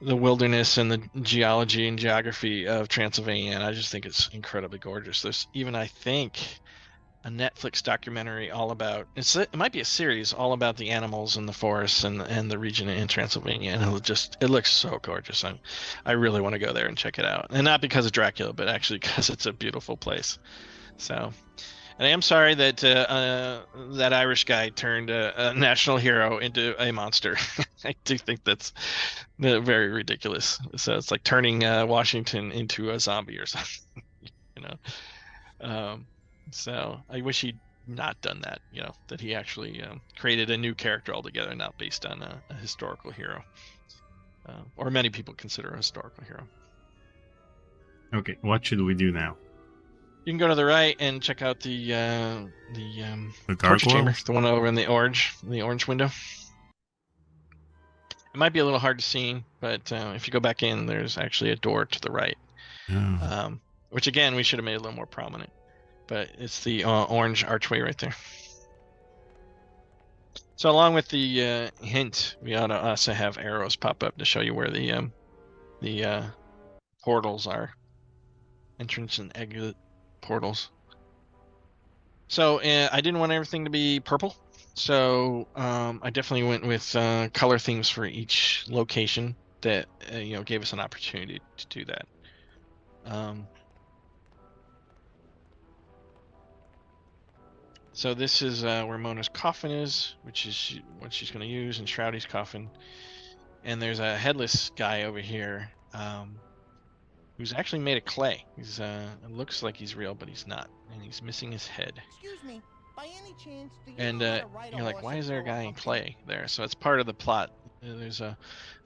the wilderness and the geology and geography of Transylvania, and I just think it's incredibly gorgeous. There's even, I think, a Netflix documentary all about, it might be a series all about the animals and the forests and the region in Transylvania, and it looks so gorgeous. I really want to go there and check it out, and not because of Dracula, but actually because it's a beautiful place. So And I am sorry that that Irish guy turned a national hero into a monster. I do think that's very ridiculous. So it's like turning Washington into a zombie or something, you know. So I wish he'd not done that, that he actually created a new character altogether, not based on a historical hero, or many people consider a historical hero. Okay, what should we do now? You can go to the right and check out the torture chamber, the one over in the orange window. It might be a little hard to see, but if you go back in, there's actually a door to the right, which again we should have made a little more prominent. But it's the orange archway right there. So along with the hint, we ought to also have arrows pop up to show you where the portals are, entrance and exit portals. So I didn't want everything to be purple, so I definitely went with color themes for each location that gave us an opportunity to do that. So this is where Mona's coffin is, which is what she's going to use, and Shroudy's coffin. And there's a headless guy over here who's actually made of clay. He's it looks like he's real, but he's not, and he's missing his head. Excuse me, by any chance, do you And know how to ride a you're like, horse why and is there a throw guy in horses clay there? So it's part of the plot. There's a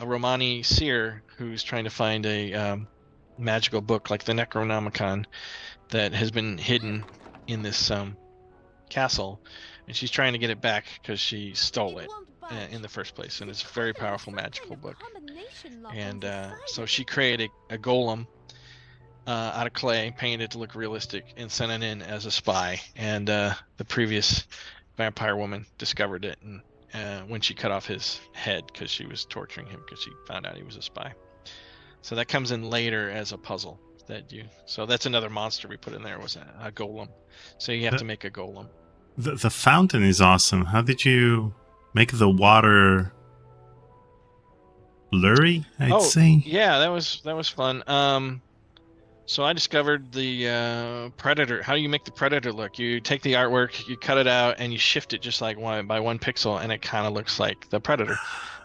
Romani seer who's trying to find a magical book like the Necronomicon that has been hidden in this castle, and she's trying to get it back because she stole it in the first place, and it's a very powerful magical book. And so she created a golem out of clay, painted it to look realistic, and sent it in as a spy. And the previous vampire woman discovered it, and when she cut off his head because she was torturing him because she found out he was a spy. So that comes in later as a puzzle. So that's another monster we put in there, was a golem. So you have to make a golem. The fountain is awesome. How did you make the water blurry, I'd say? Yeah, that was fun. So I discovered the predator. How do you make the predator look? You take the artwork, you cut it out, and you shift it just like by 1 pixel, and it kind of looks like the predator.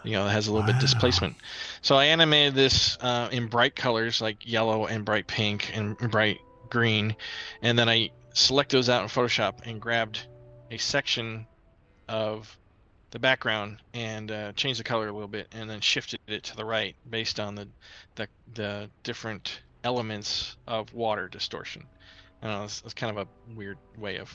It has a little bit displacement. So I animated this in bright colors like yellow and bright pink and bright green, and then I select those out in Photoshop and grabbed a section of the background and changed the color a little bit, and then shifted it to the right based on the different elements of water distortion. I don't know, it's kind of a weird way of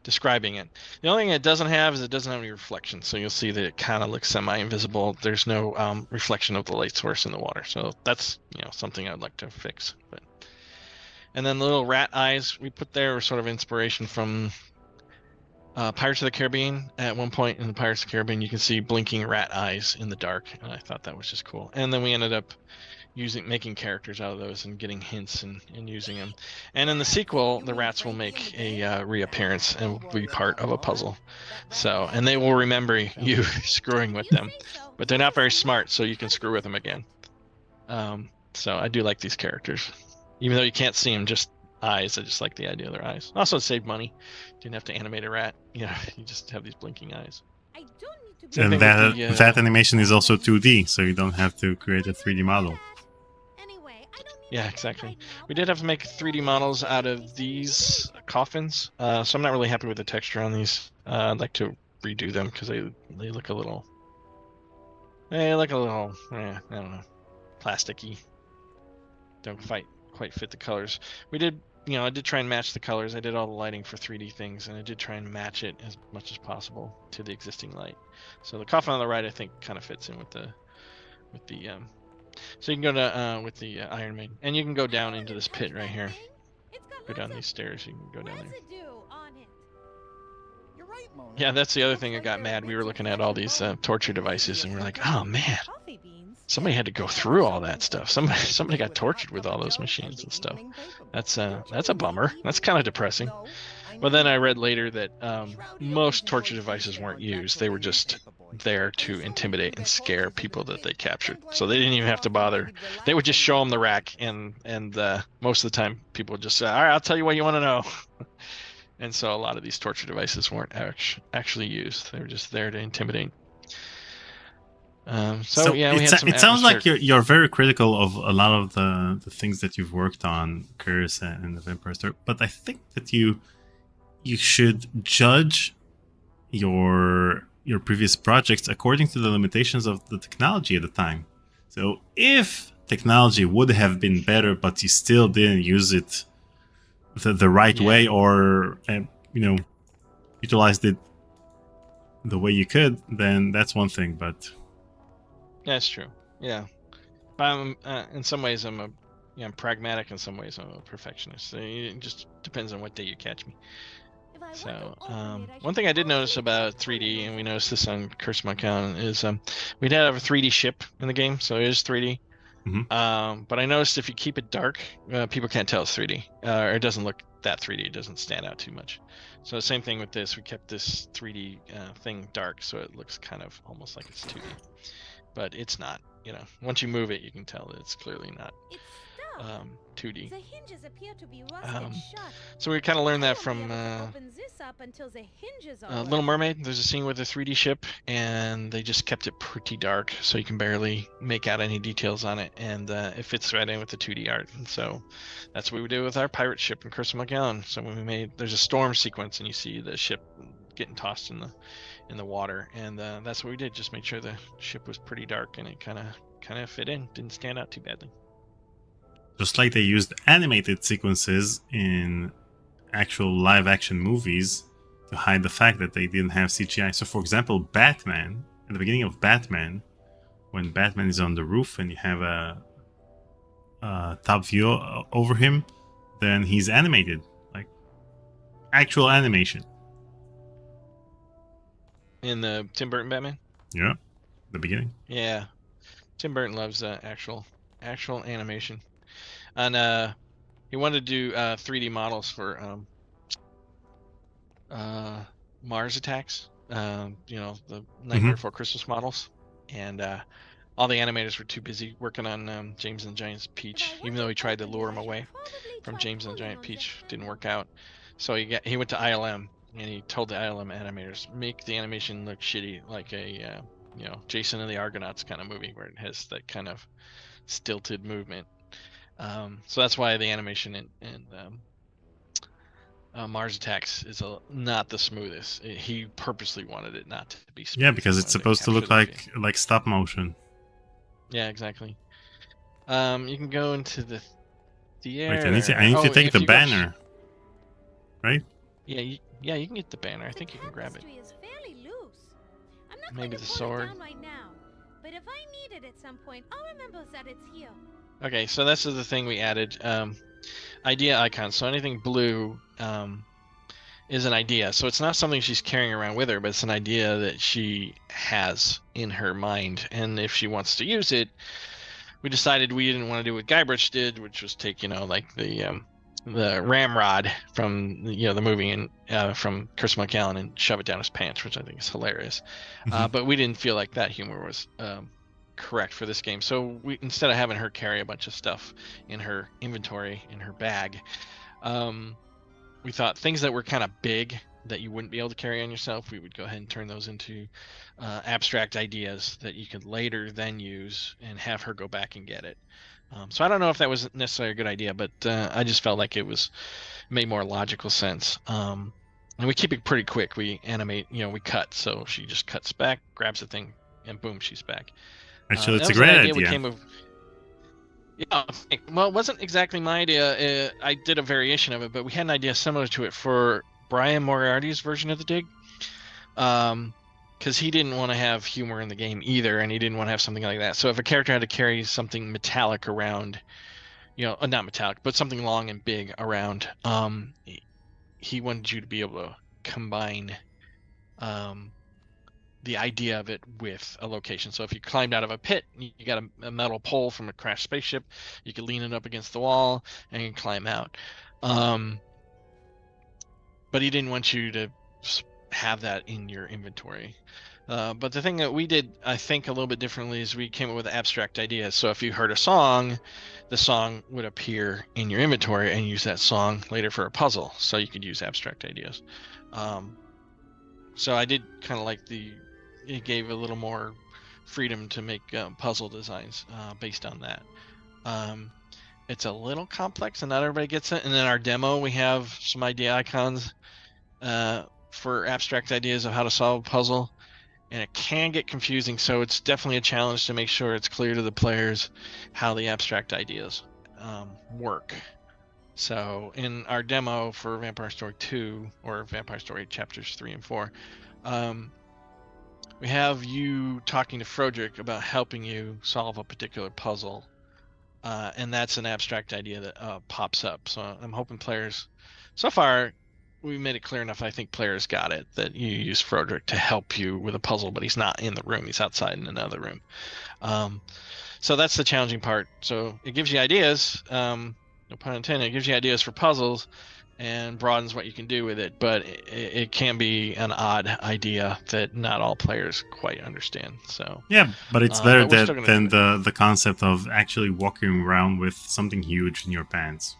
describing it. The only thing it doesn't have is it doesn't have any reflection, so you'll see that it kind of looks semi-invisible. There's no reflection of the light source in the water, so that's something I'd like to fix. And then the little rat eyes we put there were sort of inspiration from Pirates of the Caribbean. At one point in the Pirates of the Caribbean, you can see blinking rat eyes in the dark, and I thought that was just cool. And then we ended up making characters out of those and getting hints and using them. And in the sequel, the rats will make a reappearance and will be part of a puzzle. So, and they will remember you screwing with them, but they're not very smart, so you can screw with them again. So I do like these characters, even though you can't see them, just eyes. I just like the idea of their eyes. Also, it saved money. Didn't have to animate a rat. You just have these blinking eyes. And that animation is also 2D, so you don't have to create a 3D model. Yeah, exactly. We did have to make 3D models out of these coffins, so I'm not really happy with the texture on these. I'd like to redo them because they look a little, I don't know, plasticky. Don't quite fit the colors. We did, I did try and match the colors. I did all the lighting for 3D things, and I did try and match it as much as possible to the existing light. So the coffin on the right, I think, kind of fits in with the. So you can go to with the Iron Maiden, and you can go down into this pit right here. Go down these stairs. You can go down there. Yeah, that's the other thing that got mad. We were looking at all these torture devices, and we're like, oh man, somebody had to go through all that stuff. Somebody got tortured with all those machines and stuff. That's a bummer. That's kind of depressing. But then I read later that most torture devices weren't used. They were just there to intimidate and scare people that they captured. So they didn't even have to bother. They would just show them the rack, and most of the time people would just say, all right, I'll tell you what you want to know. And so a lot of these torture devices weren't actually used. They were just there to intimidate. So yeah, we had some. It sounds like you're very critical of a lot of the things that you've worked on, Curse and the Vampire Story. But I think that you should judge your previous projects according to the limitations of the technology at the time. So if technology would have been better, but you still didn't use it the right way, or utilized it the way you could, then that's one thing. But that's true. Yeah, in some ways I'm pragmatic. In some ways I'm a perfectionist. So it just depends on what day you catch me. So one thing I did notice about 3D, and we noticed this on Curse of Monkey Island, is we did have a 3D ship in the game, so it is 3D. But I noticed if you keep it dark, people can't tell it's 3D, or it doesn't look that 3D. It doesn't stand out too much. So the same thing with this. We kept this 3D thing dark, so it looks kind of almost like it's 2D. But it's not. Once you move it, you can tell that it's clearly not 2D. The hinges appear to be rusted shut. So we kind of learned that from Little Mermaid. There's a scene with a 3D ship, and they just kept it pretty dark, so you can barely make out any details on it, and it fits right in with the 2D art. And so that's what we did with our pirate ship in Curse of Monkey Island. So when there's a storm sequence, and you see the ship getting tossed in the water, and that's what we did. Just made sure the ship was pretty dark, and it kind of fit in. Didn't stand out too badly. Just like they used animated sequences in actual live-action movies to hide the fact that they didn't have CGI. So, for example, Batman, at the beginning of Batman, when Batman is on the roof and you have a top view over him, then he's animated, like actual animation. In the Tim Burton Batman? Yeah, the beginning. Yeah, Tim Burton loves actual animation. And he wanted to do 3D models for Mars Attacks, the Nightmare Before Christmas models, and all the animators were too busy working on James and the Giant Peach. Even though he tried to lure him away from James and the Giant Peach, didn't work out. So he went to ILM, and he told the ILM animators, make the animation look shitty, like a Jason and the Argonauts kind of movie, where it has that kind of stilted movement. So that's why the animation in Mars Attacks is not the smoothest. He purposely wanted it not to be smooth. Yeah, because it's supposed to look like stop motion. Yeah, exactly. You can go into the theater. Wait, I need to take the banner, right? Yeah, you can get the banner. I think you can grab it. Is fairly loose. I'm not Maybe going to the pull sword. it down right now, but if I need it at some point, I'll remember that it's here. Okay, so this is the thing we added. Idea icons. So anything blue is an idea. So it's not something she's carrying around with her, but it's an idea that she has in her mind. And if she wants to use it, we decided we didn't want to do what Guybrush did, which was take, like the ramrod from the movie and from Curse of Monkey Island and shove it down his pants, which I think is hilarious. But we didn't feel like that humor was correct for this game. So we, instead of having her carry a bunch of stuff in her inventory, in her bag, we thought things that were kind of big that you wouldn't be able to carry on yourself, we would go ahead and turn those into abstract ideas that you could later then use and have her go back and get it. So I don't know if that was necessarily a good idea, but I just felt like it made more logical sense. And we keep it pretty quick. We animate, we cut. So she just cuts back, grabs the thing, and boom, she's back. Actually, it's a great idea. Well, it wasn't exactly my idea. I did a variation of it, but we had an idea similar to it for Brian Moriarty's version of the dig. Because he didn't want to have humor in the game either, and he didn't want to have something like that. So if a character had to carry something metallic around, not metallic, but something long and big around, he wanted you to be able to combine the idea of it with a location. So if you climbed out of a pit, you got a metal pole from a crashed spaceship, you could lean it up against the wall and you can climb out. But he didn't want you to have that in your inventory. But the thing that we did, I think, a little bit differently is we came up with abstract ideas. So if you heard a song, the song would appear in your inventory and use that song later for a puzzle. So you could use abstract ideas. So I did kind of like it gave a little more freedom to make puzzle designs based on that. It's a little complex and not everybody gets it. And in our demo, we have some idea icons for abstract ideas of how to solve a puzzle. And it can get confusing, so it's definitely a challenge to make sure it's clear to the players how the abstract ideas work. So in our demo for Vampire Story 2, or Vampire Story Chapters 3 and 4, we have you talking to Frodrick about helping you solve a particular puzzle. And that's an abstract idea that pops up. So I'm hoping players, so far, we made it clear enough. I think players got it that you use Frodrick to help you with a puzzle, but he's not in the room. He's outside in another room. So that's the challenging part. So it gives you ideas, no pun intended, it gives you ideas for puzzles and broadens what you can do with it, but it can be an odd idea that not all players quite understand. So yeah, but it's better than the concept of actually walking around with something huge in your pants.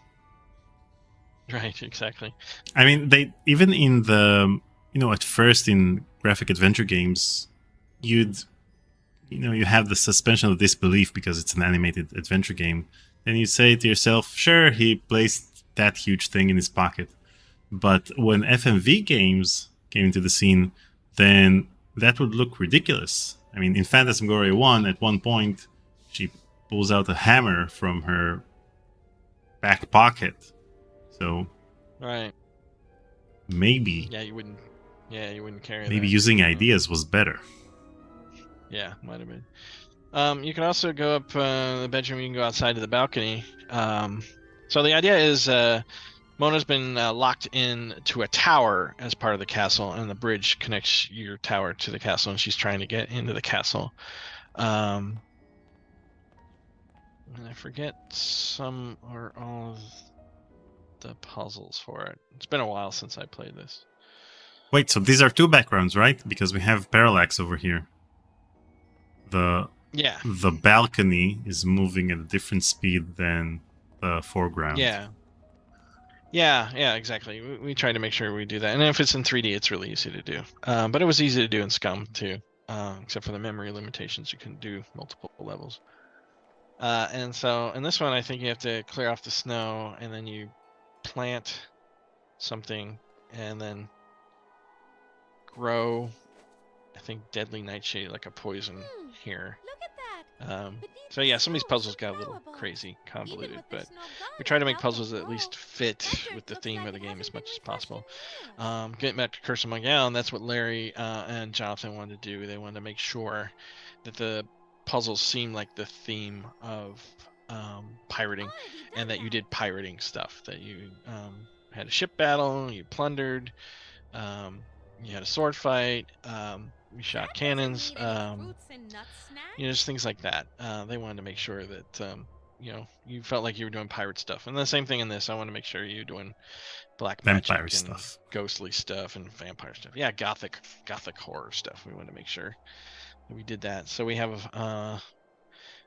Right, exactly. I mean, they even in the at first in graphic adventure games, you have the suspension of disbelief because it's an animated adventure game. Then you say to yourself, sure, he placed that huge thing in his pocket. But when FMV games came into the scene, then that would look ridiculous. I mean, in Phantasmagoria 1, at one point, she pulls out a hammer from her back pocket. So, right. Maybe. Yeah, you wouldn't carry. Maybe that. using ideas was better. Yeah, might have been. You can also go up the bedroom. You can go outside to the balcony. So the idea is Mona's been locked in to a tower as part of the castle, and the bridge connects your tower to the castle, and she's trying to get into the castle. And I forget some or all of the puzzles for it. It's been a while since I played this. Wait, so these are two backgrounds, right? Because we have parallax over here. The balcony is moving at a different speed than the foreground. Yeah, exactly. We try to make sure we do that. And if it's in 3D, it's really easy to do. But it was easy to do in Scum, too. Except for the memory limitations, you can do multiple levels. And so in this one, I think you have to clear off the snow, and then you plant something, and then grow, I think, deadly nightshade, like a poison here. Look at that. So yeah, some of these puzzles got a little crazy convoluted, but we try to make puzzles that at least fit with the theme of the game as much as possible. Getting back to Curse of Monkey Island, that's what Larry and Jonathan wanted to do. They wanted to make sure that the puzzles seemed like the theme of pirating, and that you did pirating stuff, that you had a ship battle, you plundered, you had a sword fight, we shot cannons, just things like that. They wanted to make sure that you felt like you were doing pirate stuff. And the same thing in this, I want to make sure you're doing black magic vampire and stuff, ghostly stuff, and vampire stuff. Yeah, gothic horror stuff. We want to make sure that we did that. So we have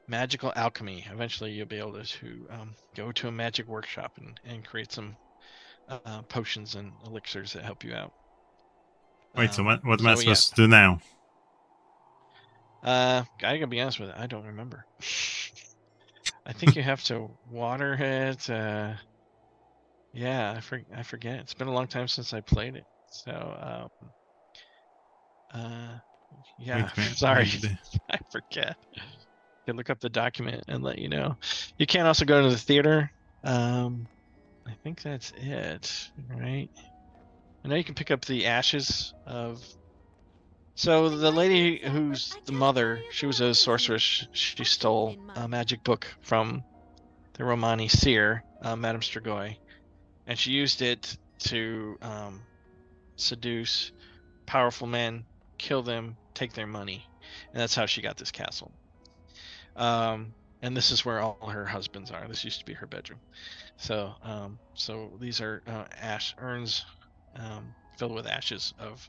magical alchemy. Eventually you'll be able to go to a magic workshop and create some potions and elixirs that help you out. Wait, so what am I supposed to do now? I gotta be honest with it, I don't remember. I think you have to water it. Yeah, I forget. It's been a long time since I played it. So, yeah, sorry, I forget. You can look up the document and let you know. You can also go to the theater. I think that's it, right? I know you can pick up the ashes of... So the lady who's the mother, she was a sorceress. She stole a magic book from the Romani seer, Madame Strigoi, and she used it to seduce powerful men, kill them, take their money, and that's how she got this castle. And this is where all her husbands are. This used to be her bedroom. So, so these are ash urns filled with ashes of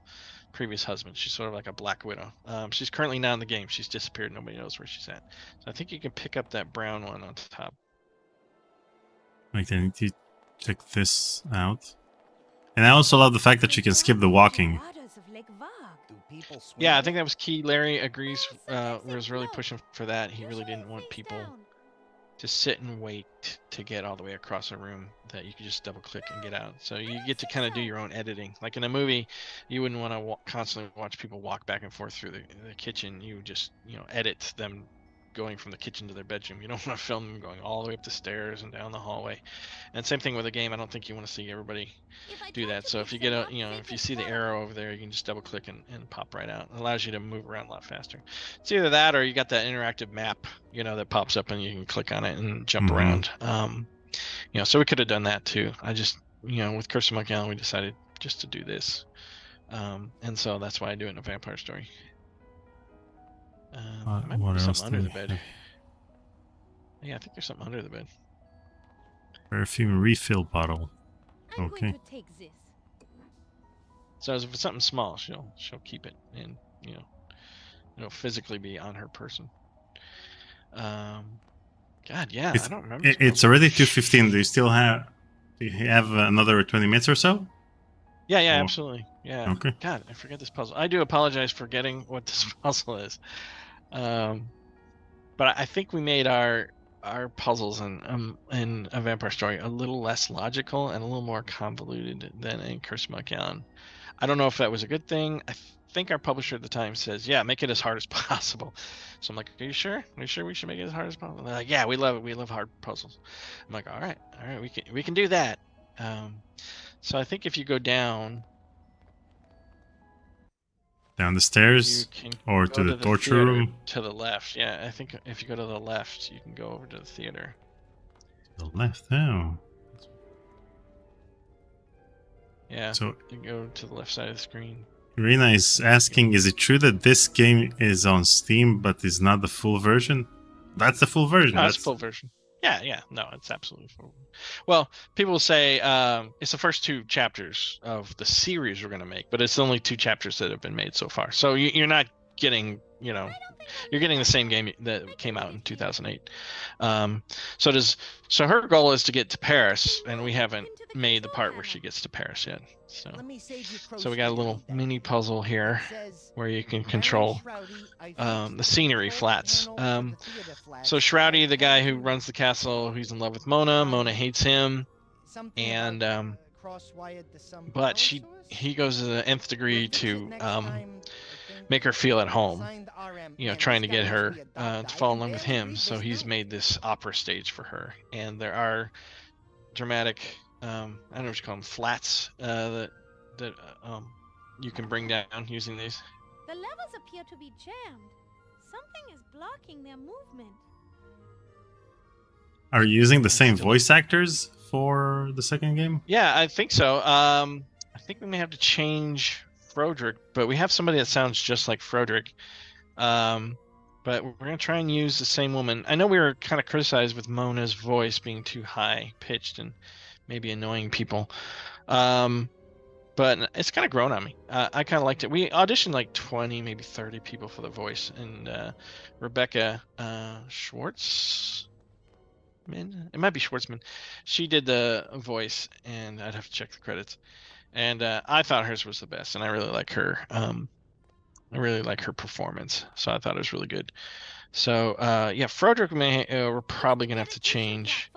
previous husband. She's sort of like a Black Widow. She's currently not in the game. She's disappeared. Nobody knows where she's at. So I think you can pick up that brown one on top. Wait, I need to check this out. And I also love the fact that you can skip the walking. Yeah, I think that was key. Larry agrees. Was really pushing for that. He really didn't want people to sit and wait to get all the way across a room, that you could just double click and get out. So you get to kind of do your own editing. Like in a movie, you wouldn't want to constantly watch people walk back and forth through the kitchen. You just, you know, edit them going from the kitchen to their bedroom. You don't want to film them going all the way up the stairs and down the hallway. And same thing with a game. I don't think you want to see everybody do that. So if you get a, you know, if you see the arrow over there, you can just double click and pop right out. It allows you to move around a lot faster. It's either that or you got that interactive map, you know, that pops up and you can click on it and jump around. You know, so we could have done that too. I just, you know, with Curse of Monkey Island, we decided just to do this. And so that's why I do it in a Vampire Story. What else? Something under the bed. Yeah, I think there's something under the bed. Perfume refill bottle. Okay. So if it's something small, she'll keep it, and you know, it'll physically be on her person. God, yeah, I don't remember. It's already 2:15. Do you still have? Do you have another 20 minutes or so? Yeah, absolutely. Yeah. Okay. God, I forget this puzzle. I do apologize for forgetting what this puzzle is. But I think we made our puzzles in a Vampire Story a little less logical and a little more convoluted than in Curse of Monkey Island. I don't know if that was a good thing. I think our publisher at the time says, yeah, make it as hard as possible. So I'm like, are you sure? Are you sure we should make it as hard as possible? They're like, yeah, we love it. We love hard puzzles. I'm like, all right, we can do that. So I think if you go down the stairs or to the torture room? To the left, yeah. I think if you go to the left, you can go over to the theater. To the left, oh. Yeah, so you can go to the left side of the screen. Irina is asking, is it true that this game is on Steam but is not the full version? That's the full version. No, that's the full version. Yeah, no, it's absolutely full. Well, people say it's the first 2 chapters of the series we're going to make, but it's only 2 chapters that have been made so far. So you're not getting, you know, you're getting the same game that came out in 2008. So her goal is to get to Paris, and we haven't made the part where she gets to Paris yet. So we got a little mini puzzle here where you can control the scenery flats. So Shroudy, the guy who runs the castle, who's in love with Mona. Mona hates him, and but he goes to the nth degree to make her feel at home, you know, trying to get her to fall in love with him. So he's made this opera stage for her, and there are dramatic I don't know what you call them, flats that you can bring down using these. The levels appear to be jammed. Something is blocking their movement. Are you using the same voice actors for the second game? Yeah, I think so. I think we may have to change Froderick, but we have somebody that sounds just like Froderick. But we're going to try and use the same woman. I know we were kind of criticized with Mona's voice being too high pitched and maybe annoying people. But it's kind of grown on me. I kind of liked it. We auditioned like 20, maybe 30 people for the voice. And Rebecca Schwartzman, it might be Schwartzman. She did the voice, and I'd have to check the credits. And I thought hers was the best, and I really like her. I really like her performance, so I thought it was really good. So yeah, Froderick we're probably gonna have to change,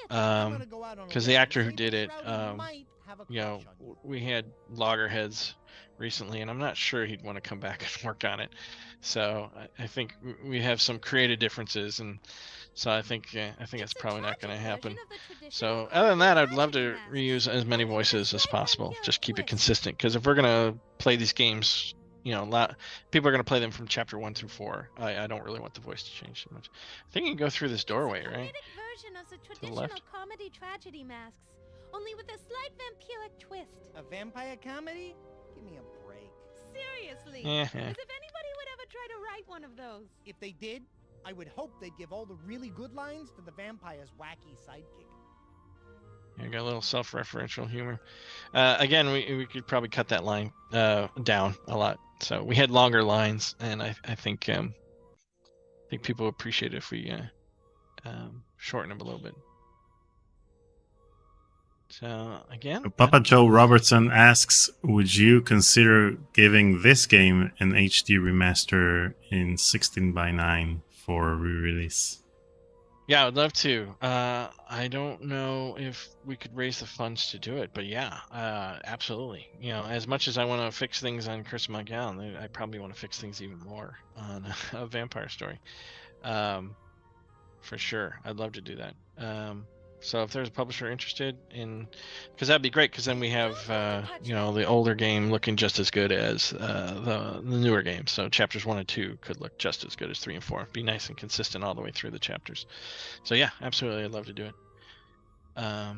because the actor who did it, you know, we had loggerheads recently, and I'm not sure he'd want to come back and work on it. So I think we have some creative differences, and so I think that's probably not going to happen. So other than that, I'd love to reuse as many voices as possible. Just keep it consistent, because if we're going to play these games, you know, people are going to play them from chapter 1 through 4. I don't really want the voice to change so much. I think you can go through this doorway, right? To the left. Comedy tragedy masks, only with a slight vampiric twist. A vampire comedy? Give me a break. Seriously, Yeah. as if anybody would ever try to write one of those. If they did, I would hope they'd give all the really good lines to the vampire's wacky sidekick. I got a little self-referential humor. Again, we could probably cut that line down a lot. So we had longer lines, and I think people appreciate it if we shorten them a little bit. So again, Papa Joe Robertson asks, would you consider giving this game an HD remaster in 16:9 for re-release? Yeah, I'd love to. I don't know if we could raise the funds to do it, but yeah, absolutely. You know, as much as I want to fix things on Curse of Monkey Island, I probably want to fix things even more on a Vampire story. For sure, I'd love to do that. So if there's a publisher interested in, because that'd be great, because then we have the older game looking just as good as the newer game. So chapters 1 and 2 could look just as good as 3 and 4. Be nice and consistent all the way through the chapters. So yeah, absolutely, I'd love to do it. Yeah,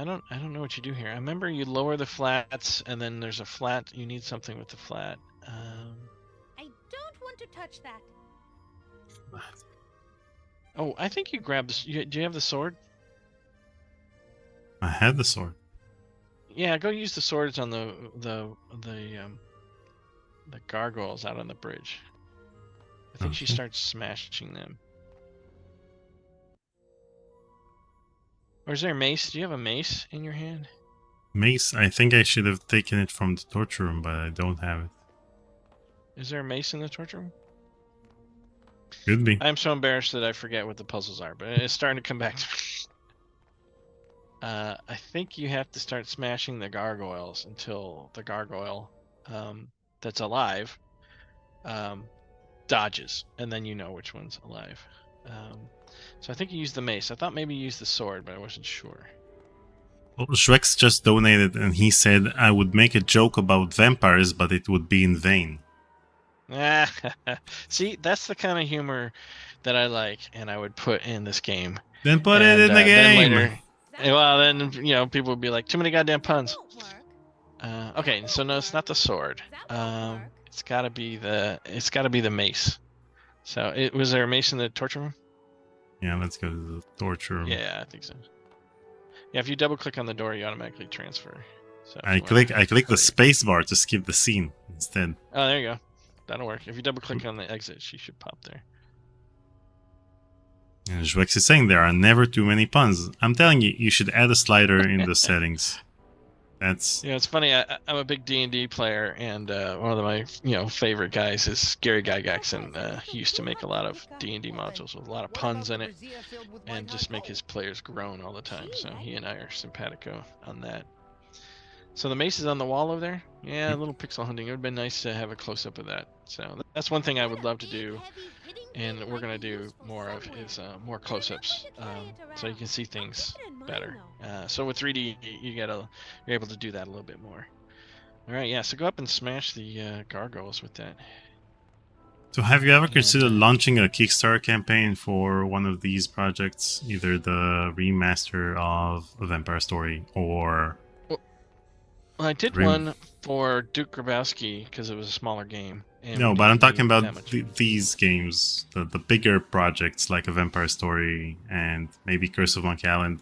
I don't know what you do here. I remember you lower the flats, and then there's a flat. You need something with the flat. I don't want to touch that. Oh, I think you grabbed this. Do you have the sword? I had the sword. Yeah, go use the swords on the gargoyles out on the bridge. I think she starts smashing them. Or is there a mace? Do you have a mace in your hand? Mace? I think I should have taken it from the torture room, but I don't have it. Is there a mace in the torture room? Could be. I'm so embarrassed that I forget what the puzzles are, but it's starting to come back to me. I think you have to start smashing the gargoyles until the gargoyle that's alive dodges, and then you know which one's alive. So I think you used the mace. I thought maybe you used the sword, but I wasn't sure. Well, Shrex just donated, and he said I would make a joke about vampires, but it would be in vain. See, that's the kind of humor that I like, and I would put in this game. Then put it in the game. Later, well, then people would be like, too many goddamn puns. Okay, so no, it's not the sword. It's gotta be the mace. So was there a mace in the torture room? Yeah, let's go to the torture room. Yeah, I think so. Yeah, if you double click on the door, you automatically transfer. So I click the space bar to skip the scene instead. Oh, there you go. That'll work. If you double click on the exit, she should pop there. And Jwex is saying there are never too many puns. I'm telling you, you should add a slider in the settings. That's it's funny. I'm a big D&D player, and one of my favorite guys is Gary Gygax, and he used to make a lot of D&D modules with a lot of puns in it, and just make his players groan all the time. So he and I are simpatico on that. So the mace is on the wall over there. Yeah, a little pixel hunting. It would have been nice to have a close-up of that. So that's one thing I would love to do, and we're going to do more of is more close-ups, so you can see things better. So with 3D, you're able to do that a little bit more. All right, yeah. So go up and smash the gargoyles with that. So have you ever considered launching a Kickstarter campaign for one of these projects, either the remaster of A Vampire Story or? Well, I did one for Duke Grabowski because it was a smaller game. No, but I'm talking about these games, the bigger projects like A Vampire Story and maybe Curse of Monkey Island.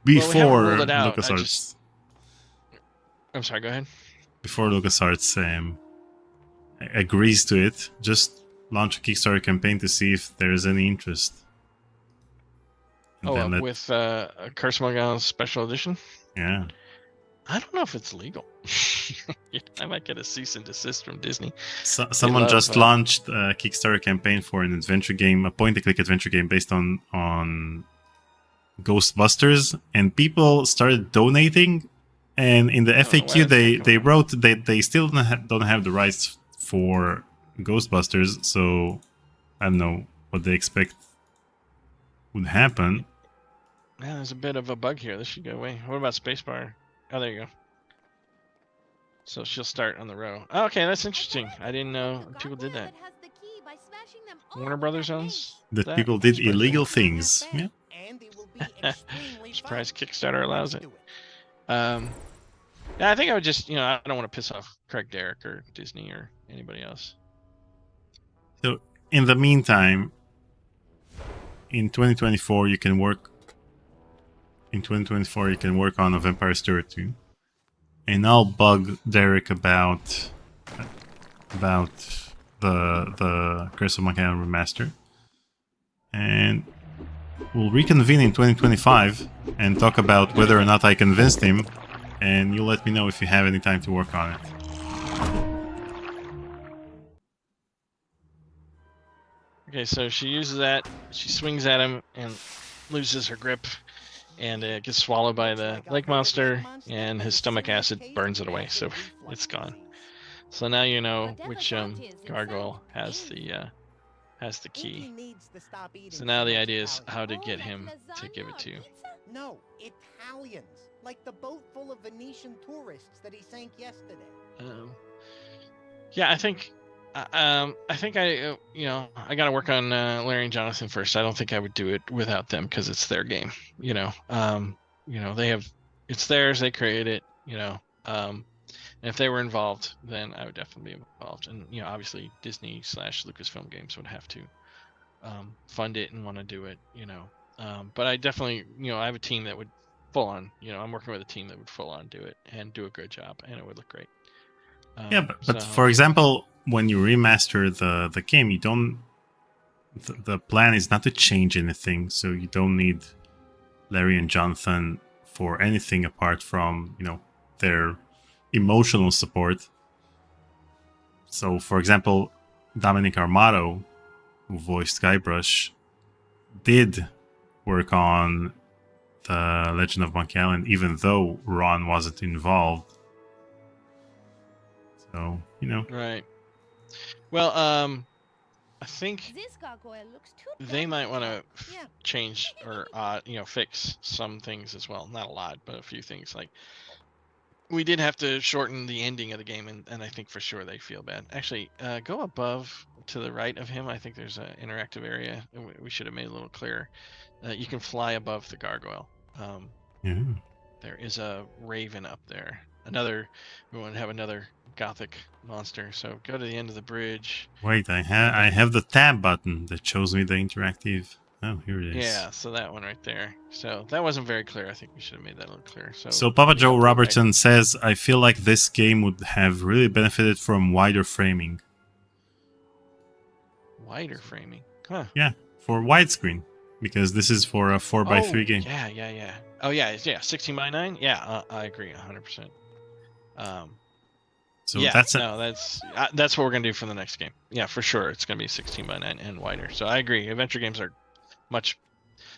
Before LucasArts. I'm sorry, go ahead. Before LucasArts agrees to it, just launch a Kickstarter campaign to see if there's any interest. And with Curse of Monkey Island Special Edition? Yeah. I don't know if it's legal. I might get a cease and desist from Disney. Someone just launched a Kickstarter campaign for an adventure game, a point-and-click adventure game based on Ghostbusters, and people started donating. And in the FAQ, they wrote that they still don't have the rights for Ghostbusters, so I don't know what they expect would happen. Yeah, there's a bit of a bug here. This should go away. What about Spacebar? Oh, there you go. So she'll start on the row. Oh, okay, that's interesting. I didn't know people did that. Warner Brothers owns that people did illegal things. Yeah. Surprised Kickstarter allows it. Yeah, I think I would just, I don't want to piss off Craig Derrick or Disney or anybody else. So in the meantime, in 2024, you can work in 2024 you can work on a Vampyre Story 2. And I'll bug Derek about the Curse of Monkey Island remaster. And we'll reconvene in 2025 and talk about whether or not I convinced him, and you'll let me know if you have any time to work on it. Okay, so she uses that, she swings at him and loses her grip, and gets swallowed by the lake monster, and his stomach acid burns it away, so it's gone. So now you know which gargoyle has the key. So now the idea is how to get him to give it to you. No, Italians. Like the boat full of Venetian tourists that he sank yesterday. Yeah, I think I got to work on Larry and Jonathan first. I don't think I would do it without them because it's their game. They have, it's theirs. They created it. And if they were involved, then I would definitely be involved. And obviously Disney / Lucasfilm Games would have to fund it and want to do it. But I definitely, I have a team that would full on. I'm working with a team that would full on do it and do a good job, and it would look great. But for example, when you remaster the game, you don't. The plan is not to change anything, so you don't need Larry and Jonathan for anything apart from their emotional support. So, for example, Dominic Armato, who voiced Guybrush, did work on the Legend of Monkey Island, even though Ron wasn't involved. So, Right. Well, I think they might want to change or fix some things as well. Not a lot, but a few things. Like, we did have to shorten the ending of the game, and I think for sure they feel bad. Actually, go above to the right of him. I think there's an interactive area. We should have made it a little clearer. You can fly above the gargoyle. There is a raven up there. We want to have another Gothic monster. So go to the end of the bridge. Wait, I have the tab button that shows me the interactive. Oh, here it is. Yeah, so that one right there. So that wasn't very clear. I think we should have made that a little clearer. So Papa Joe Robertson says, I feel like this game would have really benefited from wider framing. Wider framing? Huh. Yeah, for widescreen. Because this is for a 4x3 game. Yeah. Oh, yeah, 16 by 9? Yeah, I agree 100%. So that's what we're going to do for the next game. Yeah, for sure. It's going to be 16 by 9 and wider. So I agree. Adventure games are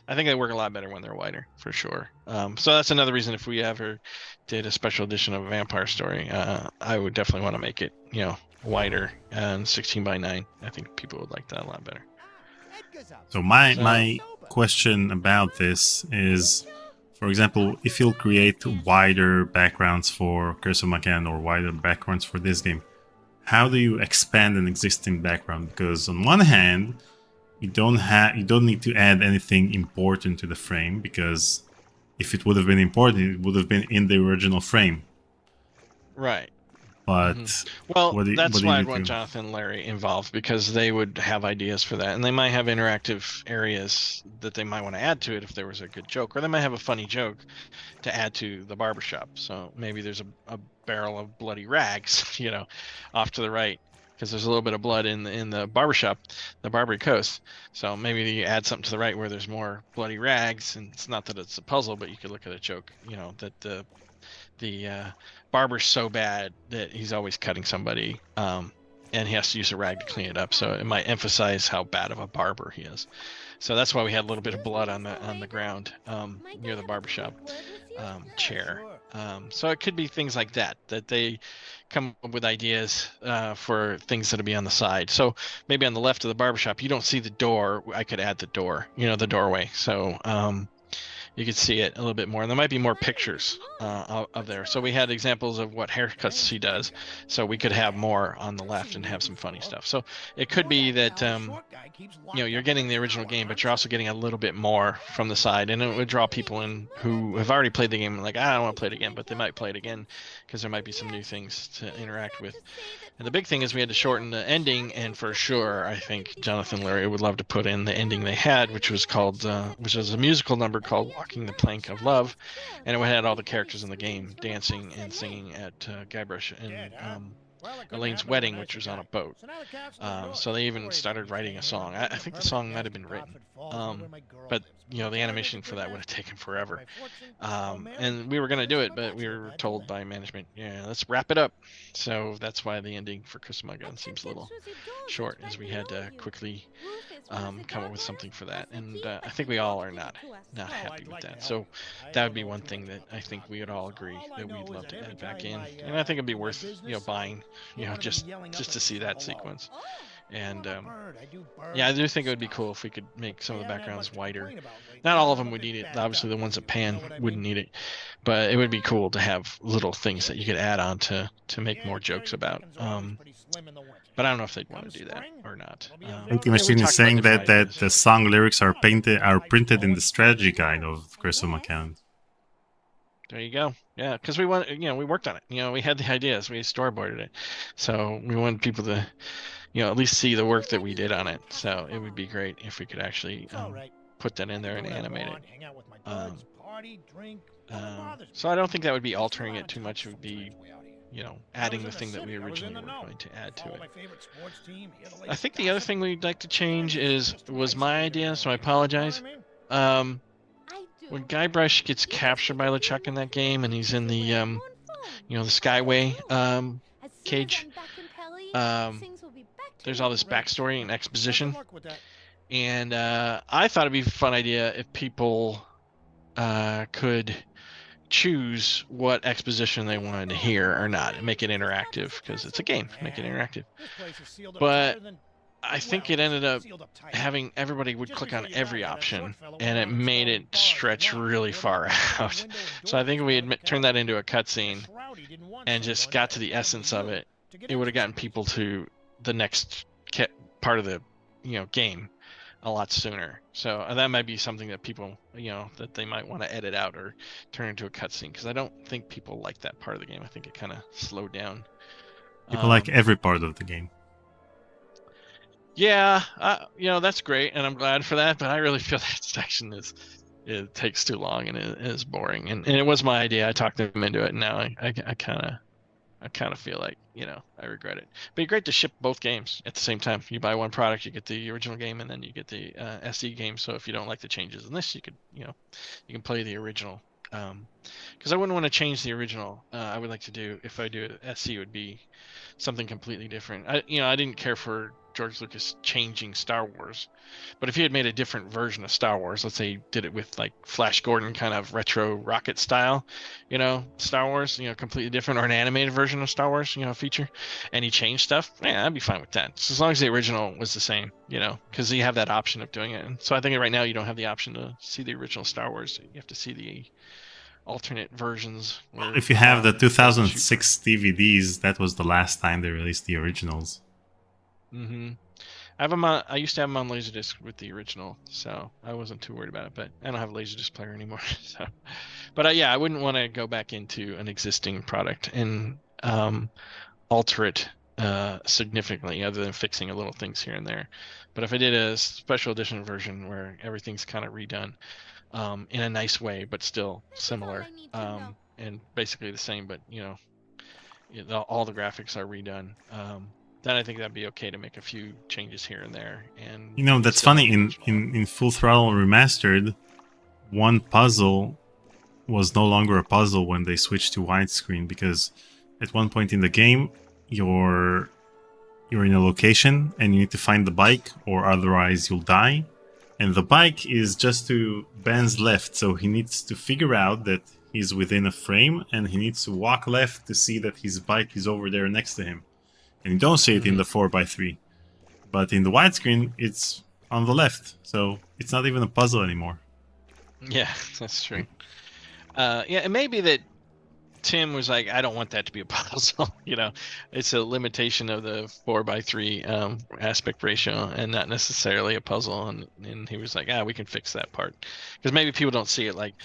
I think they work a lot better when they're wider, for sure. So that's another reason if we ever did a special edition of a Vampyre Story, I would definitely want to make it, wider and 16 by 9. I think people would like that a lot better. So my question about this is, for example, if you'll create wider backgrounds for Curse of Monkey Island or wider backgrounds for this game, how do you expand an existing background? Because on one hand, you don't need to add anything important to the frame, because if it would have been important, it would have been in the original frame. Right. But that's why I'd want Jonathan and Larry involved, because they would have ideas for that, and they might have interactive areas that they might want to add to it if there was a good joke, or they might have a funny joke to add to the barbershop. So maybe there's a barrel of bloody rags, off to the right, because there's a little bit of blood in the barbershop, the Barbary Coast. So maybe you add something to the right where there's more bloody rags, and it's not that it's a puzzle, but you could look at a joke, that the barber's so bad that he's always cutting somebody, and he has to use a rag to clean it up. So it might emphasize how bad of a barber he is. So that's why we had a little bit of blood on the ground near the barbershop chair. So it could be things like that they come up with ideas for things that'll be on the side. So maybe on the left of the barbershop, you don't see the door. I could add the door, the doorway. So you could see it a little bit more, and there might be more pictures of there. So we had examples of what haircuts she does, so we could have more on the left and have some funny stuff. So it could be that you're getting the original game, but you're also getting a little bit more from the side, and it would draw people in who have already played the game, like, I don't want to play it again, but they might play it again because there might be some new things to interact with. And the big thing is we had to shorten the ending, and for sure, I think Jonathan and Larry would love to put in the ending they had, which was called, which was a musical number called walking the plank of love, and it had all the characters in the game dancing and singing at Guybrush and Elaine's wedding, which was on a boat. So they even started writing a song. I think the song might have been written, but you know, the animation for that would have taken forever. And we were going to do it, but we were told by management, yeah, let's wrap it up. So that's why the ending for Phantasmagoria seems a little short, as we had to quickly come up with something for that. And I think we all are not happy with that. So that would be one thing that I think we would all agree that we'd love to add back in. And I think it'd be worth, you know, buying, you know, just to see that sequence. And yeah, I do think it would be cool if we could make some of the backgrounds wider. Not all of them would need it. Obviously, the ones that pan wouldn't need it, but it would be cool to have little things that you could add on to make more jokes about. But I don't know if they'd want to do that or not. Thinking Machine is saying that the song lyrics are printed in the strategy guide of Curse of Monkey Island. There you go. Yeah, because we worked on it. You know, we had the ideas, we storyboarded it, so we wanted people to, you know, at least see the work that we did on it. So it would be great if we could actually put that in there and animate it. So I don't think that would be altering it too much. It would be, you know, adding the thing that we originally were going to add to it. I think the other thing we'd like to change was my idea, so I apologize. When Guybrush gets captured by LeChuck in that game, and he's in the, you know, the Skyway cage, there's all this backstory and exposition, and I thought it'd be a fun idea if people could choose what exposition they wanted to hear or not, and make it interactive, because it's a game. Make it interactive. But I think it ended up having everybody would click on every option, and it made it stretch really far out. So I think if we had turned that into a cutscene and just got to the essence of it, it would have gotten people to the next part of the, you know, game a lot sooner. So that might be something that people, you know, that they might want to edit out or turn into a cutscene, because I don't think people like that part of the game. I think it kind of slowed down. People like every part of the game. Yeah, you know, that's great, and I'm glad for that. But I really feel that section it takes too long and it is boring. And it was my idea. I talked them into it, and now I kind of feel like, you know, I regret it. But it's great to ship both games at the same time. You buy one product, you get the original game, and then you get the SE game. So if you don't like the changes in this, you could, you know, you can play the original. Because I wouldn't want to change the original. I would like to do, if I do it, SE would be something completely different. I didn't care for George Lucas changing Star Wars, but if he had made a different version of Star Wars, let's say he did it with like Flash Gordon kind of retro rocket style, you know, Star Wars, you know, completely different, or an animated version of Star Wars, you know, feature, and he changed stuff, yeah, I'd be fine with that. So as long as the original was the same, you know, because you have that option of doing it. And so I think right now you don't have the option to see the original Star Wars. You have to see the alternate versions. If you have the 2006 DVDs, that was the last time they released the originals. Mm-hmm. I have them on, I used to have them on Laserdisc with the original, so I wasn't too worried about it. But I don't have a Laserdisc player anymore. So, but yeah, I wouldn't want to go back into an existing product and alter it significantly, other than fixing a little things here and there. But if I did a special edition version where everything's kind of redone in a nice way, but still similar, and basically the same, but you know, all the graphics are redone. Then I think that'd be okay to make a few changes here and there. And you know, that's funny. In Full Throttle Remastered, one puzzle was no longer a puzzle when they switched to widescreen, because at one point in the game, you're in a location and you need to find the bike, or otherwise you'll die. And the bike is just to Ben's left, so he needs to figure out that he's within a frame, and he needs to walk left to see that his bike is over there next to him. And you don't see it in the 4x3. But in the widescreen, it's on the left. So it's not even a puzzle anymore. Yeah, that's true. Yeah, it may be that Tim was like, I don't want that to be a puzzle. You know, it's a limitation of the 4x3 aspect ratio and not necessarily a puzzle. And he was like, we can fix that part. Because maybe people don't see it like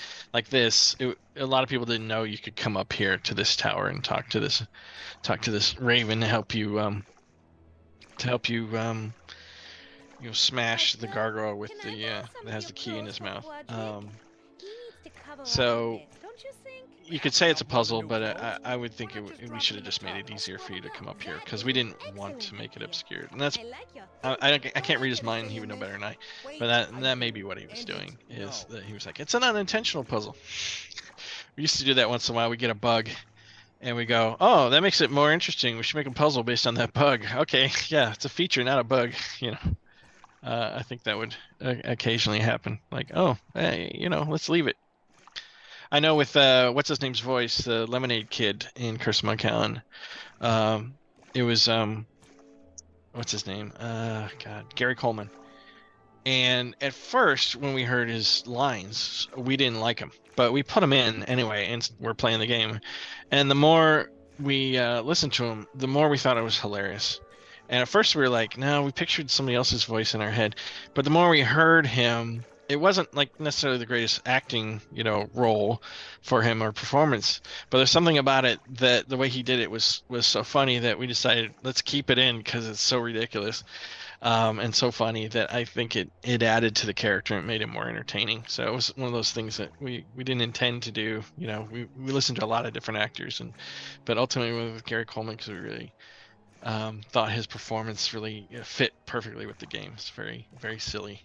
this. A lot of people didn't know you could come up here to this tower and talk to this raven to help you smash the gargoyle with the that has the key in his mouth. So you could say it's a puzzle, but I would think we should have just made it easier for you to come up here because we didn't want to make it obscured. And that's I can't read his mind. He would know better than I. But that may be what he was doing. Is that he was like, it's an unintentional puzzle. We used to do that once in a while. We get a bug, and we go, oh, that makes it more interesting. We should make a puzzle based on that bug. Okay, yeah, it's a feature, not a bug. You know. I think that would occasionally happen. Like, oh, hey, you know, let's leave it. I know with what's his name's voice, the Lemonade Kid in Curse of Monkey Island. It was what's his name? God, Gary Coleman. And at first, when we heard his lines, we didn't like him, but we put him in anyway, and we're playing the game. And the more we listened to him, the more we thought it was hilarious. And at first we were like, no, we pictured somebody else's voice in our head. But the more we heard him, it wasn't like necessarily the greatest acting, you know, role for him or performance. But there's something about it that the way he did it was so funny that we decided let's keep it in because it's so ridiculous and so funny that I think it added to the character and made it more entertaining. So it was one of those things that we didn't intend to do. You know, we listened to a lot of different actors, but ultimately we went with Gary Coleman because we really thought his performance really fit perfectly with the game. It's very, very silly.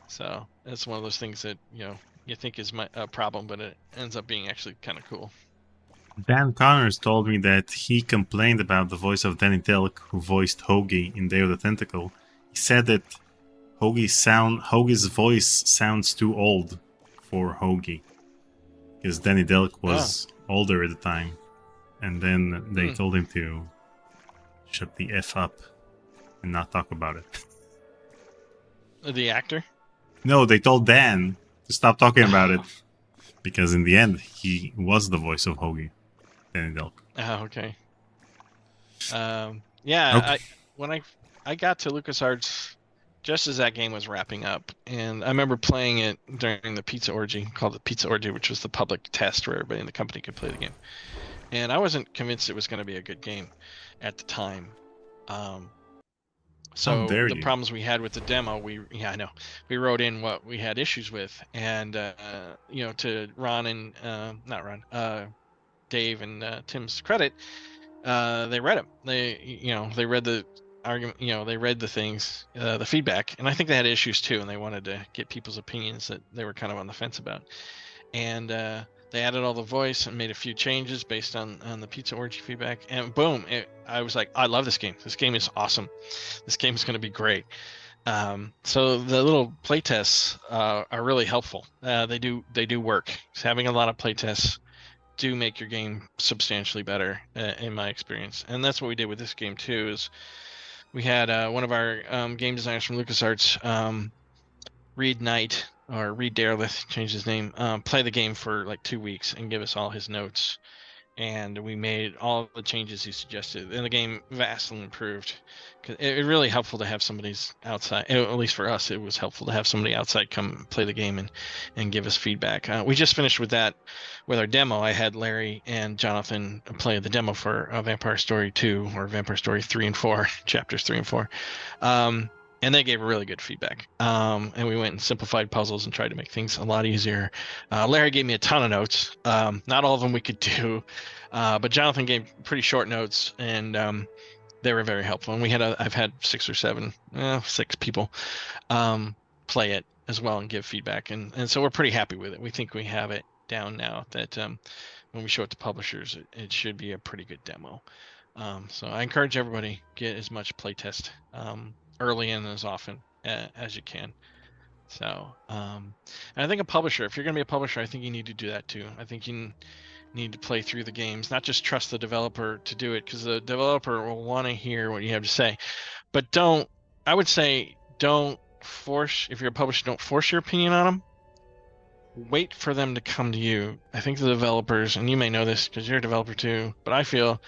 So it's one of those things that, you know, you think is a problem, but it ends up being actually kind of cool. Dan Connors told me that he complained about the voice of Danny Delk, who voiced Hoagie in Day of the Tentacle. He said that Hoagie's voice sounds too old for Hoagie, because Danny Delk was older at the time. And then they told him to shut the F up and not talk about it. The actor? No, they told Dan to stop talking about it because in the end he was the voice of Hoagie, Danny Delk. Oh, okay. Yeah, okay. When I got to LucasArts just as that game was wrapping up, and I remember playing it during the Pizza Orgy, called the Pizza Orgy, which was the public test where everybody in the company could play the game. And I wasn't convinced it was going to be a good game at the time. So the problems we had with the demo, we wrote in what we had issues with, and you know, to Ron and Dave and Tim's credit, they read them. They read the argument. You know, they read the things, the feedback, and I think they had issues too, and they wanted to get people's opinions that they were kind of on the fence about, and they added all the voice and made a few changes based on the Pizza Orgy feedback, and boom! I was like, I love this game. This game is awesome. This game is going to be great. So the little playtests are really helpful. They do work. So having a lot of playtests do make your game substantially better, in my experience. And that's what we did with this game too. Is we had one of our game designers from LucasArts, Reed Knight. Or Reed Darelith, changed his name, play the game for like 2 weeks and give us all his notes. And we made all the changes he suggested. And the game vastly improved. It's really helpful to have somebody's outside, at least for us, it was helpful to have somebody outside come play the game and give us feedback. We just finished with that, with our demo. I had Larry and Jonathan play the demo for Vampire Story 2, or Vampire Story 3 and 4, chapters 3 and 4. And they gave really good feedback. And we went and simplified puzzles and tried to make things a lot easier. Larry gave me a ton of notes. Not all of them we could do, but Jonathan gave pretty short notes, and they were very helpful. And I've had 6 people play it as well and give feedback. And so we're pretty happy with it. We think we have it down now that when we show it to publishers, it should be a pretty good demo. So I encourage everybody, get as much playtest early in as often as you can. So and I think a publisher, if you're going to be a publisher, I think you need to do that too. I think you need to play through the games, not just trust the developer to do it, because the developer will want to hear what you have to say. But I would say don't force, if you're a publisher, don't force your opinion on them. Wait for them to come to you. I think the developers, and you may know this because you're a developer too, but I feel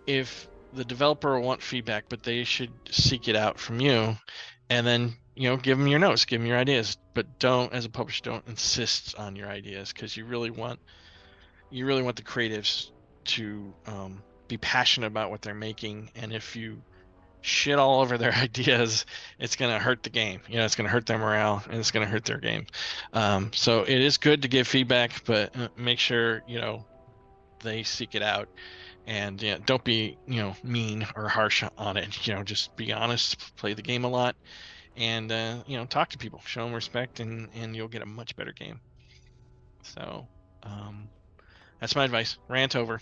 if the developer will want feedback, but they should seek it out from you, and then, you know, give them your notes, give them your ideas, but don't, as a publisher, don't insist on your ideas, because you really want the creatives to be passionate about what they're making. And if you shit all over their ideas, it's going to hurt the game. It's going to hurt their morale, and it's going to hurt their game. So it is good to give feedback, but make sure, they seek it out. And don't be, mean or harsh on it. Just be honest, play the game a lot, and talk to people, show them respect, and you'll get a much better game. So that's my advice. Rant over.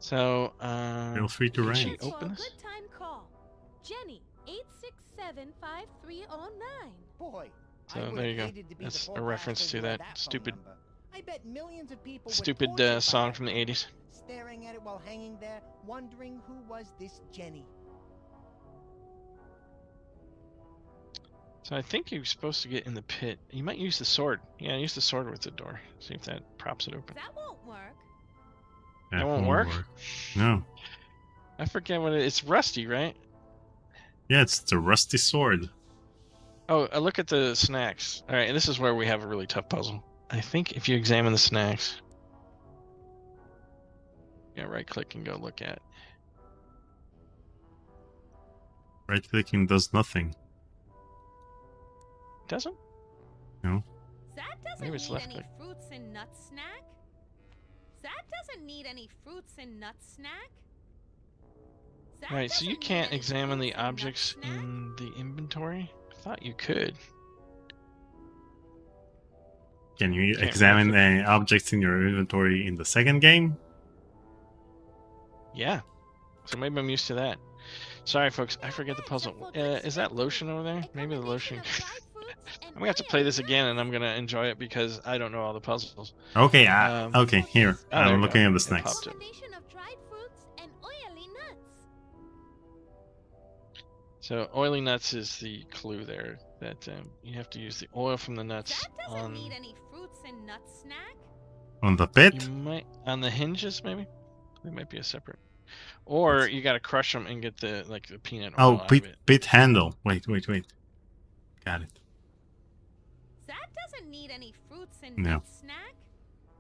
So feel free to rant. Open this? Good time call. Jenny 8675309. Boy. So there you go. That's a reference to that stupid I bet millions of people song from the 80s. Staring at it while hanging there, wondering who was this Jenny. So I think you're supposed to get in the pit. You might use the sword. Yeah, use the sword with the door. See if that props it open. That won't work. That won't work? No. I forget what it's rusty, right? Yeah, it's the rusty sword. Oh, look at the snacks. All right, and this is where we have a really tough puzzle. I think if you examine the snacks, right click and go look at. Right clicking does nothing. Doesn't? No. That doesn't need any fruits and nuts snack. That doesn't need any fruits and nuts snack. Right, so you can't examine the objects in the inventory? I thought you could. Can you examine any objects in your inventory in the second game? Yeah. So maybe I'm used to that. Sorry, folks. I forget the puzzle. Is that lotion over there? Maybe the lotion. I'm gonna have to play this again, and I'm gonna enjoy it because I don't know all the puzzles. Okay. Okay. Here, I'm looking at the snacks. So oily nuts is the clue there. That you have to use the oil from the nuts on. Need any fruits and nuts snack? On the pit? You might on the hinges, maybe. They might be a separate. Or you got to crush them and get the the peanut oil out of it. Pit handle. Wait. Got it. That doesn't need any fruits and No. nuts snack.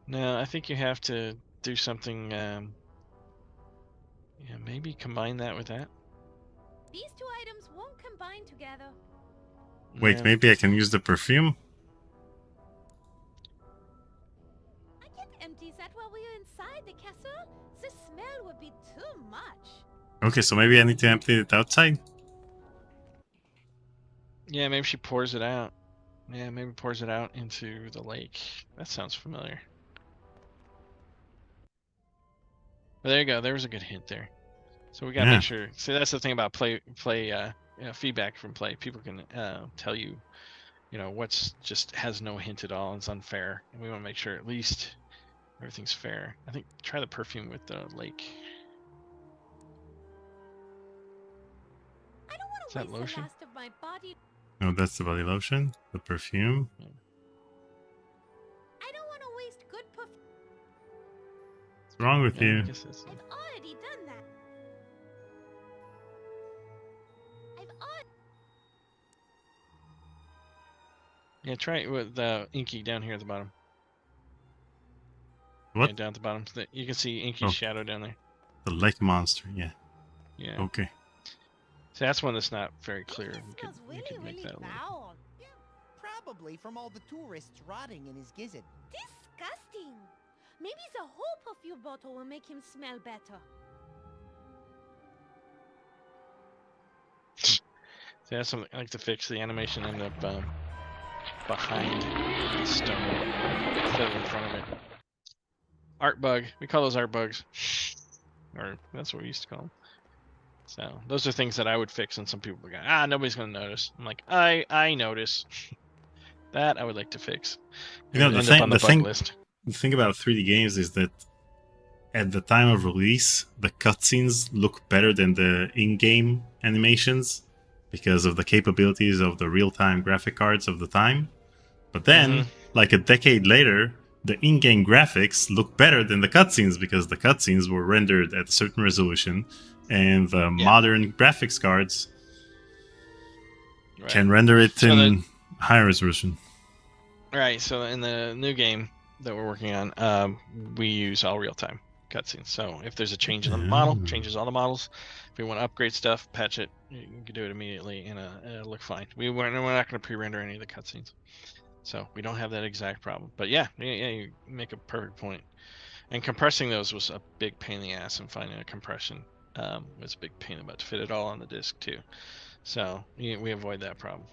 No, I think you have to do something. Maybe combine that with that. These two items won't combine together. Wait, No. maybe I can use the perfume? I can't empty that while we're inside the castle. The smell would be too much. Okay, so maybe I need to empty it outside? Yeah, maybe she pours it out. Yeah, maybe pours it out into the lake. That sounds familiar. But there you go. There was a good hint there. So we gotta make sure. See, that's the thing about play. Feedback from play. People can tell you, what's just has no hint at all. It's unfair, and we want to make sure at least everything's fair. I think try the perfume with the lake. I don't want Is to that waste lotion? the last of my body. No, that's the body lotion. The perfume. I don't want to waste good perfume. What's wrong with you? I've already done that. Yeah, try it with the Inky down here at the bottom. What? Yeah, down at the bottom. You can see Inky's shadow down there. The lake monster, yeah. Yeah. Okay. So that's one that's not very clear. You could make that a little. Foul. Yeah, probably from all the tourists rotting in his gizzard. Disgusting. Maybe the whole perfume bottle will make him smell better. So that's something I like to fix. The animation end up behind the stone instead of in front of it. Art bug. We call those art bugs. Or that's what we used to call them. So those are things that I would fix, and some people go, nobody's gonna notice. I'm like, I notice. That I would like to fix. The thing about 3D games is that at the time of release, the cutscenes look better than the in-game animations because of the capabilities of the real-time graphic cards of the time. But then, like a decade later, the in-game graphics look better than the cutscenes because the cutscenes were rendered at a certain resolution, and the modern graphics cards can render it in higher resolution. Right, so in the new game that we're working on, we use all real-time cutscenes. So if there's a change in the model, changes all the models. If we want to upgrade stuff, patch it, you can do it immediately, and it'll look fine. We're not going to pre-render any of the cutscenes, so we don't have that exact problem. But yeah, you make a perfect point. And compressing those was a big pain in the ass, and finding a compression was a big pain in the butt to fit it all on the disc too. So we avoid that problem.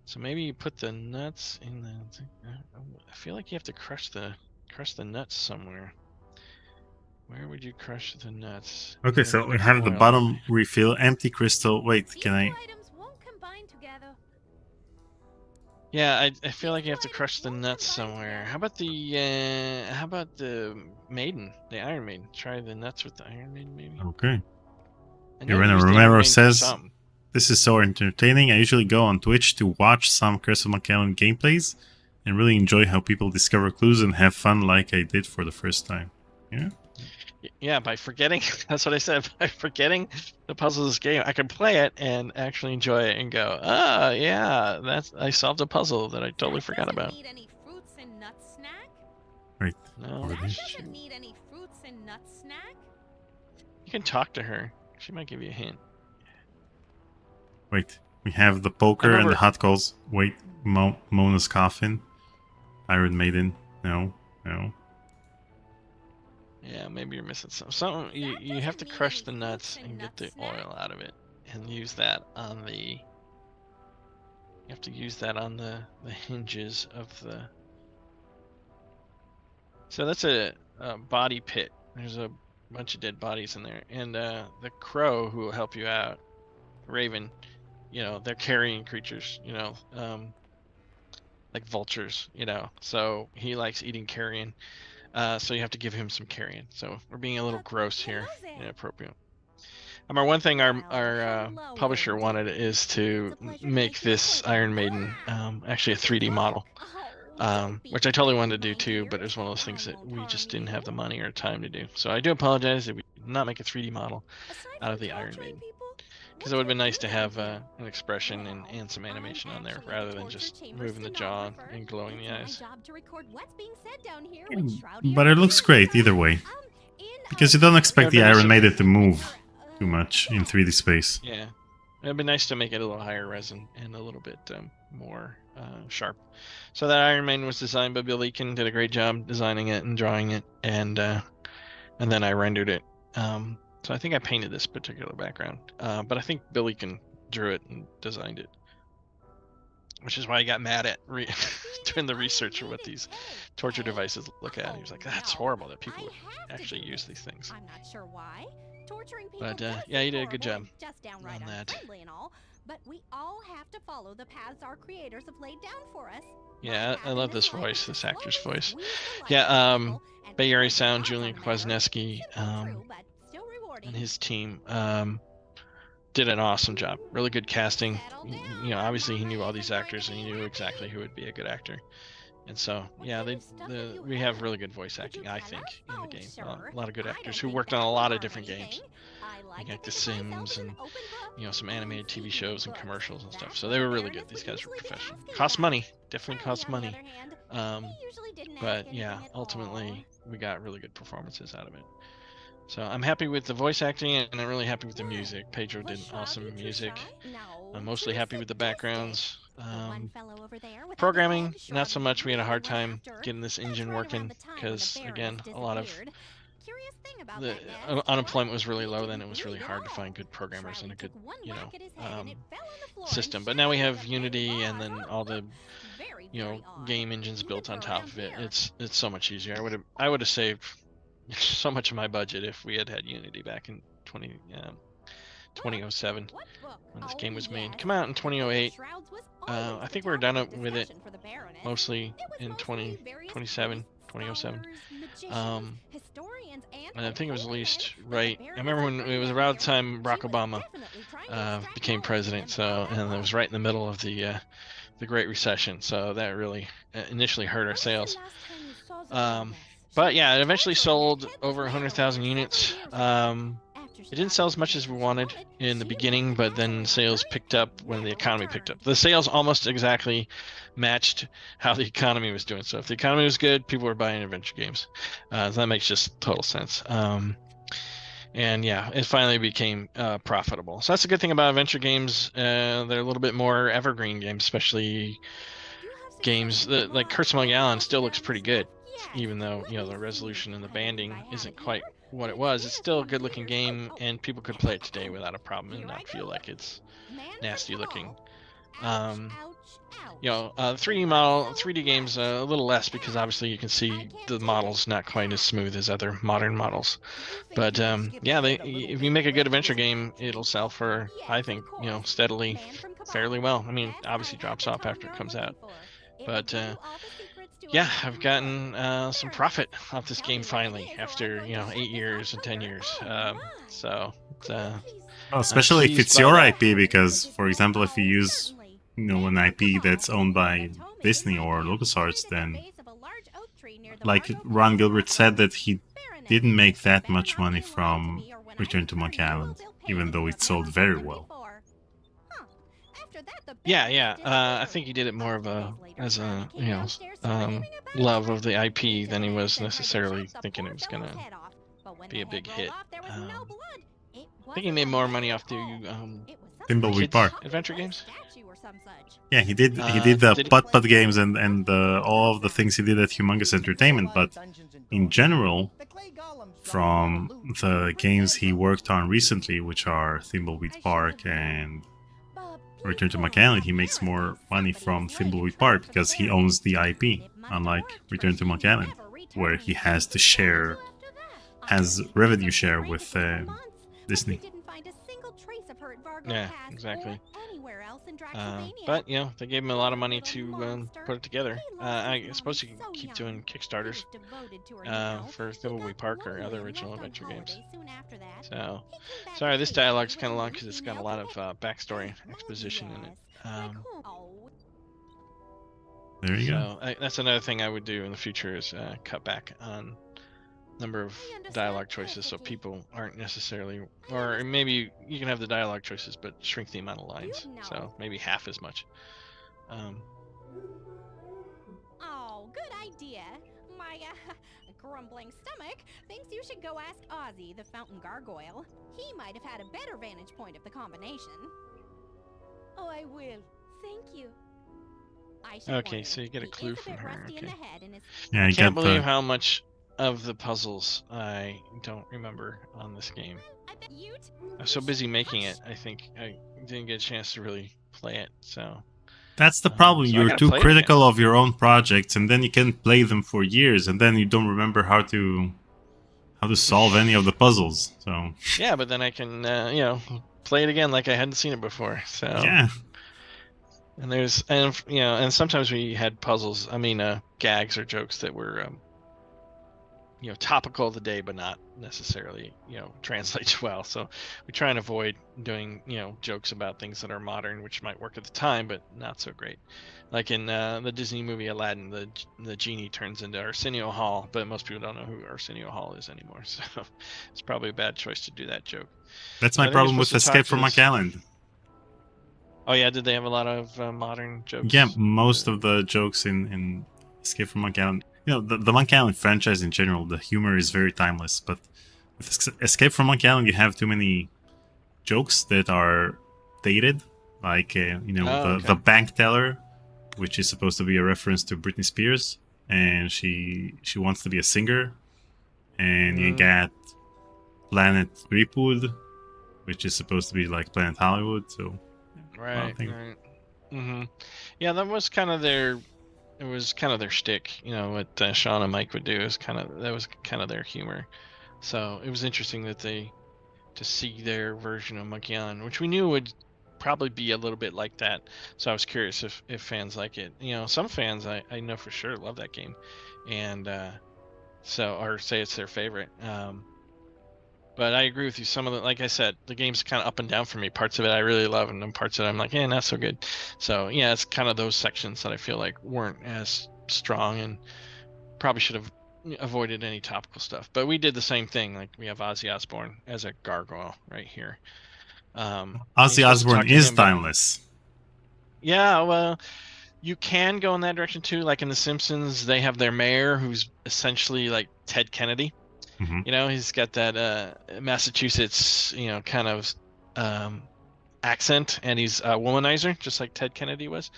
So maybe you put the nuts in the. I feel like you have to crush the nuts somewhere. Where would you crush the nuts? Okay, so we have the bottom refill, empty crystal. Wait, can I? Yeah, I feel like you have to crush the nuts somewhere. How about the maiden, the Iron Maiden? Try the nuts with the Iron Maiden, maybe. Okay. Irena Romero says, "This is so entertaining. I usually go on Twitch to watch some Curse of Monkey Island gameplays, and really enjoy how people discover clues and have fun, like I did for the first time." Yeah. Yeah, by forgetting, that's what I said, by forgetting the puzzle of this game, I can play it and actually enjoy it and go, yeah, I solved a puzzle that I totally forgot about. Need any fruits and nuts snack? Right. No. Doesn't need any fruits and nuts snack? You can talk to her. She might give you a hint. Wait, we have the poker and the hot calls. Wait, Mona's coffin. Iron Maiden. No. Yeah, maybe you're missing something. You have to crush the nuts and get the oil out of it, and use that on the. You have to use that on the hinges of the. So that's a body pit. There's a bunch of dead bodies in there, and the crow who will help you out, Raven. They're carrying creatures. Like vultures. So he likes eating carrion. So you have to give him some carrion. So we're being a little gross here, inappropriate. I remember one thing our publisher wanted is to make this Iron Maiden actually a 3D model, which I totally wanted to do too, but it was one of those things that we just didn't have the money or time to do. So I do apologize if we did not make a 3D model out of the Iron Maiden. Because it would have been nice to have an expression and some animation on there, rather than just moving the jaw and glowing the eyes. But it looks great either way. Because you don't expect the Iron Maiden to move too much in 3D space. Yeah. It'd be nice to make it a little higher res and a little bit more sharp. So that Iron Maiden was designed by Bill Eakin, did a great job designing it and drawing it, and then I rendered it. So I think I painted this particular background, but I think Bill Eakin drew it and designed it, which is why I got mad at doing the research of what these torture devices look at. He was like, "That's horrible that people would actually use these things." I'm not sure why. But yeah, you did a good job on that. But we all have to follow the paths our creators have laid down for us. Yeah, I love this voice, this actor's voice. Yeah, Bay Area Sound, Julian Kwasniewski, and his team did an awesome job. Really good casting. Obviously he knew all these actors and he knew exactly who would be a good actor. And so, yeah, we have really good voice acting, I think, in the game. A lot of good actors who worked on a lot of different games, like The Sims and some animated TV shows and commercials and stuff. So they were really good. These guys were professional. Cost money, definitely cost money. But yeah, ultimately we got really good performances out of it. So I'm happy with the voice acting, and I'm really happy with the music. Pedro did awesome music. I'm mostly happy with the backgrounds. Programming, not so much. We had a hard time getting this engine working because, again, a lot of the unemployment was really low. Then it was really hard to find good programmers and a good, system. But now we have Unity, and then all the, game engines built on top of it. It's so much easier. I would have saved so much of my budget if we had Unity back in 2007 when this game was made. Come out in 2008. I think we were done with it mostly in 2007. And I think it was released right. I remember when it was around the time Barack Obama became president. And it was right in the middle of the Great Recession. So that really initially hurt our sales. But yeah, it eventually sold over 100,000 units. It didn't sell as much as we wanted in the beginning, but then sales picked up when the economy picked up. The sales almost exactly matched how the economy was doing. So if the economy was good, people were buying adventure games. So that makes just total sense. And yeah, it finally became profitable. So that's a good thing about adventure games. They're a little bit more evergreen games, especially games that, like Curse of Monkey Island still looks pretty good, even though the resolution and the banding isn't quite what it was. It's still a good looking game, and people could play it today without a problem and not feel like it's nasty looking. 3D games a little less, because obviously you can see the models not quite as smooth as other modern models. But if you make a good adventure game, it'll sell for, I think, steadily, fairly well. I mean, obviously drops off after it comes out. But yeah, I've gotten some profit off this game finally after 8 years and 10 years. Especially if it's your IP, because, for example, if you use an IP that's owned by Disney or LucasArts, then, like Ron Gilbert said, that he didn't make that much money from Return to Monkey Island, even though it sold very well. I think he did it more of as a love of the IP than he was necessarily thinking it was gonna be a big hit. I think he made more money off the Thimbleweed Park adventure games. Yeah, he did the Putt-Putt games and all of the things he did at Humongous Entertainment, but in general, from the games he worked on recently, which are Thimbleweed Park and Return to Monkey Island, he makes more money from Thimbleweed Park because he owns the IP, unlike Return to Monkey Island, where he has revenue share with Disney. Yeah, exactly. But they gave him a lot of money to put it together. I suppose you can keep doing Kickstarters for Thimbleweed Park or other original adventure games. So, sorry, this dialogue's kind of long because it's got a lot of backstory exposition in it. There you go. That's another thing I would do in the future, is cut back on number of dialogue choices, so people aren't necessarily, or maybe you can have the dialogue choices but shrink the amount of lines, so maybe half as much. Oh, good idea. My grumbling stomach thinks you should go ask Ozzy, the fountain gargoyle. He might have had a better vantage point of the combination. Oh, I will. Thank you. Okay, so you get a clue from her. Okay. Yeah, I can't believe how much of the puzzles I don't remember on this game. I'm so busy making it, I think I didn't get a chance to really play it, so... That's the problem, you're too critical of your own projects, and then you can play them for years, and then you don't remember how to solve any of the puzzles, so... Yeah, but then I can, play it again like I hadn't seen it before, so... Yeah. And sometimes we had puzzles, gags or jokes that were... topical of the day, but not necessarily, translates well. So we try and avoid doing, jokes about things that are modern, which might work at the time, but not so great. Like in the Disney movie Aladdin, the genie turns into Arsenio Hall, but most people don't know who Arsenio Hall is anymore. So it's probably a bad choice to do that joke. That's my problem with Escape from Monkey Island. Oh yeah, did they have a lot of modern jokes? Yeah, most of the jokes in Escape from Monkey Island. The Monkey Island franchise in general, the humor is very timeless, but with Escape from Monkey Island, you have too many jokes that are dated, like, the bank teller, which is supposed to be a reference to Britney Spears, and she wants to be a singer, and you got Planet Creepwood, which is supposed to be like Planet Hollywood, so... Right. Yeah, that was kind of their... It was kind of their shtick, what Sean and Mike would do is that was kind of their humor. So it was interesting that to see their version of Monkey Island, which we knew would probably be a little bit like that. So I was curious if fans like it. Some fans I know for sure love that game, and or say it's their favorite. But I agree with you. Some of like I said, the game's kind of up and down for me. Parts of it I really love, and then parts of it I'm like, not so good. So yeah, it's kind of those sections that I feel like weren't as strong, and probably should have avoided any topical stuff. But we did the same thing. Like we have Ozzy Osbourne as a gargoyle right here. Ozzy Osbourne is timeless. Yeah, well, you can go in that direction too. Like in The Simpsons, they have their mayor who's essentially like Ted Kennedy. You know, he's got that Massachusetts, you know, kind of accent, and he's a womanizer, just like Ted Kennedy was.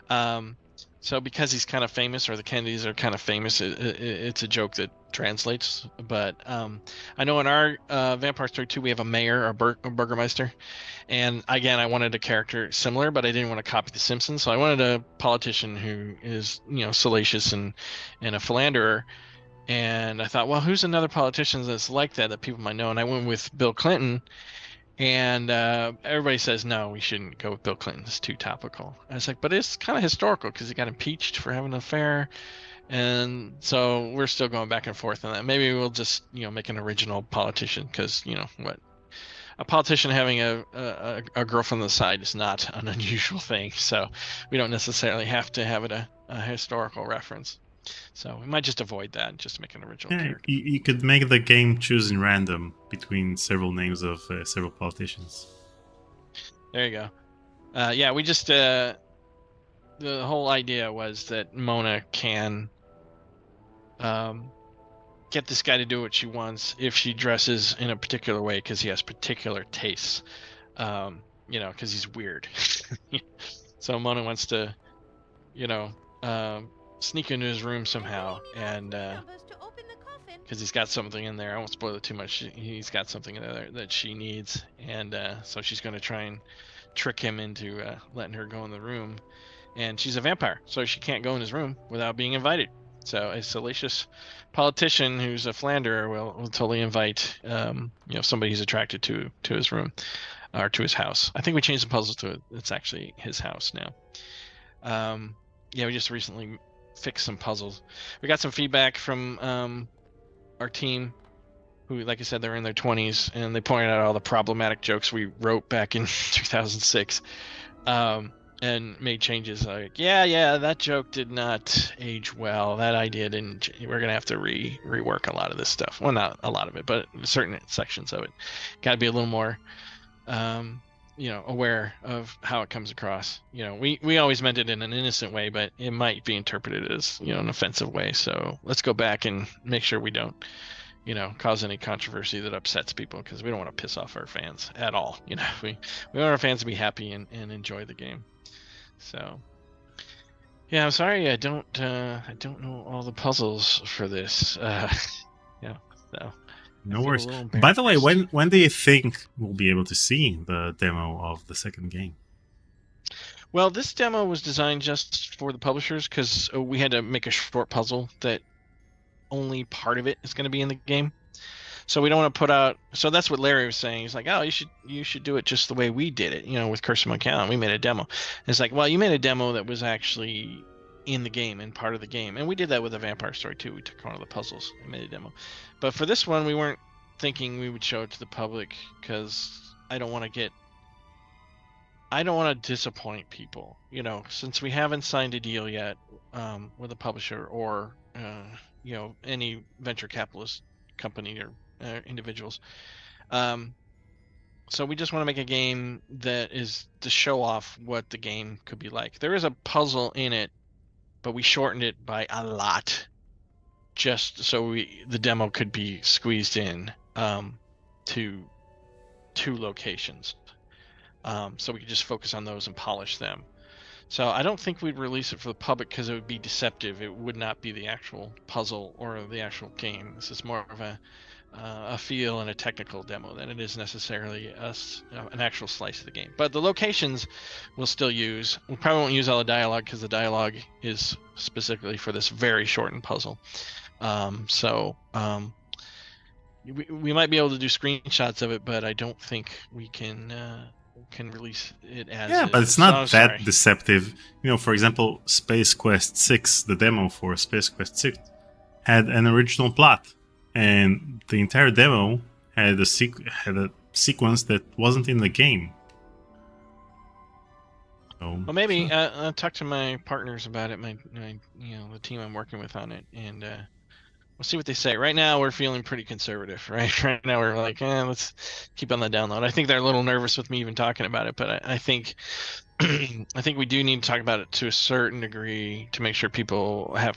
So because he's kind of famous, or the Kennedys are kind of famous, it's a joke that translates. But I know in our Vampire Story 2, we have a mayor, a burgermeister. And again, I wanted a character similar, but I didn't want to copy The Simpsons. So I wanted a politician who is, you know, salacious and a philanderer. And I thought, well, who's another politician that's like that people might know? And I went with Bill Clinton. And everybody says, no, we shouldn't go with Bill Clinton. It's too topical. I was like, but it's kind of historical because he got impeached for having an affair. And so we're still going back and forth on that. Maybe we'll just, you know, make an original politician because, you know, what? A politician having a girlfriend on the side is not an unusual thing. So we don't necessarily have to have it a historical reference. So we might just avoid that, just make an original character. You could make the game choose in random between several names of several politicians. There you go. Yeah, we just the whole idea was that Mona can get this guy to do what she wants if she dresses in a particular way because he has particular tastes. You know, because he's weird. So Mona wants to, you know, sneak into his room somehow, and because he's got something in there. I won't spoil it too much. He's got something in there that she needs, and so she's going to try and trick him into letting her go in the room. And she's a vampire, so she can't go in his room without being invited. So a salacious politician who's a philanderer will totally invite you know, somebody he's attracted to his room or to his house. I think we changed the puzzle to it's actually his house now. Yeah, we just recently fixed some puzzles. We got some feedback from our team who, like I said, they're in their 20s, and they pointed out all the problematic jokes we wrote back in 2006 and made changes like, yeah, that joke did not age well. That idea didn't. We're going to have to rework a lot of this stuff. Well, not a lot of it, but certain sections of it. Got to be a little more you know, aware of how it comes across. You know, we always meant it in an innocent way, but it might be interpreted as, you know, an offensive way. So let's go back and make sure we don't, you know, cause any controversy that upsets people, because we don't want to piss off our fans at all. You know, we want our fans to be happy and enjoy the game. So yeah, I'm sorry I don't know all the puzzles for this. Yeah, so no worries. By the way, when do you think we'll be able to see the demo of the second game? Well, this demo was designed just for the publishers because we had to make a short puzzle that only part of it is going to be in the game. So we don't want to put out. So that's what Larry was saying. He's like, oh, you should do it just the way we did it. You know, with Curse of Monkey Island, we made a demo. And it's like, well, you made a demo that was actually in the game and part of the game, and we did that with the Vampire Story too. We took one of the puzzles and made a demo. But for this one, we weren't thinking we would show it to the public because I don't want to disappoint people. You know, since we haven't signed a deal yet with a publisher or you know, any venture capitalist company or individuals. So we just want to make a game that is to show off what the game could be like. There is a puzzle in it, but we shortened it by a lot just so the demo could be squeezed in to 2 locations. So we could just focus on those and polish them. So I don't think we'd release it for the public because it would be deceptive. It would not be the actual puzzle or the actual game. This is more of a feel and a technical demo than it is necessarily an actual slice of the game. But the locations we'll still use. We probably won't use all the dialogue because the dialogue is specifically for this very shortened puzzle. We might be able to do screenshots of it, but I don't think we can release it as but it's not that deceptive. You know, for example, Space Quest 6, the demo for Space Quest 6 had an original plot, and the entire demo had a sequence that wasn't in the game. So, well, maybe I'll talk to my partners about it, my the team I'm working with on it, and we'll see what they say. Right now, we're feeling pretty conservative. Right now, we're like, let's keep on the download. I think they're a little nervous with me even talking about it, but I think I think we do need to talk about it to a certain degree to make sure people have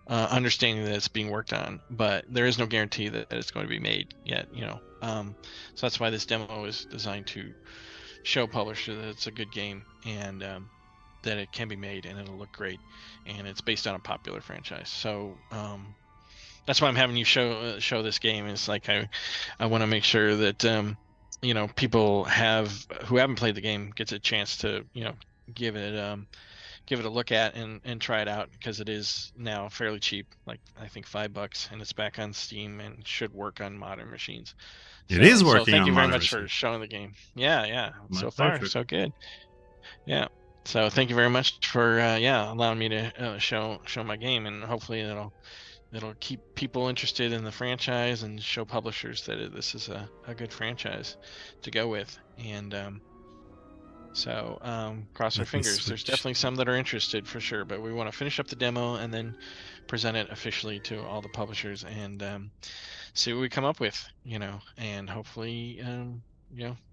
understanding that it's being worked on. But there is no guarantee that it's going to be made yet. So that's why this demo is designed to show publishers that it's a good game and that it can be made and it'll look great, and it's based on a popular franchise. So that's why I'm having you show this game. It's like I want to make sure that people who haven't played the game gets a chance to give it a look at and try it out, because it is now fairly cheap, like I think $5, and it's back on Steam and should work on modern machines. It is working. So thank you very much for showing the game. Yeah. My so pleasure. far, so good. Yeah. So thank you very much for allowing me to show my game, and hopefully it'll keep people interested in the franchise and show publishers that this is a good franchise to go with. And cross our fingers. There's definitely some that are interested for sure, but we want to finish up the demo and then present it officially to all the publishers and see what we come up with, and hopefully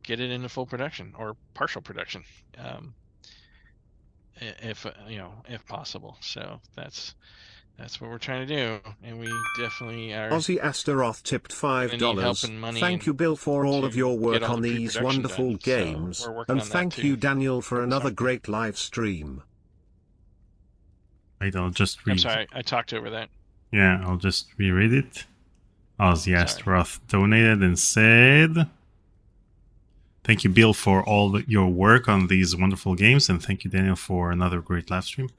get it into full production or partial production, if possible. So that's what we're trying to do, and we definitely are. Aussie Astaroth tipped $5. Thank you, Bill, for all of your work on these wonderful games, and thank you, Daniel, for another great live stream. Wait, I'll just read. I'm sorry, I talked over that. Yeah, I'll just reread it. Aussie Astaroth donated and said, "Thank you, Bill, for all your work on these wonderful games, and thank you, Daniel, for another great live stream."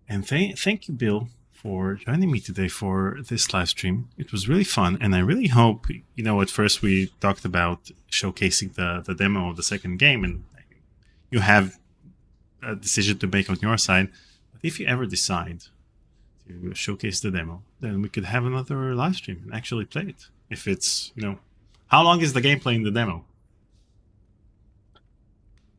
And thank you, Bill, for joining me today for this live stream. It was really fun, and I really hope, at first we talked about showcasing the demo of the second game, and you have a decision to make on your side. But if you ever decide to showcase the demo, then we could have another live stream and actually play it. If it's, how long is the gameplay in the demo?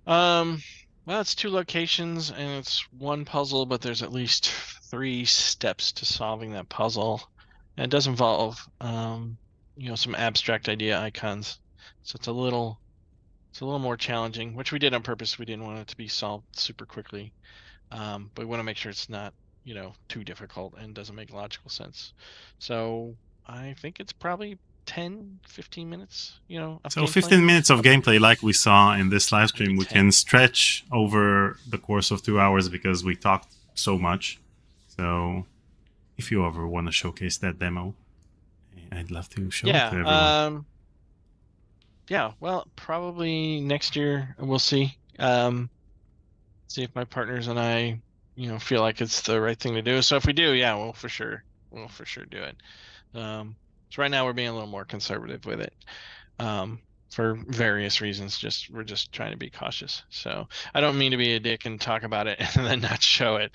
Well, it's 2 locations and it's 1 puzzle, but there's at least 3 steps to solving that puzzle. And it does involve, some abstract idea icons. So it's a little more challenging, which we did on purpose. We didn't want it to be solved super quickly. But we want to make sure it's not, too difficult and doesn't make logical sense. So I think it's probably 10-15 minutes, so 15 minutes of gameplay like we saw in this live stream. We can stretch over the course of 2 hours because we talked so much. So if you ever want to showcase that demo, I'd love to show it to everyone. Well, probably next year we'll see. See if my partners and I feel like it's the right thing to do. So if we do, we'll for sure do it. So right now we're being a little more conservative with it, for various reasons. We're just trying to be cautious. So I don't mean to be a dick and talk about it and then not show it,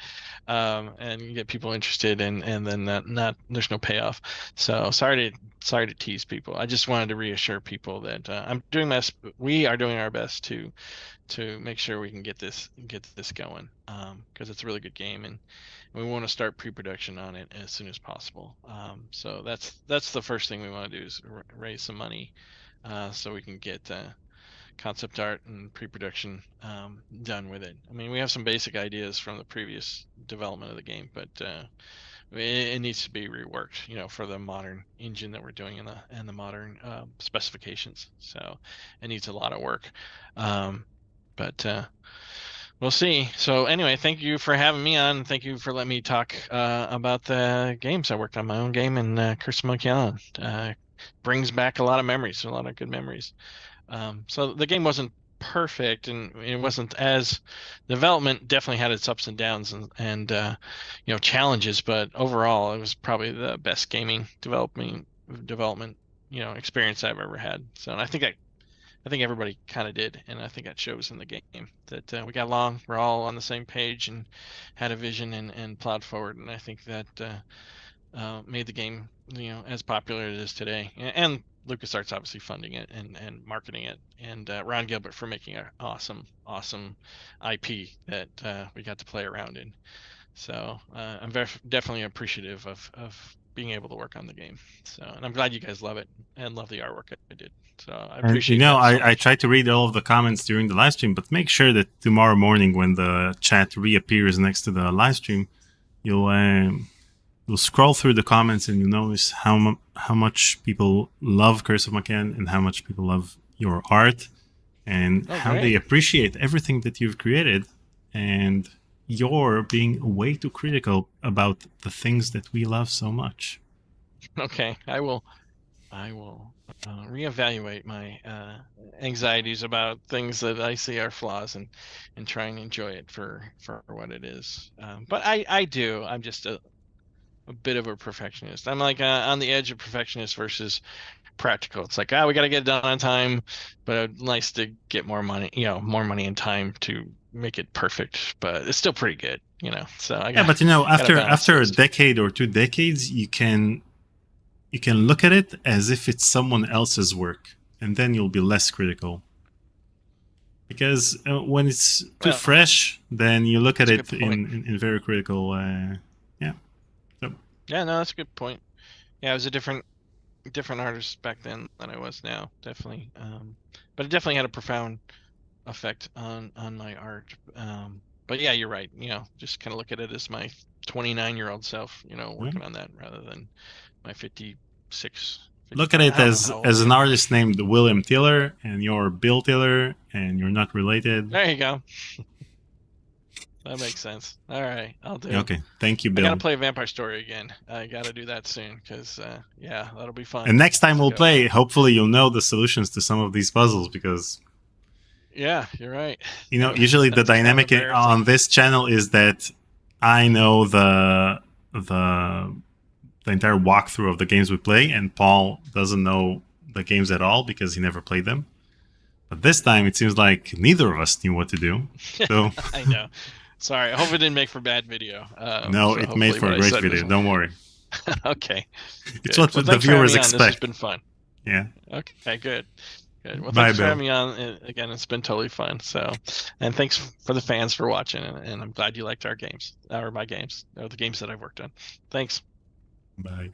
and get people interested and then not there's no payoff. So sorry to tease people. I just wanted to reassure people that we are doing our best to make sure we can get this going, because it's a really good game, and we want to start pre-production on it as soon as possible. So that's the first thing we want to do, is raise some money, so we can get concept art and pre-production done with it. I mean, we have some basic ideas from the previous development of the game, but it needs to be reworked, for the modern engine that we're doing and the modern specifications. So it needs a lot of work, but we'll see. So anyway, thank you for having me on. Thank you for letting me talk about the games. I worked on my own game, and Curse of Monkey Island brings back a lot of memories, a lot of good memories. So the game wasn't perfect, and it wasn't as development definitely had its ups and downs and challenges, but overall it was probably the best gaming development experience I've ever had. So, and I think everybody kind of did, and I think that shows in the game that we got along. We're all on the same page and had a vision and plowed forward, and I think that made the game as popular as it is today. And LucasArts obviously funding it and marketing it, and Ron Gilbert for making an awesome IP that we got to play around in. So I'm definitely appreciative of being able to work on the game. So, and I'm glad you guys love it and love the artwork I did. So I And, appreciate you know, that so I much. try to read all of the comments during the live stream, but make sure that tomorrow morning when the chat reappears next to the live stream, you'll scroll through the comments and you'll notice how much people love Curse of Macan and how much people love your art and how they appreciate everything that you've created, and you're being way too critical about the things that we love so much. Okay, I will reevaluate my anxieties about things that I see are flaws and try and enjoy it for what it is. But I'm just a bit of a perfectionist. I'm like on the edge of perfectionist versus practical. It's like, we got to get it done on time, but it's nice to get more money, more money and time to make it perfect, but it's still pretty good, so but after a decade or 2 decades, you can look at it as if it's someone else's work, and then you'll be less critical. Because when it's too fresh, then you look at it in very critical. Yeah, no, that's a good point. Yeah, I was a different artist back then than I was now, definitely. But it definitely had a profound effect on my art. But yeah, you're right. Just kind of look at it as my 29-year-old self, working on that rather than my 56. Look at it as an artist named William Tiller, and you're Bill Tiller, and you're not related. There you go. That makes sense. All right, I'll do. Okay, thank you, Bill. I gotta play Vampire Story again. I gotta do that soon because yeah, that'll be fun. And next time we'll play, hopefully you'll know the solutions to some of these puzzles, because yeah, you're right. Usually the dynamic on this channel is that I know the entire walkthrough of the games we play, and Paul doesn't know the games at all because he never played them. But this time it seems like neither of us knew what to do. So I know. Sorry, I hope it didn't make for bad video. No, it made for a great video. Don't worry. Okay. It's what the viewers expect. This has been fun. Yeah. Okay, good. Well, Bye, thanks for Bill. having me on again. It's been totally fun. So, and thanks for the fans for watching. And I'm glad you liked our games, or my games, or the games that I've worked on. Thanks. Bye.